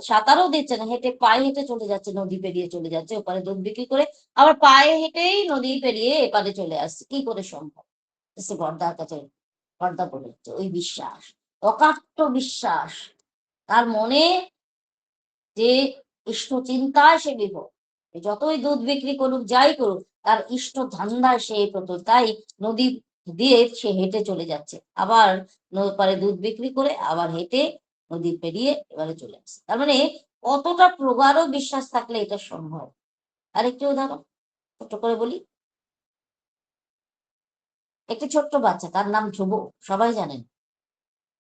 সাঁতারও দিচ্ছে না, হেঁটে পায়ে হেঁটে চলে যাচ্ছে, নদী পেরিয়ে চলে যাচ্ছে, ওপারে দুধ বিক্রি করে আবার পায়ে হেঁটেই নদী পেরিয়ে এপারে চলে আসছে। কি করে সম্ভব? বর্দার কাছে বর্দা বলেছে, ওই বিশ্বাস, অকাট্য বিশ্বাস, তার মনে যে ইষ্ট চিন্তায় সে বিভোর, যতই দুধ বিক্রি করুক, যাই করুক, তার ইষ্ট ধান্দায় সে প্রচুর। তাই নদী দিয়ে সে হেঁটে চলে যাচ্ছে, আবার পারে দুধ বিক্রি করে আবার হেঁটে নদী পেরিয়ে এবারে চলে আসছে। তার মানে কতটা প্রগাঢ় বিশ্বাস থাকলে এটা সম্ভব। আরেকটি উদাহরণ ছোট্ট করে বলি। একটি ছোট্ট বাচ্চা, তার নাম ধ্রুব, সবাই জানেন।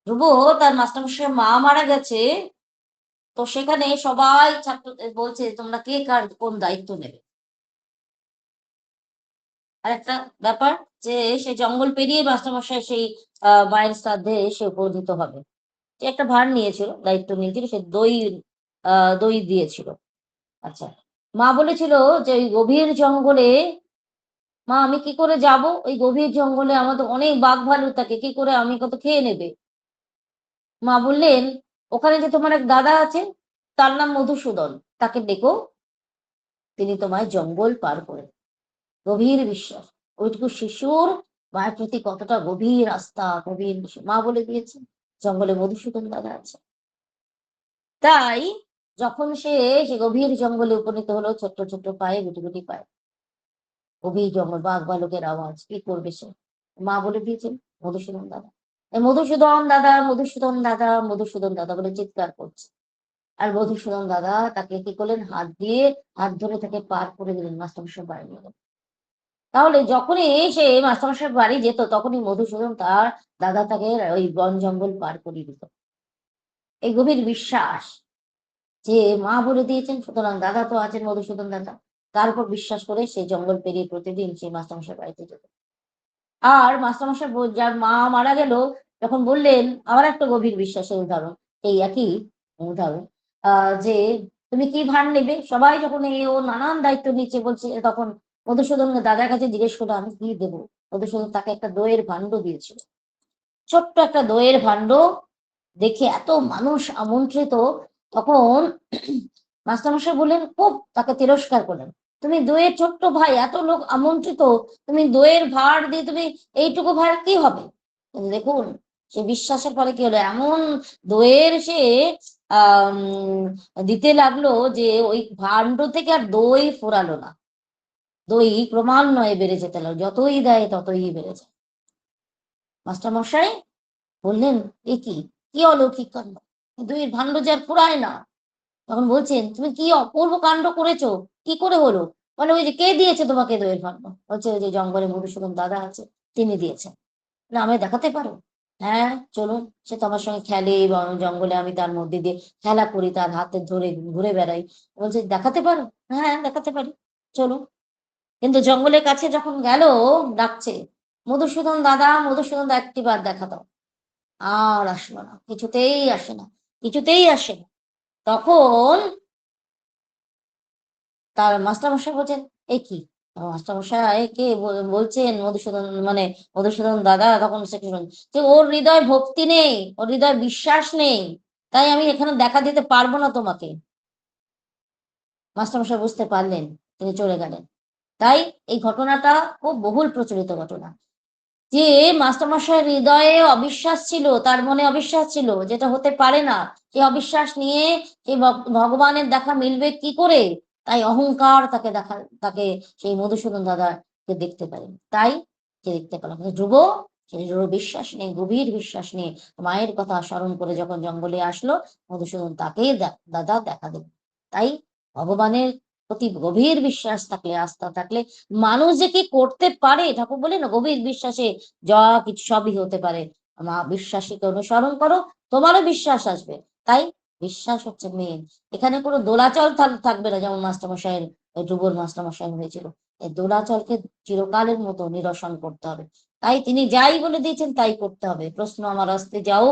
ধ্রুব, তার মাস্টারমশাই মা মারা গেছে, তো সেখানে সবাই ছাত্রদের বলছে তোমরা কে কার কোন দায়িত্ব নেবে। আর একটা ব্যাপার, যে সে জঙ্গল পেরিয়ে মাস্টারমশাই সেই মায়ের শ্রাদ্ধে সে উপনীত হবে। সে একটা ভার নিয়েছিল, দায়িত্ব নিয়েছিল, সে দই দিয়েছিল। আচ্ছা, মা বলেছিল যে ওই গভীর জঙ্গলে, মা আমি কি করে যাব? ওই গভীর জঙ্গলে আমাদের অনেক বাঘ ভালু থাকে, কি করে, আমি কত খেয়ে নেবে। মা বললেন, ওখানে যে তোমার এক দাদা আছে, তার নাম মধুসূদন, তাকে ডেকো, তিনি তোমায় জঙ্গল পার করে। গভীর বিশ্বাস, ওইটুকু শিশুর মায়ের প্রতি কতটা গভীর আস্থা, গভীর মা বলে দিয়েছে জঙ্গলে মধুসূদন দাদা আছে। তাই যখন সে গভীর জঙ্গলে উপনীত হলো, ছোট্ট ছোট্ট পায়ে, গুটি গুটি পায়ে, গভীর জঙ্গল, বাঘ ভালুকের আওয়াজ, কি করবে সে? মা বলে দিয়েছেন মধুসূদন দাদা। মধুসূদন দাদা, মধুসূদন দাদা, মধুসূদন দাদা বলে চিৎকার করছে। আর মধুসূদন দাদা তাকে কি করলেন? হাত ধরে তাকে পার করে দিলেন, মাস্টারমশাই বাড়ি নিয়ে গেলেন। তাহলে যখনই সে মাস্টারমশাই বাড়ি যেত, তখনই মধুসূদন তার দাদা তাকে ওই বন জঙ্গল পার করিয়ে দিত। এই গভীর বিশ্বাস যে মা বলে দিয়েছেন, সুতরাং দাদা তো আছেন, মধুসূদন দাদা, তার উপর বিশ্বাস করে সে জঙ্গল পেরিয়ে প্রতিদিন সেই মাস্টারমশাই বাড়িতে যেত। আর মাস্টারমশাই যার মা মারা গেল যখন বললেন, আবার একটা গভীর বিশ্বাসের উদাহরণ, এই একই উদাহরণ, যে তুমি কি ভার নেবে, সবাই যখন ও নানান দায়িত্ব নিচ্ছে বলছে, তখন মধুসূদন দাদার কাছে জিজ্ঞেস করলো আমি কি দেবো। মধুসূদন তাকে একটা দইয়ের ভাণ্ড দিয়েছিল, ছোট্ট একটা দইয়ের ভাণ্ড। দেখে এত মানুষ আমন্ত্রিত, তখন মাস্টারমশাই বললেন, খুব তাকে তিরস্কার করলেন, তুমি দইয়ের ছোট্ট ভাই, এত লোক আমন্ত্রিত, তুমি দইয়ের ভার দিয়ে তুমি এইটুকু ভার কি হবে। কিন্তু দেখুন সে বিশ্বাসের পরে কি হলো, এমন দইয়ের সে দিতে লাগলো যে ওই ভাণ্ড থেকে আর দই ফোরালো না, দই ক্রমান্বয়ে বেড়ে যেতে লাগলো, যতই দেয় ততই বেড়ে যায়। মাস্টারমশাই বললেন, এ কি কি অলৌকিক কাণ্ড, দইয়ের ভাণ্ড যে আর ফুরায় না। তখন বলছেন, তুমি কি অপূর্ব কাণ্ড করেছো, কি করে হলো। বলে, ওই যে কে দিয়েছে তোমাকে দইয়ের ভাণ্ড। বলছে, ওই যে জঙ্গলে মধুসূদন দাদা আছে, তিনি দিয়েছেন। আমায় দেখাতে পারো? হ্যাঁ চলুন, সে তো আমার সঙ্গে খেলে, জঙ্গলে আমি তার মধ্যে দিয়ে খেলা করি, তার হাতে ধরে ঘুরে বেড়াই। বলছে, দেখাতে পারো? হ্যাঁ দেখাতে পারি, চলুন। কিন্তু জঙ্গলের কাছে যখন গেল, ডাকছে, মধুসূদন দাদা, মধুসূদন দা, একটি বার দেখা দাও। আর আসলো না, কিছুতেই আসে না, কিছুতেই আসে না। তখন তার মাস্টারমশাই বলছেন, এ কি। মাস্টারমশাই কে বলছেন, মধুসূদন মানে মধুসূদন দাদা। তখন সে যে ওর হৃদয় ভক্তি নেই, ওর হৃদয় বিশ্বাস নেই, তাই আমি এখানে দেখা দিতে পারবো না তোমাকে। মাস্টারমশাই বুঝতে পারলেন, তিনি চলে গেলেন। তাই এই ঘটনাটা খুব বহুল প্রচলিত ঘটনা, যে মাস্টারমশাইয়ের হৃদয়ে অবিশ্বাস ছিল, তার মনে অবিশ্বাস ছিল, যেটা হতে পারে না। সেই অবিশ্বাস নিয়ে সেই ভগবানের দেখা মিলবে কি করে, তাই অহংকার তাকে সেই মধুসূদন দাদাকে দেখতে পারেন, তাই সে দেখতে পেলাম। ধ্রুব সেই দৃঢ় বিশ্বাস নেই, গভীর বিশ্বাস নিয়ে মায়ের কথা স্মরণ করে যখন জঙ্গলে আসলো, মধুসূদন তাকে দাদা দেখা দেবে। তাই ভগবানের প্রতি গভীর বিশ্বাস থাকলে, আস্থা থাকলে, মানুষ যে কি করতে পারে, ঠাকুর বলে না, গভীর বিশ্বাসে যা কিছু সবই হতে পারে। মা বিশ্বাসীকে অনুসরণ করো, তোমারও বিশ্বাস আসবে। তাই বিশ্বাস হচ্ছে মেন। এখানে কোনো দোলাচল থাকবে না, যেমন মাস্টারমশাইয়ের, ধ্রুবর মাস্টারমশাই হয়েছিল। এই দোলাচলকে চিরকালের মতো নিরসন করতে হবে। তাই তিনি যাই বলে দিয়েছেন তাই করতে হবে। প্রশ্ন আমার আসতে যাও,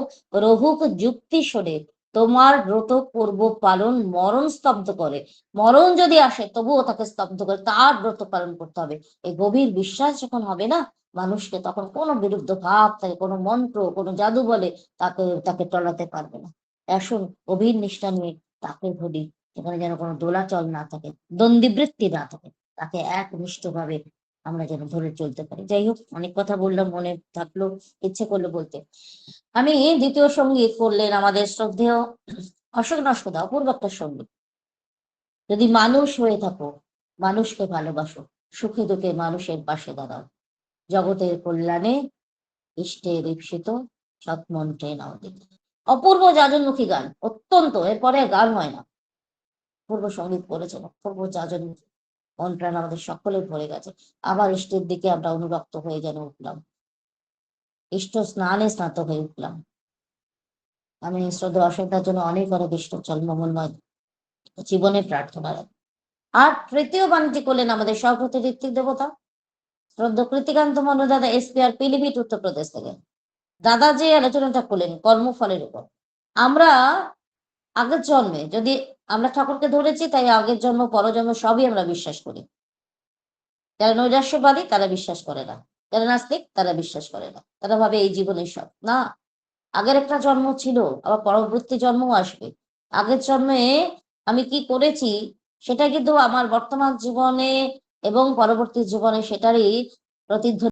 রহুক যুক্তি সরে, তোমার ব্রত করব পালন, মরণ স্তব্ধ করে। মরণ যদি আসে তবুও তাকে স্তব্ধ করে তার ব্রত পালন করতে হবে। এই গভীর বিশ্বাস যখন হবে না মানুষকে, তখন কোনো বিরুদ্ধ ভাব, তাকে কোনো মন্ত্র, কোনো জাদু বলে তাকে টলাতে পারবে না। আসুন গভীর নিষ্ঠা নিয়ে তাকে ধরি, সেখানে যেন কোনো দোলাচল না থাকে, দ্বন্দ্ববৃত্তি না থাকে, তাকে একনিষ্ঠ ভাবে আমরা যেন ধরে চলতে পারি। যাই হোক, অনেক কথা বললাম, মনে থাকলো, ইচ্ছে করলো বলতে। আমি দ্বিতীয় সঙ্গীত করলেন আমাদের শ্রদ্ধেয় অশোক নস্করদা, অপূর্ব একটা সঙ্গীত। যদি মানুষ হয়ে থাকো, মানুষকে ভালোবাসো, সুখে দুঃখে মানুষের পাশে দাঁড়াও, জগতের কল্যাণে ইষ্টের ঈপ্সিত সৎমন্ত্রে নাও দিকে। অপূর্ব যাজনমুখী গান, অত্যন্ত, এরপরে গান হয় না। পূর্ব সঙ্গীত করেছেন, অপূর্ব যাজনমুখী, মন প্রাণ আমাদের সকলে ভরে গেছে। আবার ইষ্টের দিকে আমরা অনুরক্ত হয়ে যেন উঠলাম, ইষ্ট স্নানে স্নাত হয়ে উঠলাম। আমি শ্রদ্ধা অশোকদার জন্য অনেক অনেক ইষ্ট চল মঙ্গলময় জীবনে প্রার্থনা রাখি। আর তৃতীয় বাণীটি করলেন আমাদের সভাপতি ঋত্বিক দেবতা, শ্রদ্ধা কৃতিকান্ত মন্ডল দাদা, এসপিআর, পিলিভিট, উত্তরপ্রদেশ থেকে। দাদা যে আলোচনাটা করলেন কর্মফলের উপর, আমরা আগের জন্মে যদি আমরা ঠাকুরকে ধরেছি, তাই আগের জন্ম পরজন্ম সবই আমরা বিশ্বাস করি। যারা নৈরাশ্যবাদী তারা বিশ্বাস করে না, যারা নাস্তিক তারা বিশ্বাস করে না, তারা ভাবে এই জীবনের সব না, আগের একটা জন্ম ছিল, আবার পরবর্তী জন্মও আসবে। আগের জন্মে আমি কি করেছি সেটা কিন্তু আমার বর্তমান জীবনে এবং পরবর্তী জীবনে সেটারই প্রতিধ্বনি।